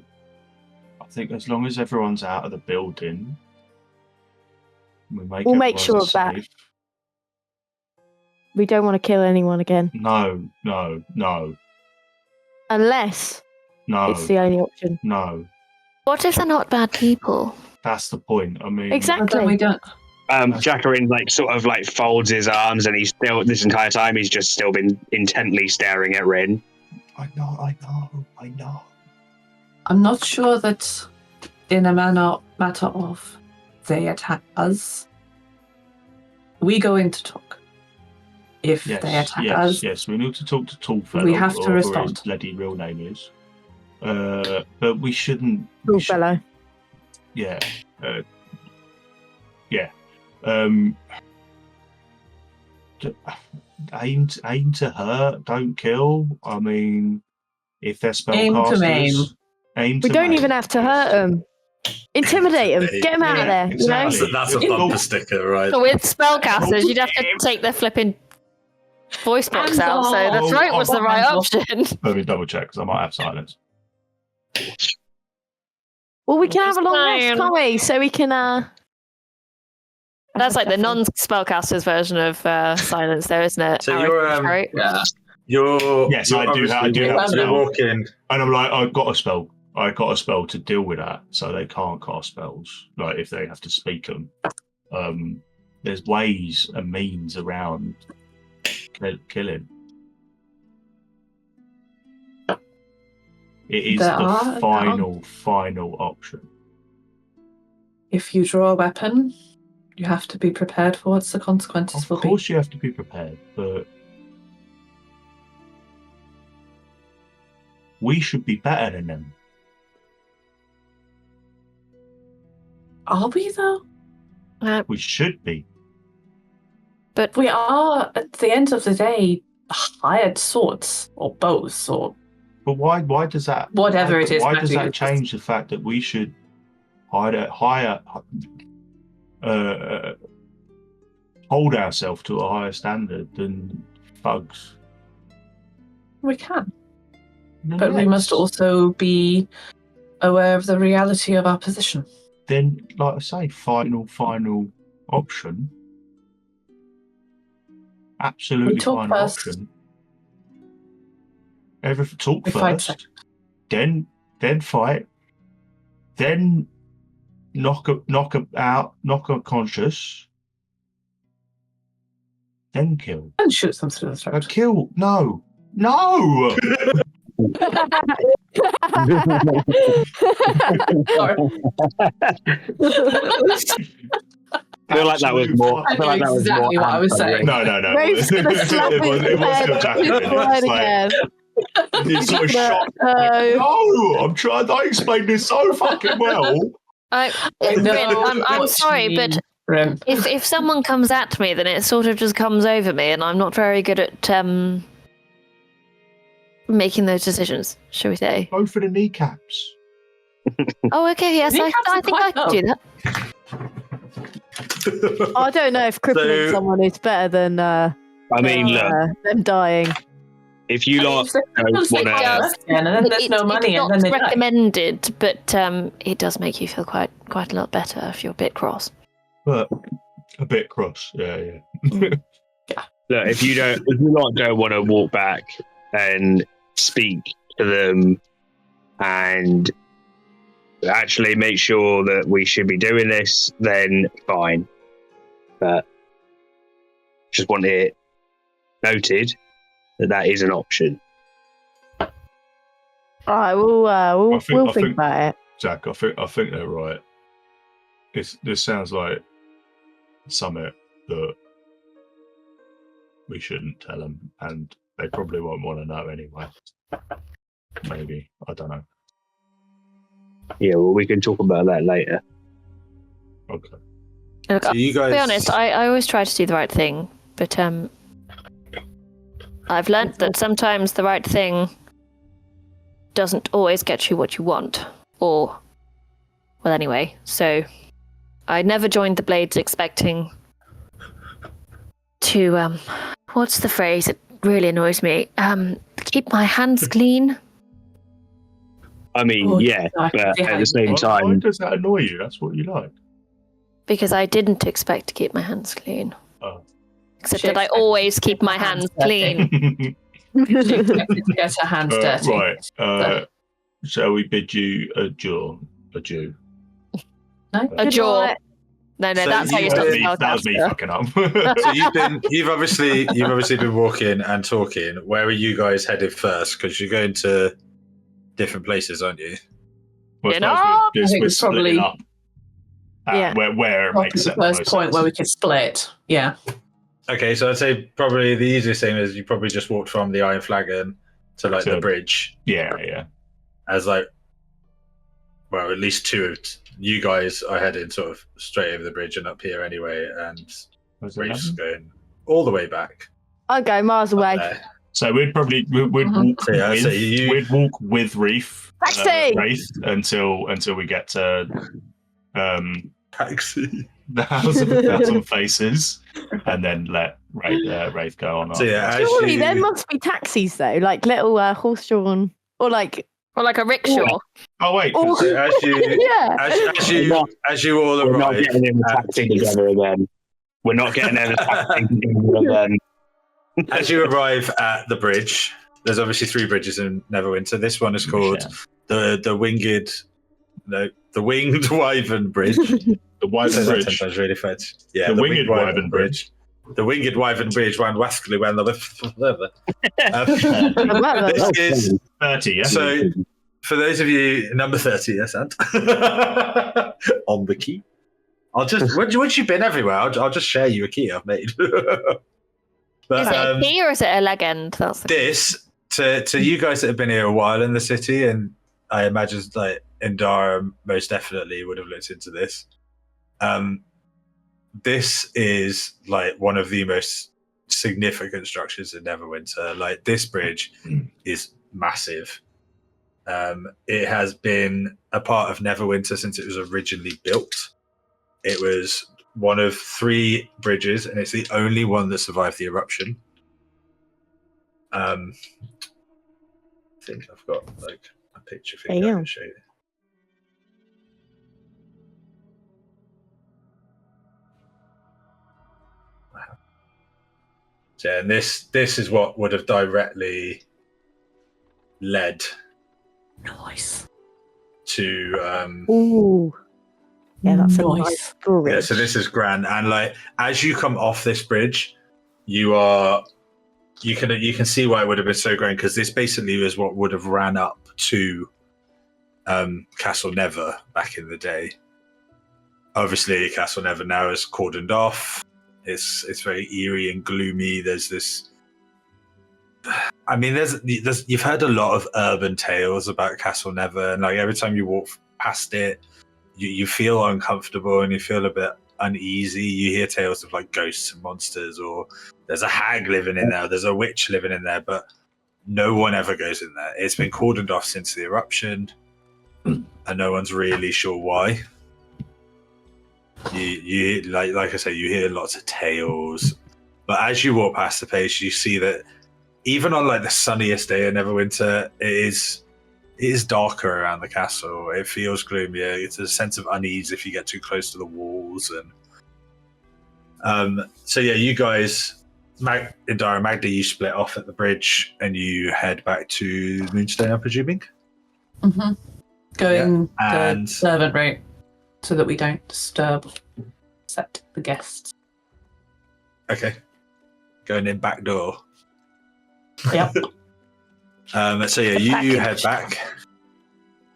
everyone's out of the building, We'll make sure of that. We don't want to kill anyone again. No. Unless it's the only option. No. What if they're not bad people? That's the point. I mean, Exactly. Then we don't. Jacqueline sort of folds his arms, and he's still this entire time he's just still been intently staring at Rin. I know. I'm not sure that in a matter of they attack us, we go in to talk. If they attack us, yes, we need to talk to Tallfellow. we have to or respond. His bloody real name is. But we shouldn't. Fellow. Yeah. Aim to hurt, don't kill. I mean, if they're spellcasters, aim to We don't maim. even have to hurt them. Intimidate them. Get them out of there. exactly. That's a bumper sticker, right? So with spellcasters, you'd have to take their flipping voice box out, so the throat was the right option. Let me double check because I might have silence. Well, we can have a long rest, Fine. can't we? So we can. That's like the non-spellcasters version of silence, there, isn't it? So Arrow, right? You're Yes, I do have You're spell. walking. And I'm like, I've got a spell. I got a spell to deal with that, so they can't cast spells. Like if they have to speak them, there's ways and means around killing. It is the final option. If you draw a weapon, you have to be prepared for what the consequences will Of be. course, you have to be prepared, but we should be better than them. Are we though? We should be. But We are, at the end of the day, hired swords or bows or But why does that? Whatever it is, Why does Matthew, that it's change the fact that we should hold ourselves to a higher standard than thugs? we can. But we must also be aware of the reality of our position. Then, like I say, final option. Absolutely We talk final first. option. Talk We fight first, then fight, then knock her out, knock her conscious, then kill. And shoot them through the throat. Kill? No. I feel like that was more. I feel like that was Exactly more what I was saying. No. Rave's gonna slap It was still Jacqueline. It's like, it's sort of shocked. No, I'm trying. I explained this so fucking well. know I'm what sorry, you but mean, Rim. if someone comes at me, then it sort of just comes over me, and I'm not very good at making those decisions, shall we say? Go for the kneecaps. Oh, okay, yes, Kneecaps I are think I quite can do that. I don't know if crippling So- someone is better than I mean, look, them dying. if you lot don't People say want yes, to, and then there's no money, it's and then not they die. recommended, but it does make you feel quite a lot better if you're a bit cross. But a bit cross. Yeah. look, if you lot don't want to walk back and speak to them and actually make sure that we should be doing this, then fine. But just want it noted that is an option. All right, we'll think about it. Jack, I think they're right. This sounds like something that we shouldn't tell them, and they probably won't want to know anyway. Maybe, I don't know. Yeah, well, we can talk about that later. Okay. Look, So you guys, to be honest, I always try to do the right thing, but I've learnt that sometimes the right thing doesn't always get you what you want. Well, anyway, so I never joined the Blades expecting to what's the phrase? It really annoys me. Keep my hands clean. I mean, yeah, but at the same Why time, does that annoy you? That's what you like. Because I didn't expect to keep my hands clean. Oh. Except that I always keep my hands clean. She expected to get her hands dirty. Right. Shall we bid you a jaw? A Jew. No? A jaw. No, So that's how you start to That was me fucking up. So you've obviously been walking and talking. Where are you guys headed first? Because you're going to different places, aren't you? Well, You I know, suppose I think we're it's probably- splitting up. Yeah. Where it makes The sense. first most point sense. where we could split. Yeah. Okay, so I'd say probably the easiest thing is you probably just walked from the Iron Flagon to like the bridge. Yeah. As like, well, at least two of you guys are heading sort of straight over the bridge and up here anyway, and Was it Reef's 11? going all the way back. I'll go miles away. there. So we'd probably walk. So, yeah, with, so you- We'd walk with Reef, Taxi! Wraith until we get to Taxi. the House of a Thousand Faces, and then let Wraith go on. So yeah, as Surely you- there must be taxis though, like little horse-drawn, or like or like a rickshaw. Oh wait, Oh. So as you yeah. as you all we're not arrive, getting in the taxi together again. We're not getting in the taxi together again. as you arrive at the bridge, there's obviously 3 bridges in Neverwinter. This one is called the Winged Wyvern Bridge. The Wyvern That Bridge. sounds really French. Yeah, The Winged Wyvern Bridge. The Winged Wyvern Bridge ran waskily when the this is 30, yeah? so for those of you number 30, yes, and on the key. I'll just once you've been everywhere, I'll just share you a key I've made. But Is it a key or is it a legend? That's the this to you guys that have been here a while in the city, and I imagine like Indara most definitely would have looked into this. This is like one of the most significant structures in Neverwinter. Like this bridge is massive. It has been a part of Neverwinter since it was originally built. It was one of 3 bridges, and it's the only one that survived the eruption. I think I've got like a picture for you I can show you. Wow. So, and this is what would have directly led Nice. to Ooh. Yeah, that's a Nice. nice bridge. yeah, so this is grand, and like as you come off this bridge, you can see why it would have been so grand, because this basically was what would have ran up to Castle Never back in the day. Obviously, Castle Never now is cordoned off. It's very eerie and gloomy. There's this. I mean, there's you've heard a lot of urban tales about Castle Never, and like every time you walk past it, you feel uncomfortable and you feel a bit uneasy. You hear tales of like ghosts and monsters, or there's a hag living in there, there's a witch living in there, but no one ever goes in there. It's been cordoned off since the eruption, and no one's really sure why. You like I say, you hear lots of tales, but as you walk past the place, you see that even on like the sunniest day in Neverwinter, it is darker around the castle. It feels gloomier. It's a sense of unease if you get too close to the walls. And so yeah, you guys, Indara, Magda, you split off at the bridge and you head back to Moonstone, I'm presuming. Mm-hmm. Going Yeah, the and- servant route so that we don't disturb except the guests. Okay, going in back door. Yep. So yeah, you head back.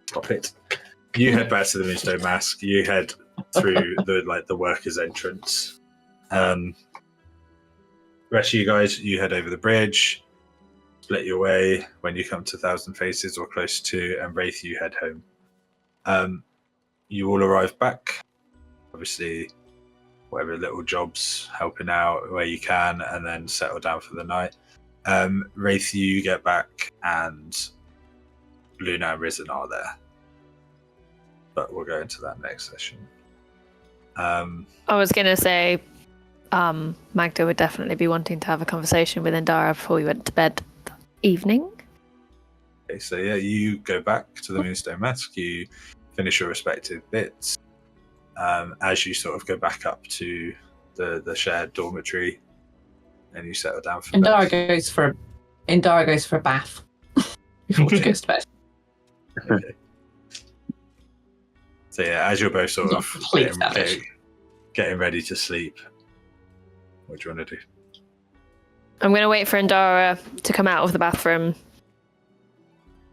Stop it. You head back to the Moonstone Mask. You head through the workers' entrance. The rest of you guys, you head over the bridge, split your way. When you come to Thousand Faces or close to, and Wraith, you head home. You all arrive back. Obviously, whatever little jobs, helping out where you can, and then settle down for the night. Wraith, you get back, and Luna and Risen are there. But we'll go into that next session. I was going to say, Magda would definitely be wanting to have a conversation with Indara before we went to bed that evening. Okay, so yeah, you go back to the Moonstone Mask, you finish your respective bits. As you sort of go back up to the shared dormitory, and you settle down for Indara bed. goes for a bath before she goes to bed. Okay. So yeah, as you're both sort Not of complete savage. getting ready to sleep, what do you want to do? I'm going to wait for Indara to come out of the bathroom.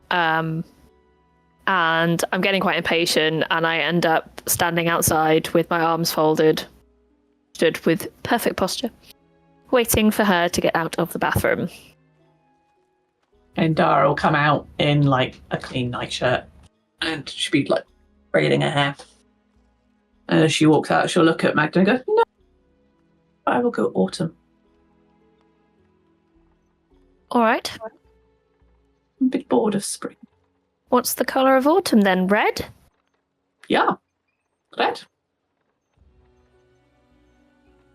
And I'm getting quite impatient, and I end up standing outside with my arms folded, stood with perfect posture, waiting for her to get out of the bathroom. And Dara will come out in like a clean nightshirt, and she'll be like braiding her hair. And as she walks out, she'll look at Magda and go, "No, I will go autumn. All right. I'm a bit bored of spring." What's the colour of autumn then? Red? Yeah, red.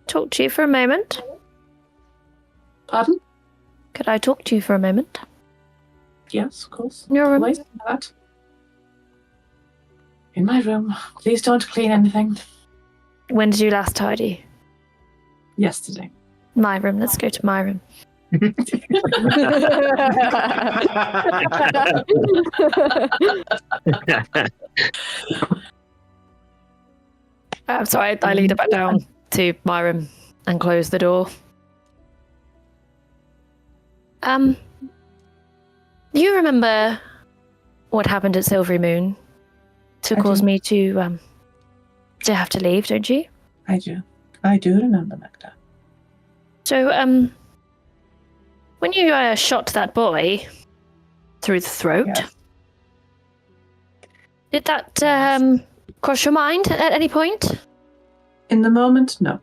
Talk to you for a moment. Pardon? Could I talk to you for a moment? Yes, of course. In your room? Always do that. In my room. Please don't clean anything. When did you last tidy? Yesterday. My room. Let's go to my room. So I lead her back down to my room and close the door. You remember what happened at Silvery Moon to cause me to have to leave, don't you? I do. I do remember Magda. So, when you shot that boy through the throat, Yes. did that cross your mind at any point? In the moment, no.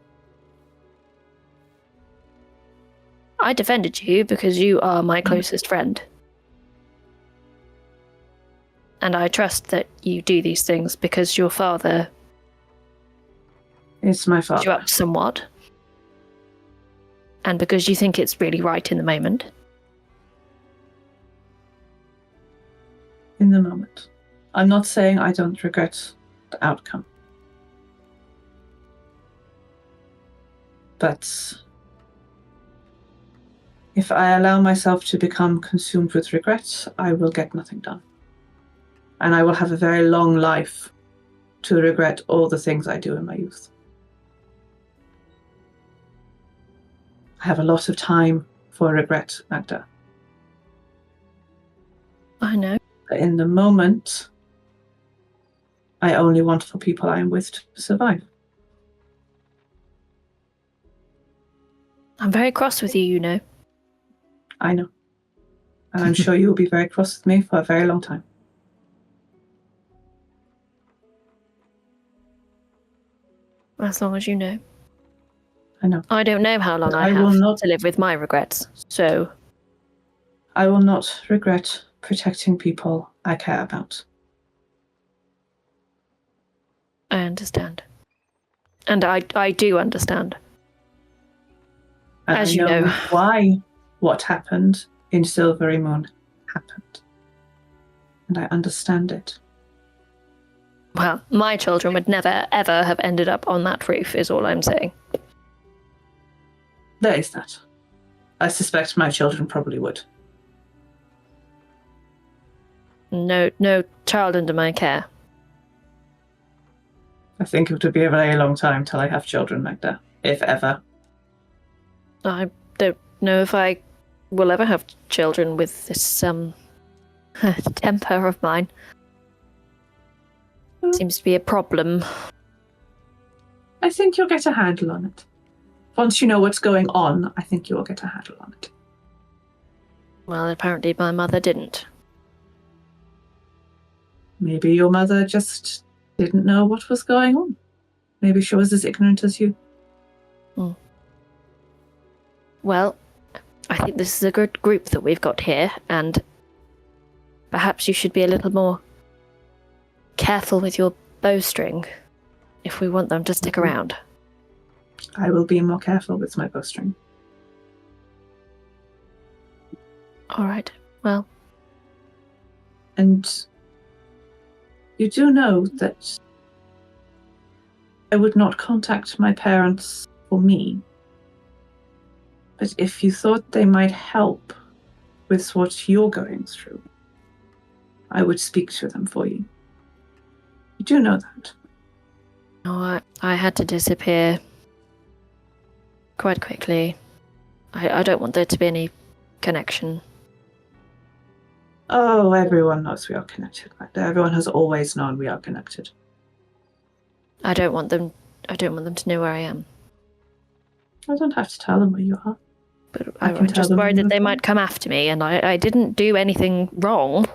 I defended you because you are my closest friend. And I trust that you do these things because your father It's my put you father. up somewhat. And because you think it's really right in the moment. In the moment. I'm not saying I don't regret the outcome. But if I allow myself to become consumed with regret, I will get nothing done. And I will have a very long life to regret all the things I do in my youth. I have a lot of time for regret, Magda. I know. But in the moment, I only want for people I am with to survive. I'm very cross with you, you know. I know. And I'm sure you will be very cross with me for a very long time. As long as you know. I know. I don't know how long I I have will not- to live with my regrets, so I will not regret protecting people I care about. I understand. And I do understand. And As I you know. why what happened in Silvery Moon happened. And I understand it. Well, my children would never, ever have ended up on that roof, is all I'm saying. There is that. I suspect my children probably would. No child under my care. I think it would be a very long time till I have children like that, if ever. I don't know if I will ever have children with this temper of mine. Seems to be a problem. I think you'll get a handle on it. Once you know what's going on, I think you will get a handle on it. Well, apparently my mother didn't. Maybe your mother just didn't know what was going on. Maybe she was as ignorant as you. Well, I think this is a good group that we've got here, and perhaps you should be a little more careful with your bowstring if we want them to stick around. I will be more careful with my bowstring. All right. Well. And you do know that I would not contact my parents for me. But if you thought they might help with what you're going through, I would speak to them for you. You do know that. No, I had to disappear quite quickly. I don't want there to be any connection. Oh, everyone knows we are connected. Everyone has always known we are connected. I don't want them to know where I am. I don't have to tell them where you are. But I'm just worried that they might come after me, and I didn't do anything wrong.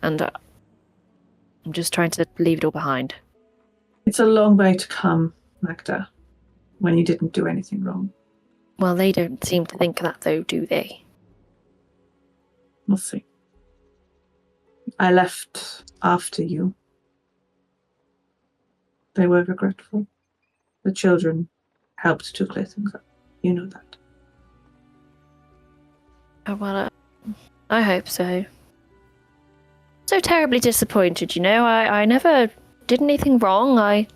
And I'm just trying to leave it all behind. It's a long way to come, Magda, when you didn't do anything wrong. Well, they don't seem to think that, though, do they? We'll see. I left after you. They were regretful. The children helped to clear things up. You know that. Oh, well, I hope so. So terribly disappointed, you know. I never did anything wrong. I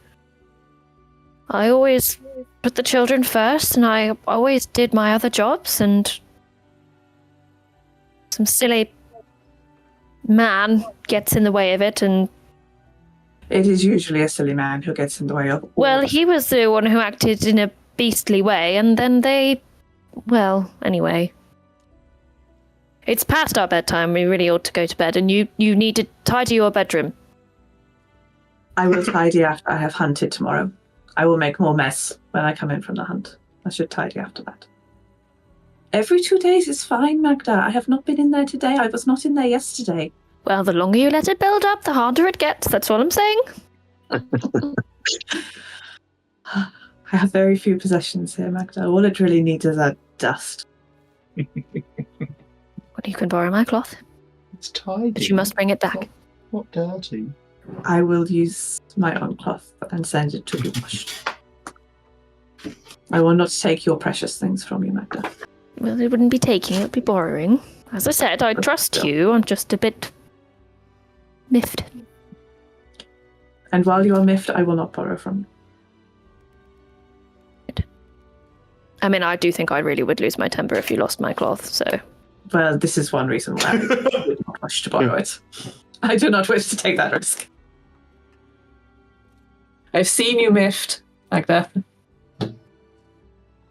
always put the children first, and I always did my other jobs, and some silly man gets in the way of it, and... It is usually a silly man who gets in the way of... Well, he was the one who acted in a beastly way, and then they... Well, anyway. It's past our bedtime. We really ought to go to bed, and you need to tidy your bedroom. I will tidy after I have hunted tomorrow. I will make more mess when I come in from the hunt. I should tidy after that. Every 2 days is fine, Magda. I have not been in there today. I was not in there yesterday. Well, the longer you let it build up, the harder it gets. That's all I'm saying. I have very few possessions here, Magda. All it really needs is that dust. Well, you can borrow my cloth. It's tidy. But you must bring it back. Not dirty. I will use my own cloth and send it to be washed. I will not take your precious things from you, Magda. Well, it wouldn't be taking, it would be borrowing. As I said, I trust you. I'm just a bit miffed. And while you are miffed, I will not borrow from you. I mean, I do think I really would lose my temper if you lost my cloth, so... Well, this is one reason why I would not wish to borrow it. I do not wish to take that risk. I've seen you miffed like that.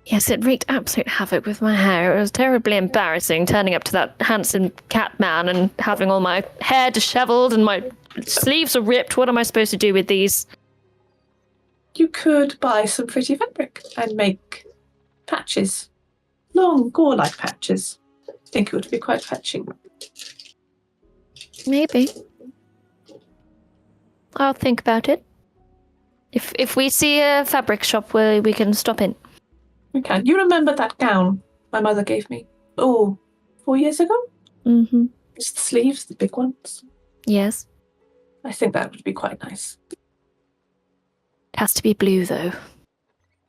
Yes, it wreaked absolute havoc with my hair. It was terribly embarrassing turning up to that handsome cat man and having all my hair dishevelled and my sleeves are ripped. What am I supposed to do with these? You could buy some pretty fabric and make patches. Long, gore-like patches. I think it would be quite fetching. Maybe. I'll think about it. If we see a fabric shop where we can stop in. Okay. You remember that gown my mother gave me? 4 years ago? Mm-hmm. It's the sleeves, the big ones. Yes. I think that would be quite nice. It has to be blue, though.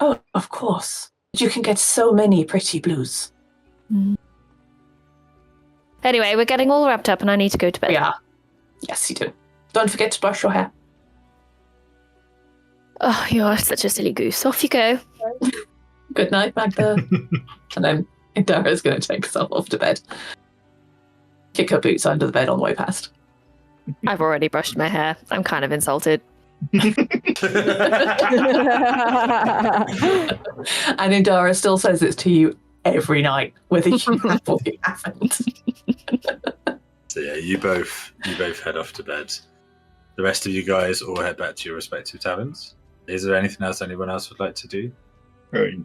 Oh, of course. You can get so many pretty blues. Mm. Anyway, we're getting all wrapped up and I need to go to bed. Yeah. Yes, you do. Don't forget to brush your hair. Oh, you're such a silly goose. Off you go. Good night, Magda. And then Indara's going to take herself off to bed. Kick her boots under the bed on the way past. I've already brushed my hair. I'm kind of insulted. And Indara still says this to you every night, whether you have or you haven't. So yeah, you both head off to bed. The rest of you guys all head back to your respective taverns. Is there anything else anyone else would like to do?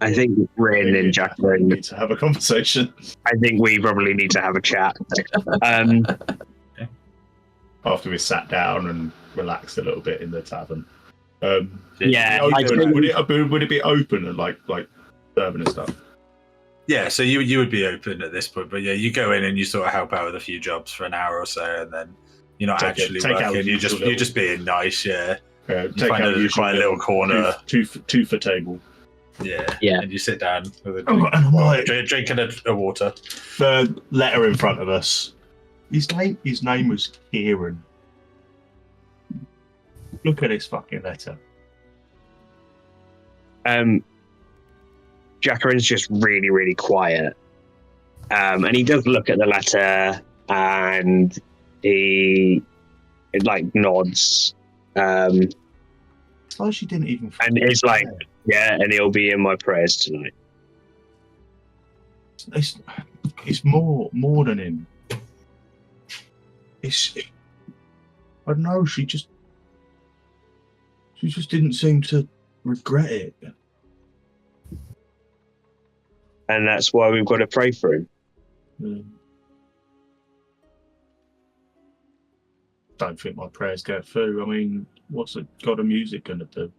I think Rin and Jacqueline need to have a conversation. I think we probably need to have a chat. After we sat down and relaxed a little bit in the tavern. Yeah, would it be open and like serving and stuff? Yeah, so you would be open at this point, but yeah, you go in and you sort of help out with a few jobs for an hour or so, and then you're not actually working. You're just being nice, yeah. Take find out a your quiet little corner. two for table. Yeah. And you sit down with a Oh, and I'm like, drinking a water. the letter in front of us. His name was Kieran. Look at this fucking letter. Jackarin's just really, really quiet. And he does look at the letter and he nods. It's like she didn't even. And it's like, yeah, and he'll be in my prayers tonight. It's more than him. I don't know. She just didn't seem to regret it. And that's why we've got to pray for him. Don't think my prayers get through. I mean, what's a god of music gonna do?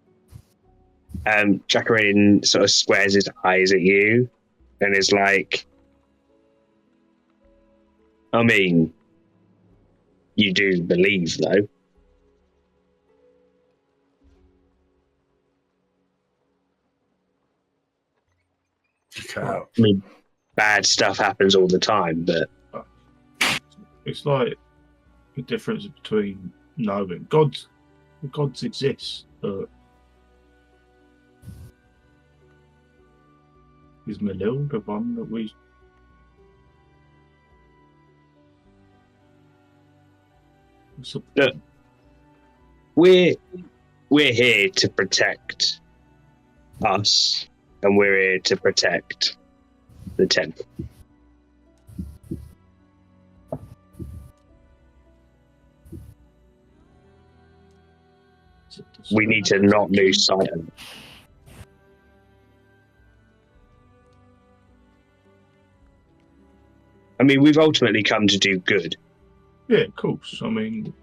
Jackarin sort of squares his eyes at you and is like, I mean, you do believe, though. Well, I mean, bad stuff happens all the time, but it's like the difference between knowing gods exist, but is Malil the one that we? look, we're here to protect us, and we're here to protect the temple. We need to not lose sight of it. I mean, we've ultimately come to do good. Yeah, of course. I mean,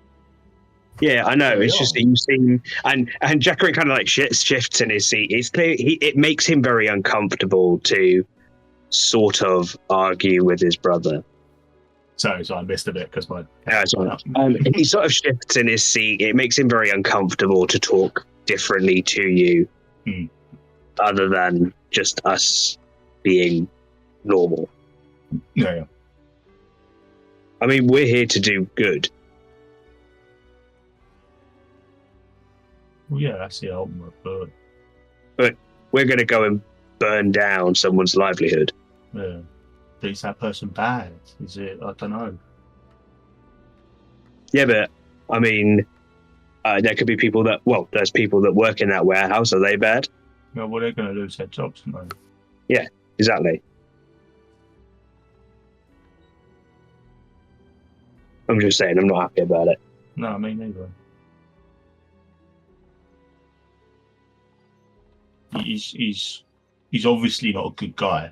yeah, I know. There we It's just that you seem, and Jackarin kind of like shifts in his seat. It's clear it makes him very uncomfortable to sort of argue with his brother. sorry, so I missed a bit because my. He sort of shifts in his seat. It makes him very uncomfortable to talk differently to you, other than just us being normal. Yeah. I mean, we're here to do good. Well, yeah, that's the ultimate. But we're going to go and burn down someone's livelihood. Yeah. Is that person bad? Is it? I don't know. Yeah, but I mean, there could be people that. Well, there's people that work in that warehouse. Are they bad? Well, they're going to lose their jobs, aren't they? Yeah, exactly. I'm just saying, I'm not happy about it. No, me neither. He's obviously not a good guy.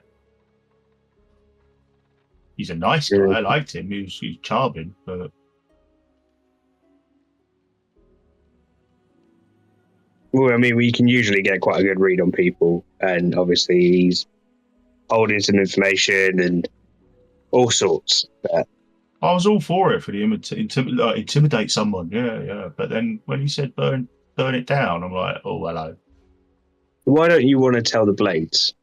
He's a nice guy. I liked him. He's charming, but well, I mean, we can usually get quite a good read on people, and obviously he's holding some information and all sorts. But I was all for it for the intimidate someone. Yeah. But then when he said burn it down, I'm like, oh, hello. Why don't you want to tell the Blades?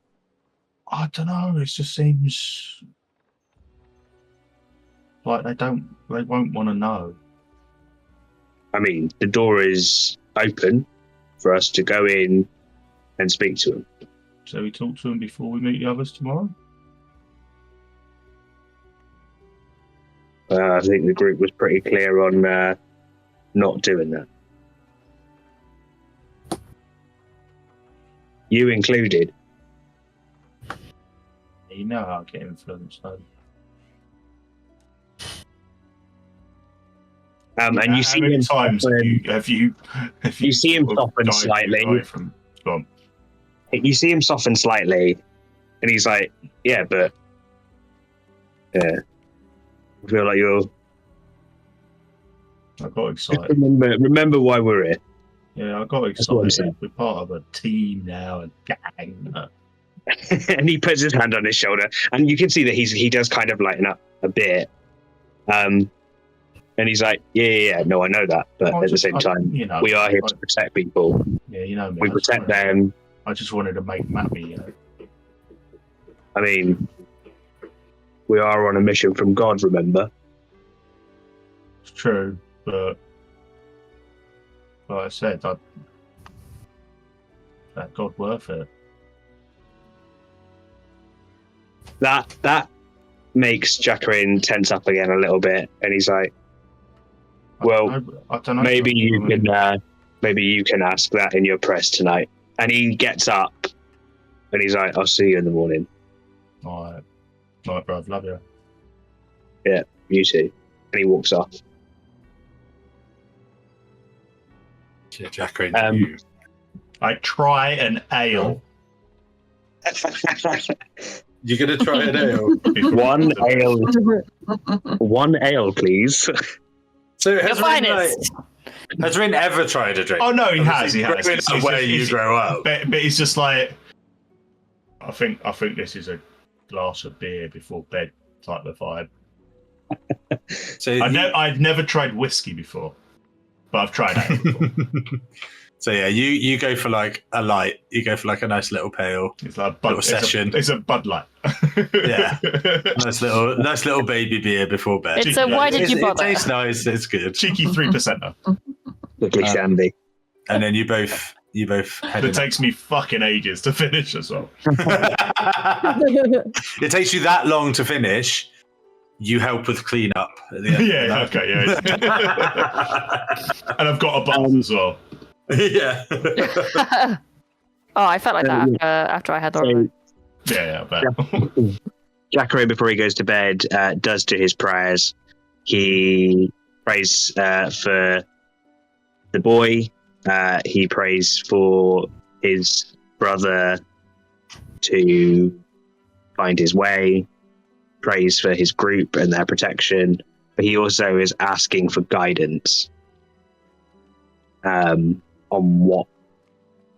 I don't know. It just seems like they won't want to know. I mean, the door is open for us to go in and speak to him. So we talk to him before we meet the others tomorrow. I think the group was pretty clear on not doing that. You included. You know how I get influenced, though. And you see how many him times have you see him soften slightly. You see him soften slightly, and he's like, "Yeah, but I feel like you're." I got excited. Remember why we're here. Yeah, I got excited. We're part of a team now, a gang. And he puts his hand on his shoulder, and you can see that he does kind of lighten up a bit. And he's like, yeah, no, I know that, but at the same time, we are here to protect people. Yeah, you know me. We protect them. I just wanted to make him happy, I mean, we are on a mission from God, remember? It's true, but like I said, that God worth it. That makes Jacqueline tense up again a little bit, and he's like, "Well, I don't know. maybe you can ask that in your press tonight." And he gets up, and he's like, "I'll see you in the morning." All right, bro. Love you. Yeah, you too. And he walks off. Yeah, Jacqueline, I try an ale. you're gonna try an ale. One ale, please. So has Rin ever tried a drink? Oh no, he has. He has. It's where you grow up. But he's just like, I think this is a glass of beer before bed type of vibe. So I've never tried whiskey before, but I've tried it before. So yeah, you go for like a light. You go for like a nice little pale. It's like little session. It's a Bud Light. Yeah, nice little baby beer before bed. It's a why did you bother? It tastes nice. It's good. Cheeky 3%er. Quickly shandy. And then you both head. It takes me fucking ages to finish as well. It takes you that long to finish. You help with cleanup at the end. Yeah, okay, yeah. And I've got a buzz as well. Yeah. Oh, I felt like that after I had the. Yeah, but Jacqueline, before he goes to bed, does do his prayers. He prays for the boy. He prays for his brother to find his way. Prays for his group and their protection. But he also is asking for guidance on what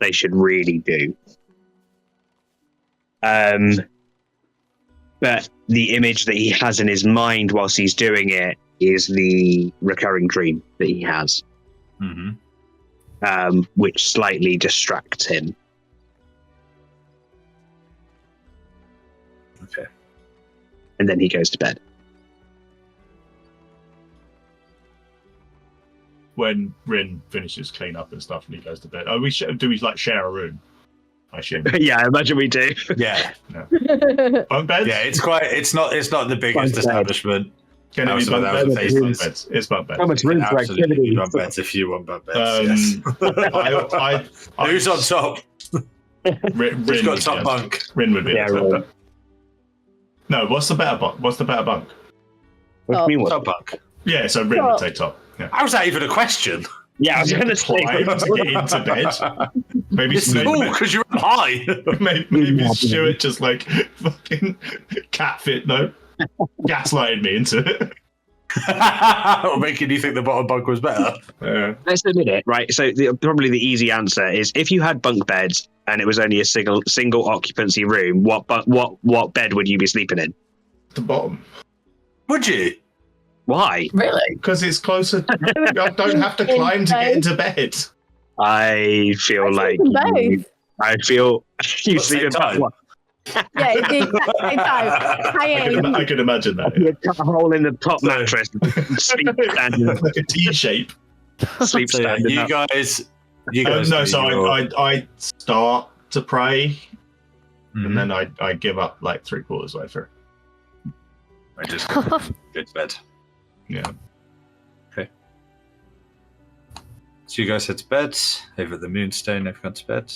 they should really do. But the image that he has in his mind whilst he's doing it is the recurring dream that he has, which slightly distracts him. Okay. And then he goes to bed. when Rin finishes clean up and stuff and he goes to bed, do we like share a room? I assume. Yeah, I imagine we do. Yeah. Bunk beds? Yeah, it's not the biggest establishment. Can it be bunk beds? It's bunk beds. How much room for Absolutely activity? bunk beds if you want bunk beds. Yes. Who's on top? Rin Who's got top bunk? Rin would be Yeah, on top. Rin. No, what's the better bunk? What do you mean, what? Top bunk. Yeah, so Rin would take top. Yeah. How's that even a question? Yeah, I was going to say. Time to get into bed. Maybe It's cool because you're up high. maybe Stuart just like fucking gaslighted me into it. Oh, Or making you think the bottom bunk was better. Yeah. Let's admit it, right? So probably the easy answer is if you had bunk beds and it was only a single occupancy room, what bed would you be sleeping in? The bottom. Would you? Why? Really? Because it's closer. I don't have to climb to get into bed. I feel like both. I feel you At the sleep same in time? what? Yeah, it's the exact same time. I can imagine that. You cut a hole in the top mattress, sleep standing, Like a T shape. sleep So yeah, standing. you up. guys. No, so your- I start to pray Mhm. and then I give up like 3/4 way through. I just go to bed. Yeah. So you guys head to bed over at the Moonstone. They've gone to bed.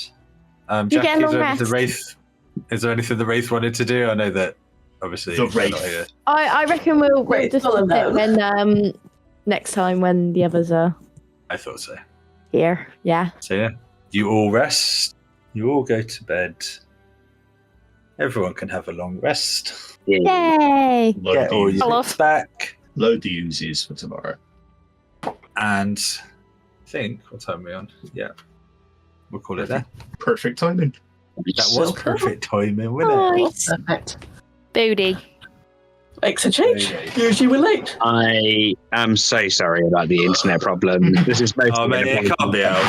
You Jack, get a long the rest. Wraith. Is there anything the Wraith wanted to do? I know that obviously The they're not Wraith. here. I reckon we'll Wait, just follow sit them. when next time when the others are I thought so. here. Yeah. So yeah, you all rest. You all go to bed. Everyone can have a long rest. Yay! Load Get all the your Hello. bits back. load the Uzis for tomorrow. And I think, what time are we on? Yeah. We'll call it there. Perfect timing. That was perfect timing, wasn't it? Nice. Perfect. Booty. Makes a change. Usually we're late. I am so sorry about the internet problem. This is mostly Oh, mate, it can't be out.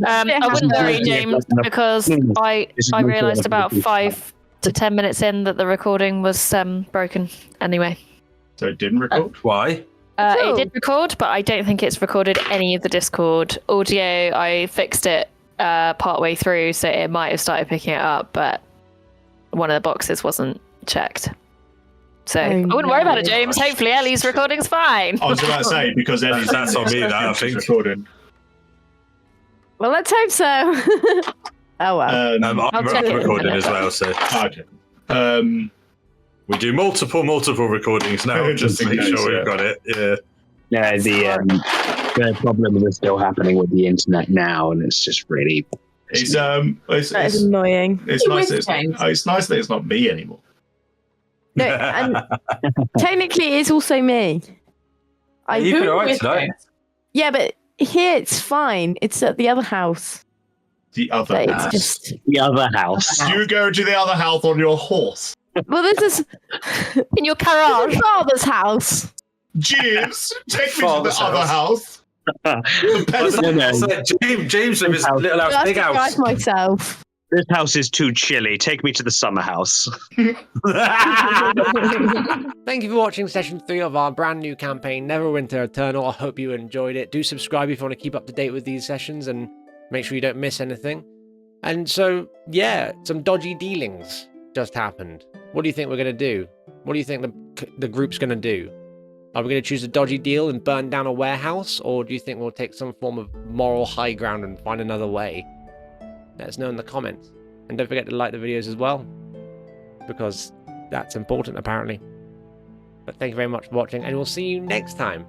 I wouldn't worry, James, because I realised about 5 to 10 minutes in that the recording was broken anyway. So it didn't record? Why? It did record, but I don't think it's recorded any of the Discord audio. I fixed it partway through, so it might have started picking it up, but one of the boxes wasn't checked. So I wouldn't worry about it, James. Hopefully Ellie's recording's fine. I was about to say, because Ellie's That's on me, that, I think. recording. Well, let's hope so. Oh well. I'm check it in a recording minute. as well, so Okay. we do multiple recordings now, just Just to in make case, sure yeah. we've got it. Yeah. No, the problem is still happening with the internet now, and it's just really. It's That is annoying. it's nice. With James. It's nice that it's not me anymore. No, and technically it is also me. You've been Who alright with tonight. James? Yeah, but here it's fine. It's at the other house. The other So it's house. just The other house. You go to the other house on your horse. well, this is In your my garage. father's house. Jeeves, take me to the Father's other house. The peasant. No, no. It's like James with his little house, I have big to house. drive myself. This house is too chilly. Take me to the summer house. Thank you for watching session 3 of our brand new campaign, Neverwinter Eternal. I hope you enjoyed it. Do subscribe if you want to keep up to date with these sessions and make sure you don't miss anything. And so, yeah, some dodgy dealings just happened. What do you think we're going to do? What do you think the group's going to do? Are we going to choose a dodgy deal and burn down a warehouse? Or do you think we'll take some form of moral high ground and find another way? Let us know in the comments. And don't forget to like the videos as well, because that's important apparently. But thank you very much for watching, and we'll see you next time.